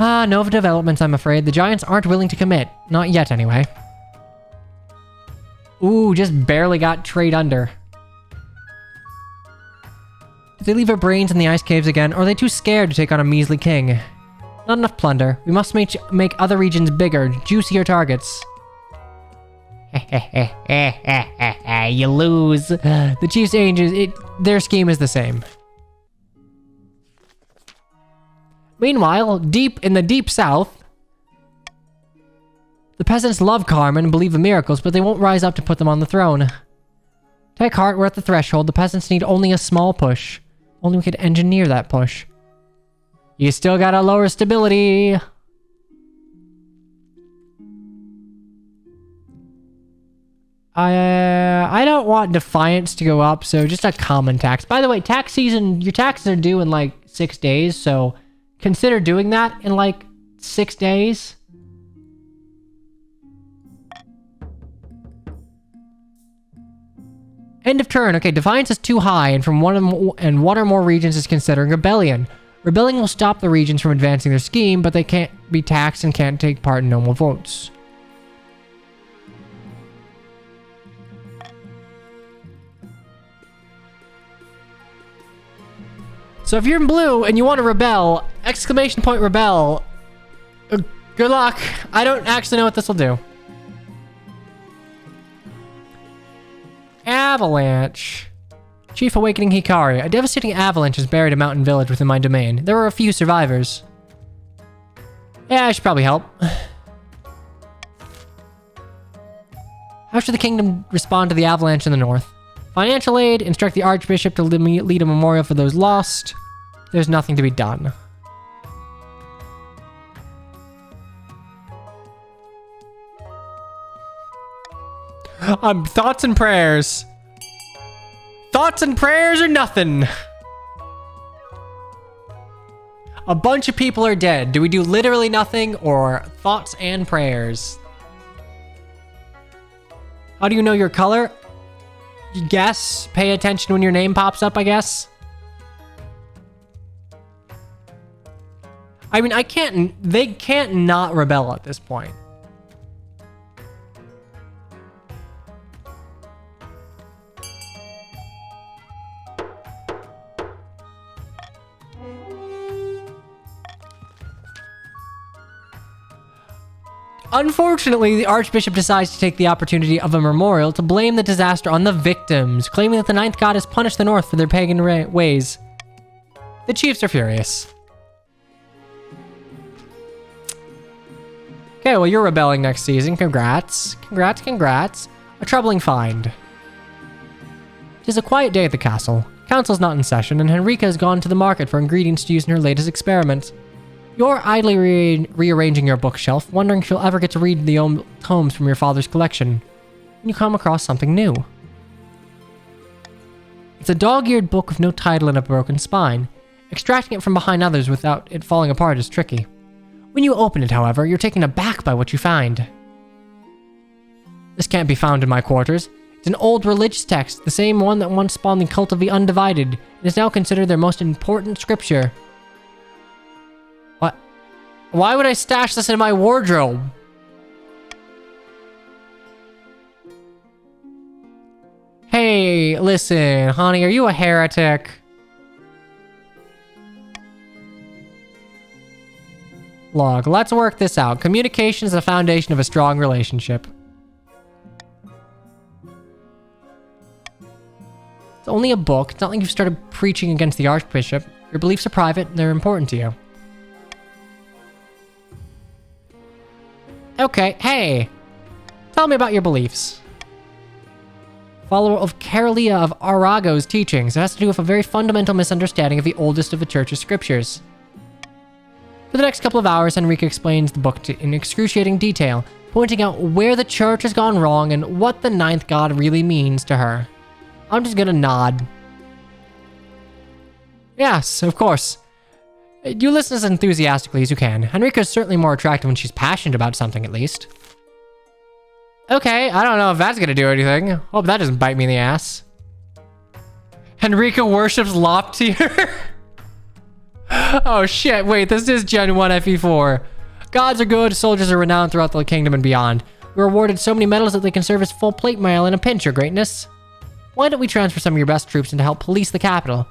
No developments, I'm afraid. The Giants aren't willing to commit. Not yet, anyway. Ooh, just barely got trade under. Did they leave their brains in the ice caves again, or are they too scared to take on a measly king? Not enough plunder. We must make other regions bigger, juicier targets. You lose. The Chiefs' Angels, their scheme is the same. Meanwhile, deep in the deep south, the peasants love Carmen and believe in miracles, but they won't rise up to put them on the throne. Take heart, we're at the threshold. The peasants need only a small push. Only we could engineer that push. You still gotta lower stability. I don't want Defiance to go up, so just a common tax. By the way, tax season, your taxes are due in like 6 days, so consider doing that in like 6 days. End of turn. Okay, Defiance is too high, and one or more regions is considering rebellion. Rebelling will stop the regions from advancing their scheme, but they can't be taxed and can't take part in normal votes. So if you're in blue and you want to rebel, exclamation point rebel, good luck. I don't actually know what this will do. Avalanche. Chief Awakening Hikari. A devastating avalanche has buried a mountain village within my domain. There are a few survivors. Yeah, I should probably help. How should the kingdom respond to the avalanche in the north? Financial aid, instruct the archbishop to lead a memorial for those lost. There's nothing to be done. Thoughts and prayers. Thoughts and prayers or nothing. A bunch of people are dead. Do we do literally nothing or thoughts and prayers? How do you know your color? You guess. Pay attention when your name pops up, I guess. I mean, they can't not rebel at this point. Unfortunately, the Archbishop decides to take the opportunity of a memorial to blame the disaster on the victims, claiming that the Ninth God has punished the North for their pagan ways. The Chiefs are furious. Okay, well, you're rebelling next season. Congrats. Congrats, congrats. A troubling find. It is a quiet day at the castle. Council's not in session, and Henrika has gone to the market for ingredients to use in her latest experiment. You're idly rearranging your bookshelf, wondering if you'll ever get to read the tomes from your father's collection, when you come across something new. It's a dog-eared book with no title and a broken spine. Extracting it from behind others without it falling apart is tricky. When you open it, however, you're taken aback by what you find. This can't be found in my quarters. It's an old religious text, the same one that once spawned the cult of the Undivided, and is now considered their most important scripture. What? Why would I stash this in my wardrobe? Hey, listen, honey, are you a heretic? Look, let's work this out. Communication is the foundation of a strong relationship. It's only a book. It's not like you've started preaching against the Archbishop. Your beliefs are private and they're important to you. Okay, hey. Tell me about your beliefs. Follower of Carolia of Arago's teachings. It has to do with a very fundamental misunderstanding of the oldest of the Church's scriptures. For the next couple of hours, Henrika explains the book in excruciating detail, pointing out where the Church has gone wrong and what the Ninth God really means to her. I'm just gonna nod. Yes, of course. You listen as enthusiastically as you can. Henrika is certainly more attractive when she's passionate about something, at least. Okay, I don't know if that's gonna do anything. Hope that doesn't bite me in the ass. Henrika worships Loptier. Oh shit, wait, this is Gen 1 FE4. Gods are good, soldiers are renowned throughout the kingdom and beyond. We're awarded so many medals that they can serve as full plate mail in a pinch, your greatness. Why don't we transfer some of your best troops in to help police the capital?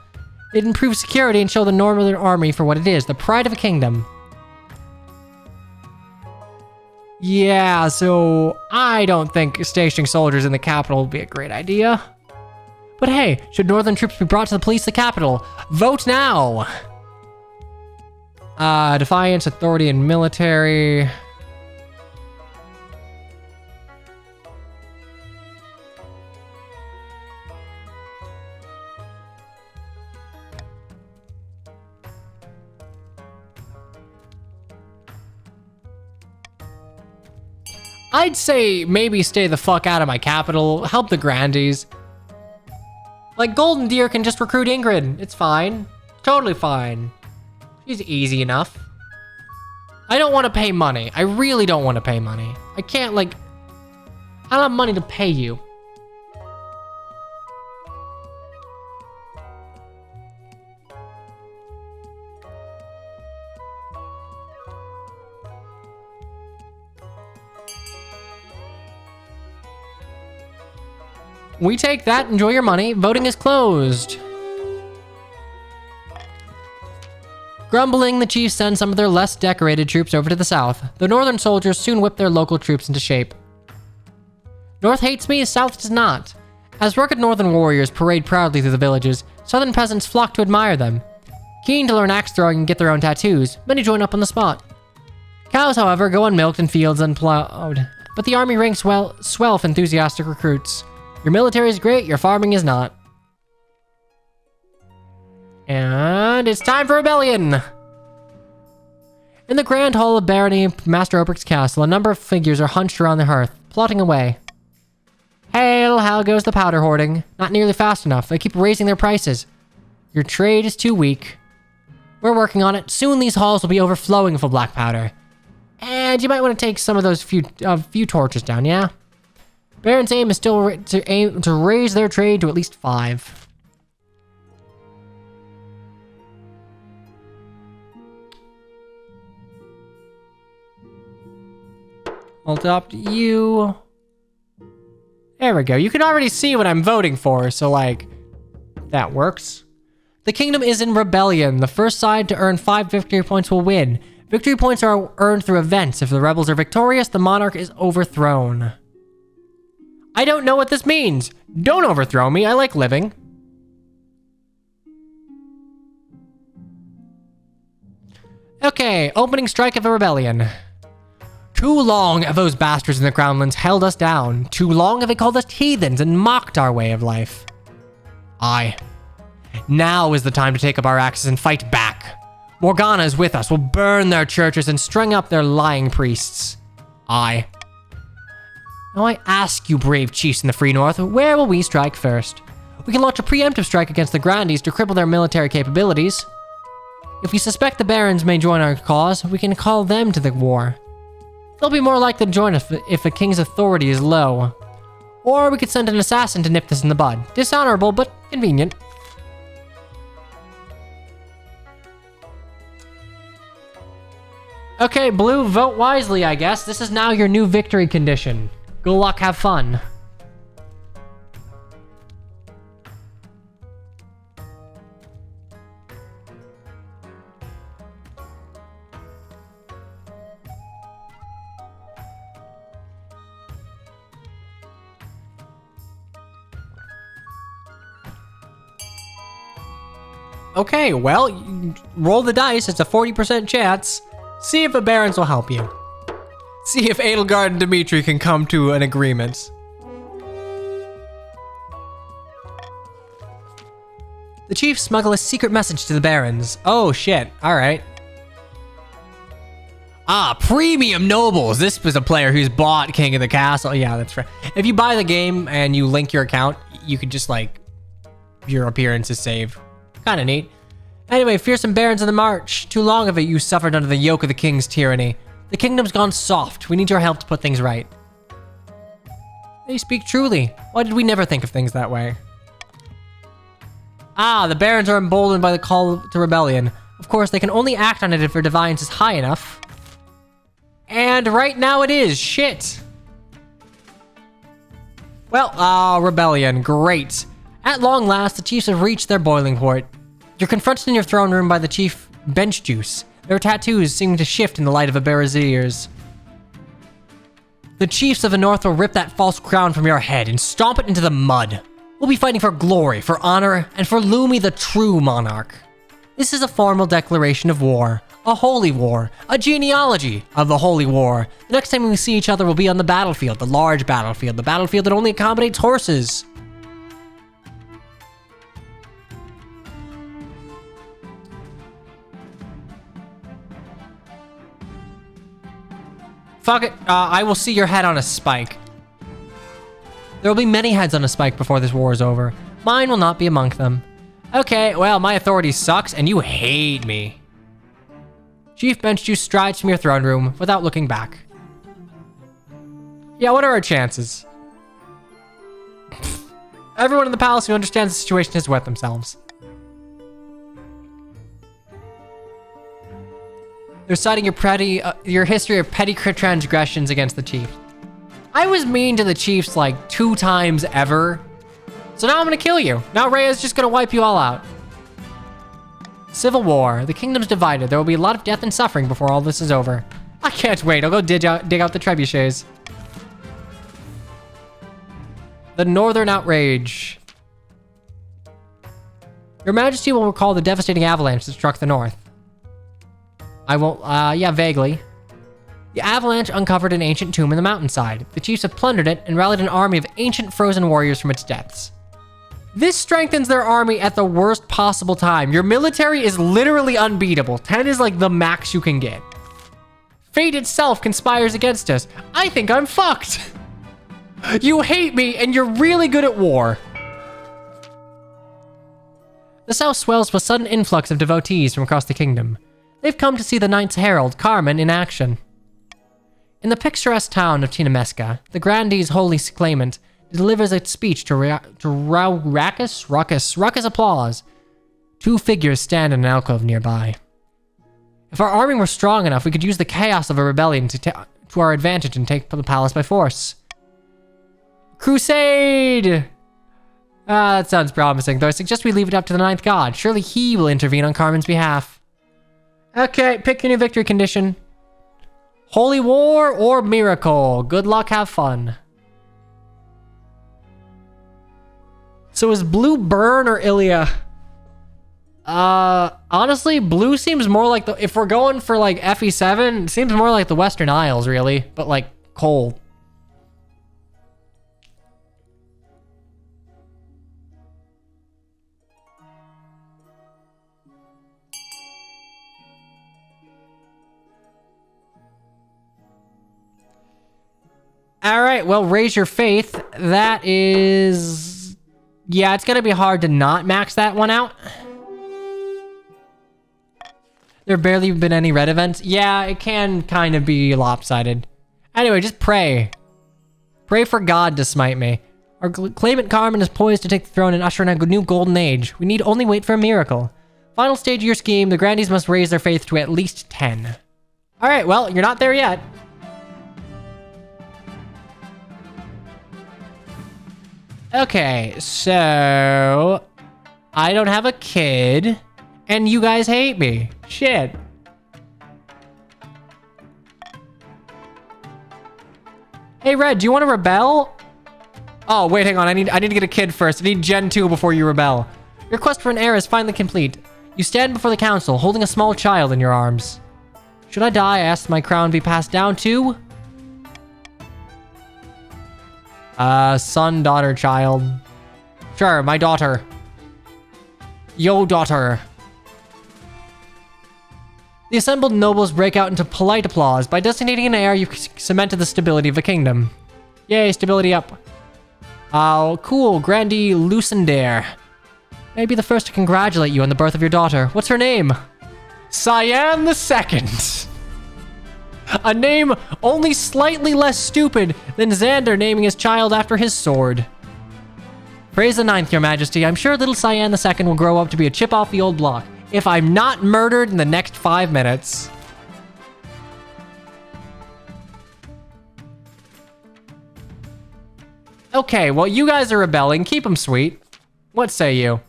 It'd improve security and show the Northern Army for what it is, the pride of a kingdom. Yeah, so I don't think stationing soldiers in the capital would be a great idea. But hey, should Northern troops be brought to the police the capital? Vote now! Defiance, authority, and military. I'd say maybe stay the fuck out of my capital, help the Grandies. Like, Golden Deer can just recruit Ingrid. It's fine. Totally fine. She's easy enough. I don't want to pay money. I really don't want to pay money. I can't, like... I don't have money to pay you. We take that. Enjoy your money. Voting is closed. Grumbling, the chiefs send some of their less decorated troops over to the south. The northern soldiers soon whip their local troops into shape. North hates me, south does not. As rugged northern warriors parade proudly through the villages, southern peasants flock to admire them. Keen to learn axe throwing and get their own tattoos, many join up on the spot. Cows, however, go unmilked and fields unplowed. but the army ranks swell with enthusiastic recruits. Your military is great, your farming is not. And it's time for rebellion! In the grand hall of Barony Master Obric's castle, a number of figures are hunched around the hearth, plotting away. Hail, how goes the powder hoarding? Not nearly fast enough. They keep raising their prices. Your trade is too weak. We're working on it. Soon these halls will be overflowing with black powder. And you might want to take some of those few torches down, yeah? Baron's aim is still to raise their trade to at least 5. I'll adopt you. There we go. You can already see what I'm voting for, so like, that works. The kingdom is in rebellion. The first side to earn 5 victory points will win. Victory points are earned through events. If the rebels are victorious, the monarch is overthrown. I don't know what this means. Don't overthrow me. I like living. Okay, opening strike of the rebellion. Too long have those bastards in the Crownlands held us down. Too long have they called us heathens and mocked our way of life. Aye. Now is the time to take up our axes and fight back. Morgana is with us. We'll burn their churches and string up their lying priests. Aye. Now I ask you, brave chiefs in the Free North, where will we strike first? We can launch a preemptive strike against the Grandees to cripple their military capabilities. If we suspect the Barons may join our cause, we can call them to the war. They'll be more likely to join us if the king's authority is low. Or we could send an assassin to nip this in the bud. Dishonorable, but convenient. Okay, Blue, vote wisely, I guess. This is now your new victory condition. Good luck, have fun. Okay, well, roll the dice. It's a 40% chance. See if the Barons will help you. See if Edelgard and Dimitri can come to an agreement. The chiefs smuggle a secret message to the Barons. Oh shit, alright. Ah, premium nobles. This was a player who's bought King of the Castle. Yeah, that's right. If you buy the game and you link your account, you could just like, your appearance is saved. Kind of neat. Anyway, fearsome barons in the march. Too long of it you suffered under the yoke of the king's tyranny. The kingdom's gone soft. We need your help to put things right. They speak truly. Why did we never think of things that way? Ah, the barons are emboldened by the call to rebellion. Of course, they can only act on it if their defiance is high enough. And right now it is. Shit. Well, rebellion. Great. At long last, the chiefs have reached their boiling point. You're confronted in your throne room by the chief Bench Juice. Their tattoos seem to shift in the light of a bearer's ears. The chiefs of the north will rip that false crown from your head and stomp it into the mud. We'll be fighting for glory, for honor, and for Lumi, the true monarch. This is a formal declaration of war. A holy war. A genealogy of the holy war. The next time we see each other will be on the battlefield, the large battlefield, the battlefield that only accommodates horses. Fuck it, I will see your head on a spike. There will be many heads on a spike before this war is over. Mine will not be among them. Okay, well, my authority sucks and you hate me. Chief Bench Juice strides from your throne room without looking back. Yeah, what are our chances? Everyone in the palace who understands the situation has wet themselves. They're citing your history of petty transgressions against the chief. I was mean to the chiefs like 2 times ever. So now I'm gonna kill you. Now Rhea's just gonna wipe you all out. Civil war. The kingdom's divided. There will be a lot of death and suffering before all this is over. I can't wait. I'll go dig out the trebuchets. The Northern Outrage. Your Majesty will recall the devastating avalanche that struck the north. I won't, yeah, vaguely. The avalanche uncovered an ancient tomb in the mountainside. The chiefs have plundered it and rallied an army of ancient frozen warriors from its depths. This strengthens their army at the worst possible time. Your military is literally unbeatable. 10 is like the max you can get. Fate itself conspires against us. I think I'm fucked. You hate me and you're really good at war. The south swells with a sudden influx of devotees from across the kingdom. They've come to see the Knight's Herald, Carmen, in action. In the picturesque town of Tinamesca, the Grandee's holy claimant delivers a speech to raucous applause. Two figures stand in an alcove nearby. If our army were strong enough, we could use the chaos of a rebellion to our advantage and take the palace by force. Crusade! Ah, that sounds promising, though I suggest we leave it up to the ninth god. Surely he will intervene on Carmen's behalf. Okay, pick your new victory condition. Holy War or Miracle. Good luck, have fun. So is blue burn or Ilya? Honestly, blue seems more like if we're going for like FE7, it seems more like the Western Isles, really, but like cold. All right, well, raise your faith. That is... Yeah, it's going to be hard to not max that one out. There have barely been any red events. Yeah, it can kind of be lopsided. Anyway, just pray. Pray for God to smite me. Our claimant Carmen is poised to take the throne and usher in a new golden age. We need only wait for a miracle. Final stage of your scheme, the Grandees must raise their faith to at least 10. All right, well, you're not there yet. Okay, so I don't have a kid, and you guys hate me. Shit. Hey, Red, do you want to rebel? Oh, wait, hang on. I need to get a kid first. I need Gen 2 before you rebel. Your quest for an heir is finally complete. You stand before the council, holding a small child in your arms. Should I die, I ask my crown be passed down to... son, daughter, child. Sure, my daughter. Yo, daughter. The assembled nobles break out into polite applause. By designating an heir, you've cemented the stability of the kingdom. Yay, stability up. Oh, cool, Grandee Lucendare. May I be the first to congratulate you on the birth of your daughter. What's her name? Cyan the Second. A name only slightly less stupid than Xander naming his child after his sword. Praise the ninth, your majesty. I'm sure little Cyan the Second will grow up to be a chip off the old block, if I'm not murdered in the next 5 minutes. Okay, well, you guys are rebelling. Keep them sweet. What say you?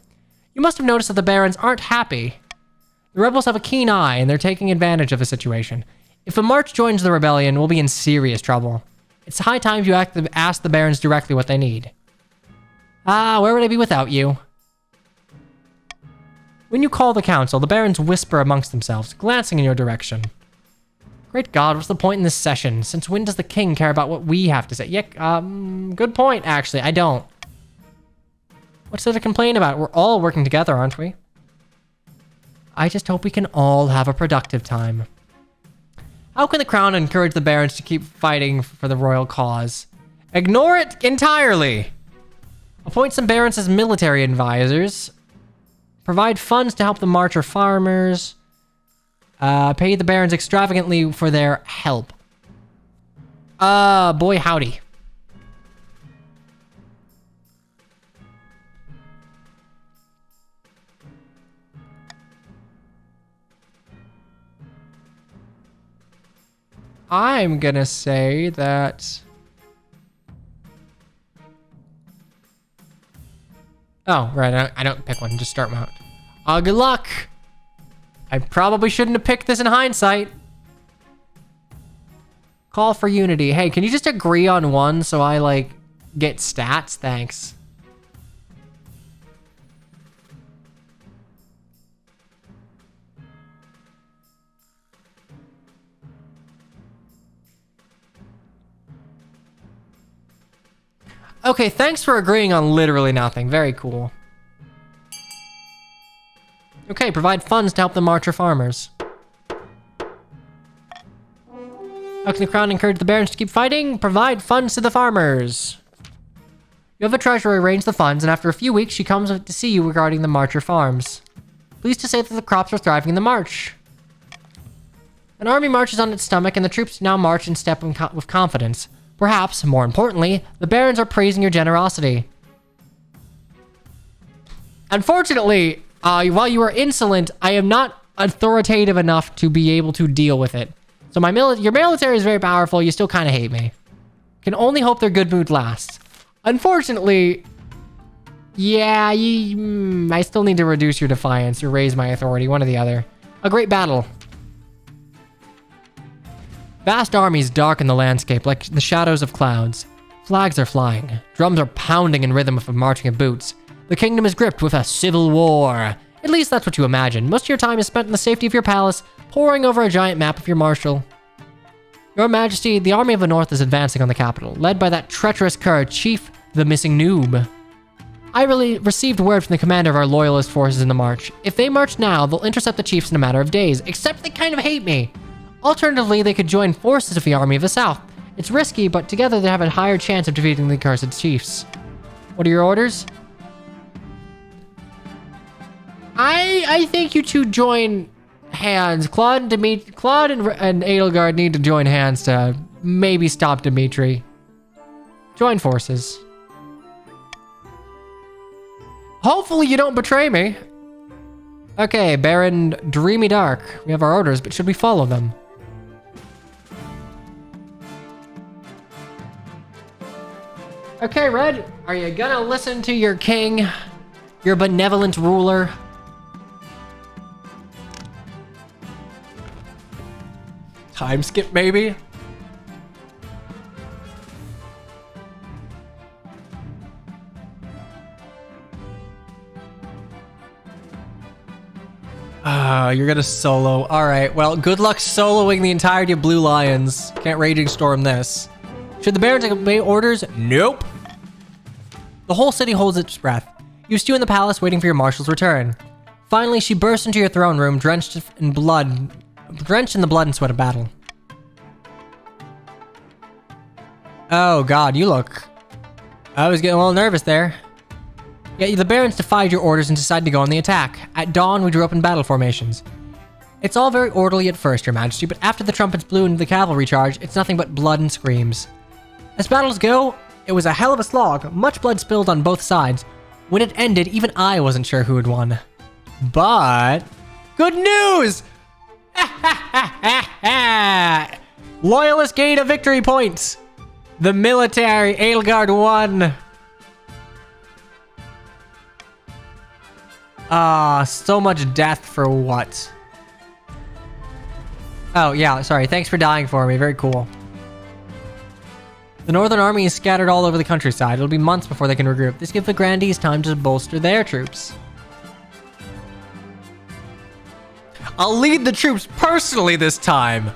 You must have noticed that the barons aren't happy. The rebels have a keen eye, and they're taking advantage of the situation. If a march joins the rebellion, we'll be in serious trouble. It's high time you ask the barons directly what they need. Ah, where would I be without you? When you call the council, the barons whisper amongst themselves, glancing in your direction. Great God, what's the point in this session? Since when does the king care about what we have to say? Yeah, good point, actually. I don't. What's there to complain about? We're all working together, aren't we? I just hope we can all have a productive time. How can the crown encourage the barons to keep fighting for the royal cause? Ignore it entirely. Appoint some barons as military advisors. Provide funds to help the marcher farmers. Pay the barons extravagantly for their help. Boy howdy. I'm gonna say that... Oh, right, I don't pick one, just start them out. Good luck! I probably shouldn't have picked this in hindsight. Call for unity. Hey, can you just agree on one so I, like, get stats? Thanks. Okay, thanks for agreeing on literally nothing. Very cool. Okay, provide funds to help the Marcher farmers. How can the crown encourage the barons to keep fighting? Provide funds to the farmers. You have a treasurer arrange the funds, and after a few weeks, she comes to see you regarding the Marcher farms. Pleased to say that the crops are thriving in the march. An army marches on its stomach, and the troops now march in step with confidence. Perhaps, more importantly, the barons are praising your generosity. Unfortunately, while you are insolent, I am not authoritative enough to be able to deal with it. So your military is very powerful, you still kind of hate me. Can only hope their good mood lasts. Unfortunately, yeah, I still need to reduce your defiance or raise my authority, one or the other. A great battle. Vast armies darken the landscape like the shadows of clouds. Flags are flying. Drums are pounding in rhythm with marching of boots. The kingdom is gripped with a civil war. At least that's what you imagine. Most of your time is spent in the safety of your palace, poring over a giant map of your marshal. Your Majesty, the army of the north is advancing on the capital, led by that treacherous cur, Chief the Missing Noob. I received word from the commander of our loyalist forces in the march. If they march now, they'll intercept the chiefs in a matter of days, except they kind of hate me. Alternatively, they could join forces with the army of the south. It's risky, but together they have a higher chance of defeating the cursed chiefs. What are your orders? I think you two join hands. Claude and Edelgard need to join hands to maybe stop Dimitri. Join forces. Hopefully you don't betray me. Okay, Baron Dreamy Dark. We have our orders, but should we follow them? Okay, Red, are you gonna listen to your king? Your benevolent ruler? Time skip, maybe? You're gonna solo. Alright, well, good luck soloing the entirety of Blue Lions. Can't Raging Storm this. Should the barons obey orders? Nope. The whole city holds its breath. You stew in the palace waiting for your marshal's return. Finally, she bursts into your throne room, drenched in the blood and sweat of battle. Oh god, you look... I was getting a little nervous there. Yet the barons defied your orders and decided to go on the attack. At dawn, we drew up in battle formations. It's all very orderly at first, Your Majesty, but after the trumpets blew into the cavalry charge, it's nothing but blood and screams. As battles go, it was a hell of a slog, much blood spilled on both sides. When it ended, even I wasn't sure who had won. But... good news! Loyalists gained a victory point! The military, Edelgard won! So much death for what? Oh, yeah, sorry. Thanks for dying for me. Very cool. The Northern Army is scattered all over the countryside. It'll be months before they can regroup. This gives the Grandees time to bolster their troops. I'll lead the troops personally this time!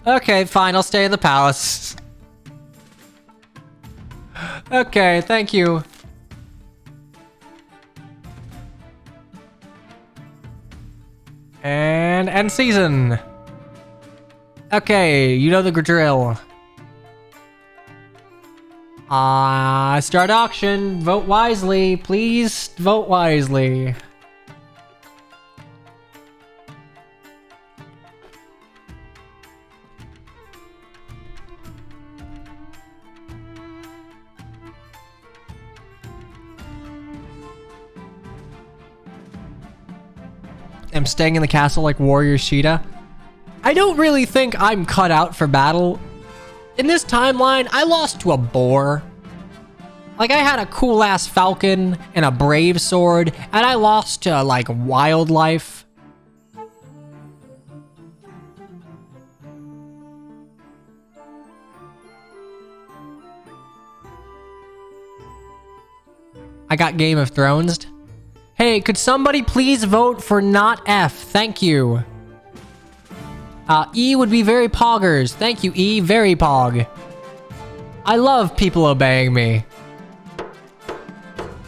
Okay, fine. I'll stay in the palace. Okay, thank you. And end season. Okay, you know the drill. Start auction. Vote wisely. Please vote wisely. I'm staying in the castle like Warrior Sheeta. I don't really think I'm cut out for battle. In this timeline, I lost to a boar. Like, I had a cool-ass falcon and a brave sword, and I lost to, like, wildlife. I got Game of Thrones. Hey, could somebody please vote for not F? Thank you. E would be very poggers. Thank you, E. Very pog. I love people obeying me.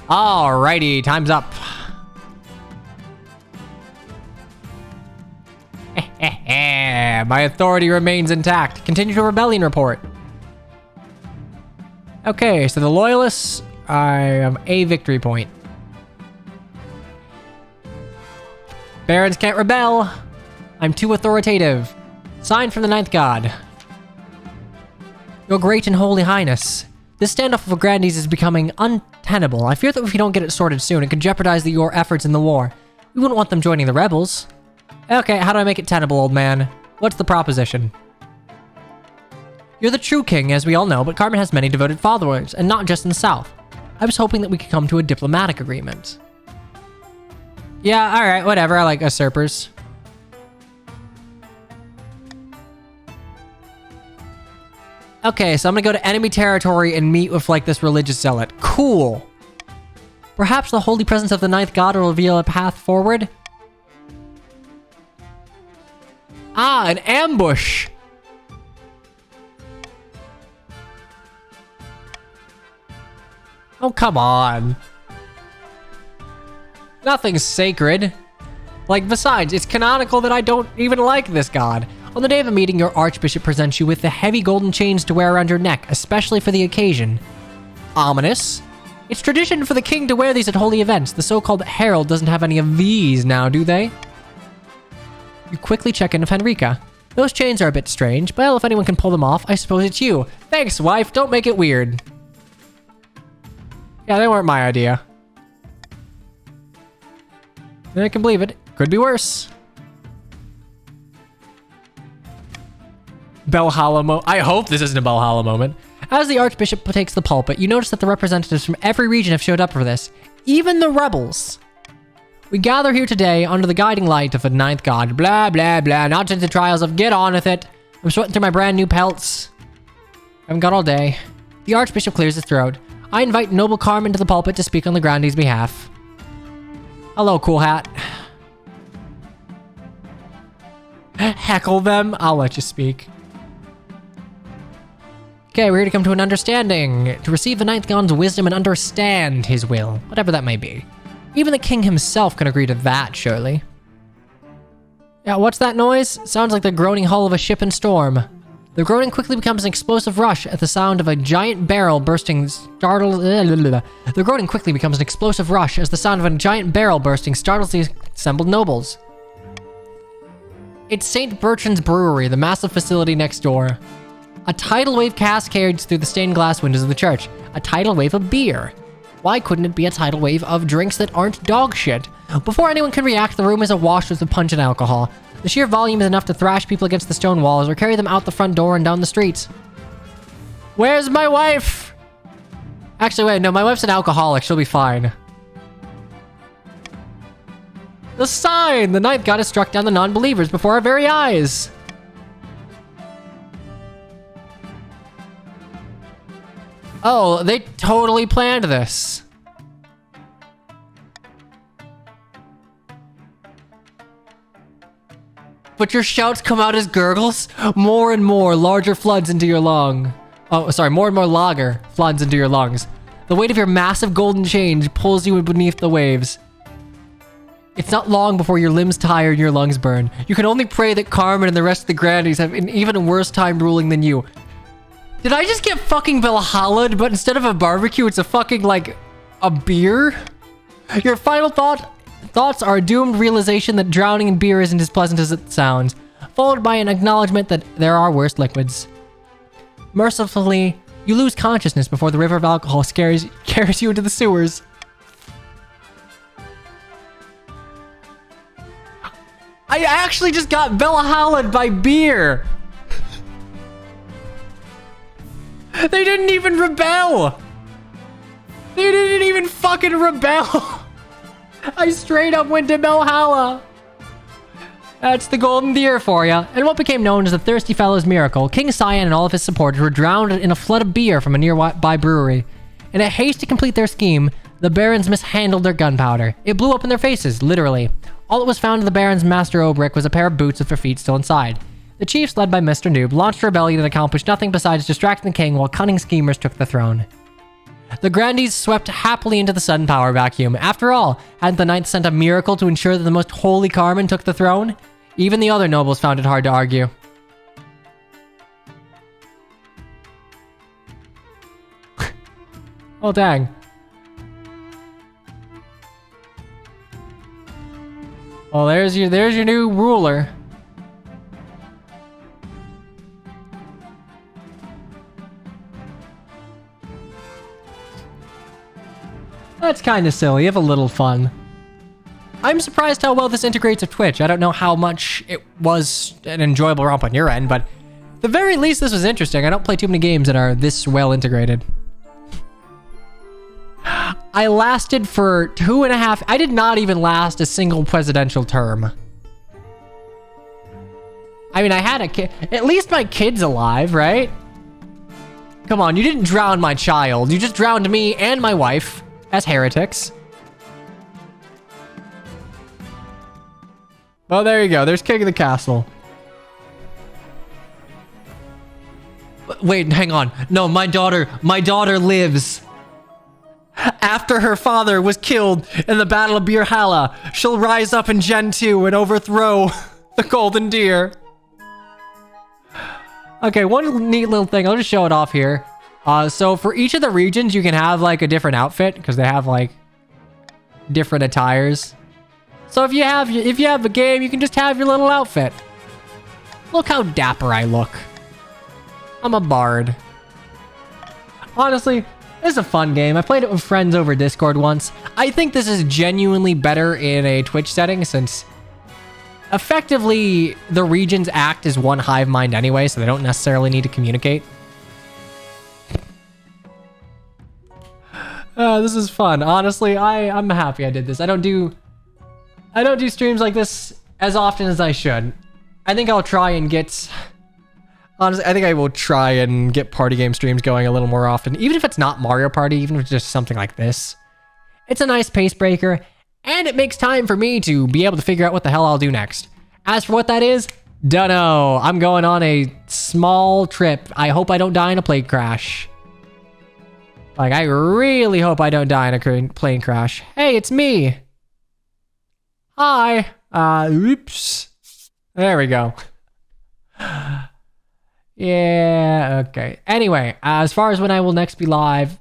Alrighty, time's up. My authority remains intact. Continue to rebellion report. Okay, so the loyalists, I have a victory point. Barons can't rebel. I'm too authoritative. Sign from the ninth god. Your great and holy highness. This standoff of grandees is becoming untenable. I fear that if we don't get it sorted soon, it could jeopardize your efforts in the war. We wouldn't want them joining the rebels. Okay, how do I make it tenable, old man? What's the proposition? You're the true king, as we all know, but Carmen has many devoted followers, and not just in the south. I was hoping that we could come to a diplomatic agreement. Yeah, alright, whatever, I like usurpers. Okay, so I'm gonna go to enemy territory and meet with, like, this religious zealot. Cool! Perhaps the holy presence of the ninth god will reveal a path forward? Ah, an ambush! Oh, come on. Nothing's sacred. Like, besides, it's canonical that I don't even like this god. On the day of the meeting, your archbishop presents you with the heavy golden chains to wear around your neck, especially for the occasion. Ominous. It's tradition for the king to wear these at holy events. The so-called herald doesn't have any of these now, do they? You quickly check in with Henrika. Those chains are a bit strange, but if anyone can pull them off, I suppose it's you. Thanks, wife. Don't make it weird. Yeah, they weren't my idea. I can believe it. Could be worse. Valhalla I hope this isn't a Valhalla moment. As the Archbishop takes the pulpit, you notice that the representatives from every region have showed up for this. Even the rebels. We gather here today under the guiding light of the ninth god. Blah, blah, blah. Not just the trials of get on with it. I'm sweating through my brand new pelts. I haven't got all day. The Archbishop clears his throat. I invite noble Carmen to the pulpit to speak on the Grandee's behalf. Hello, cool hat. Heckle them. I'll let you speak. Okay, we're here to come to an understanding. To receive the ninth god's wisdom and understand his will. Whatever that may be. Even the king himself can agree to that, surely. Yeah, what's that noise? Sounds like the groaning hull of a ship in storm. The groaning quickly becomes an explosive rush at the sound of a giant barrel bursting The groaning quickly becomes an explosive rush as the sound of a giant barrel bursting startles the assembled nobles. It's St. Bertrand's Brewery, the massive facility next door. A tidal wave cascades through the stained glass windows of the church. A tidal wave of beer. Why couldn't it be a tidal wave of drinks that aren't dog shit? Before anyone can react, the room is awash with the punch and alcohol. The sheer volume is enough to thrash people against the stone walls or carry them out the front door and down the streets. Where's my wife? Actually, wait, no, my wife's an alcoholic. She'll be fine. The sign! The ninth god has struck down the non-believers before our very eyes. Oh, they totally planned this. But your shouts come out as gurgles? More and more larger floods into your lung. Oh, sorry, more and more lager floods into your lungs. The weight of your massive golden chain pulls you beneath the waves. It's not long before your limbs tire and your lungs burn. You can only pray that Carmen and the rest of the Grandees have an even worse time ruling than you. Did I just get fucking Valhalla'd, but instead of a barbecue, it's a fucking, like, a beer? Your final thoughts are a doomed realization that drowning in beer isn't as pleasant as it sounds, followed by an acknowledgement that there are worse liquids. Mercifully, you lose consciousness before the river of alcohol carries you into the sewers. I actually just got Valhalla'd by beer! They didn't even rebel! They didn't even fucking rebel! I straight up went to Valhalla! That's the golden deer for ya. And what became known as the Thirsty Fellow's Miracle, King Cyan and all of his supporters were drowned in a flood of beer from a nearby brewery. In a haste to complete their scheme, the barons mishandled their gunpowder. It blew up in their faces, literally. All that was found in the baron's master obrick was a pair of boots with their feet still inside. The chiefs, led by Mr. Noob, launched a rebellion that accomplished nothing besides distracting the king while cunning schemers took the throne. The grandees swept happily into the sudden power vacuum. After all, hadn't the knights sent a miracle to ensure that the most holy Carmen took the throne? Even the other nobles found it hard to argue. Oh, dang. Well, there's your new ruler. That's kind of silly. Have a little fun. I'm surprised how well this integrates with Twitch. I don't know how much it was an enjoyable romp on your end, but at the very least, this was interesting. I don't play too many games that are this well integrated. I lasted for 2.5... I did not even last a single presidential term. I mean, I had a kid. At least my kid's alive, right? Come on, you didn't drown my child. You just drowned me and my wife as heretics. Well, there you go. There's King of the Castle. Wait, hang on. No, my daughter lives. After her father was killed in the Battle of Birhala, she'll rise up in Gen 2 and overthrow the Golden Deer. Okay, one neat little thing. I'll just show it off here. So for each of the regions, you can have like a different outfit because they have like different attires. So if you have a game, you can just have your little outfit. Look how dapper I look. I'm a bard. Honestly, this is a fun game. I played it with friends over Discord once. I think this is genuinely better in a Twitch setting since effectively the regions act as one hive mind anyway, so they don't necessarily need to communicate. This is fun. Honestly, I'm happy I did this. I don't do streams like this as often as I should. I think I'll try and get... Honestly, I think I will try and get party game streams going a little more often. Even if it's not Mario Party, even if it's just something like this. It's a nice pace breaker, and it makes time for me to be able to figure out what the hell I'll do next. As for what that is, dunno. I'm going on a small trip. I hope I don't die in a plane crash. Like, I really hope I don't die in a plane crash. Hey, it's me. Hi. Oops. There we go. Yeah, okay. Anyway, as far as when I will next be live,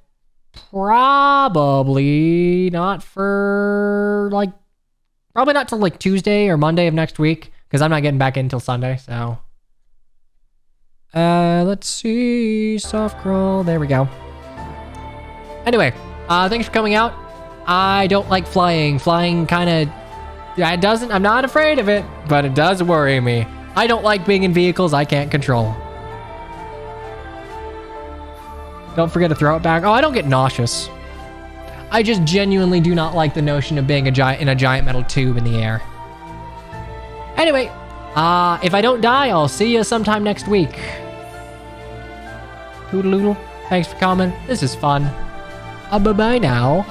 probably not for, like, probably not till, like, Tuesday or Monday of next week, because I'm not getting back in until Sunday, so. Let's see, soft crawl, there we go. Anyway, thanks for coming out. I don't like flying. Flying kind of, it doesn't, I'm not afraid of it, but it does worry me. I don't like being in vehicles I can't control. Don't forget to throw it back. Oh, I don't get nauseous. I just genuinely do not like the notion of being in a giant metal tube in the air. Anyway, if I don't die, I'll see you sometime next week. Toodaloodle. Thanks for coming. This is fun. Bye-bye now.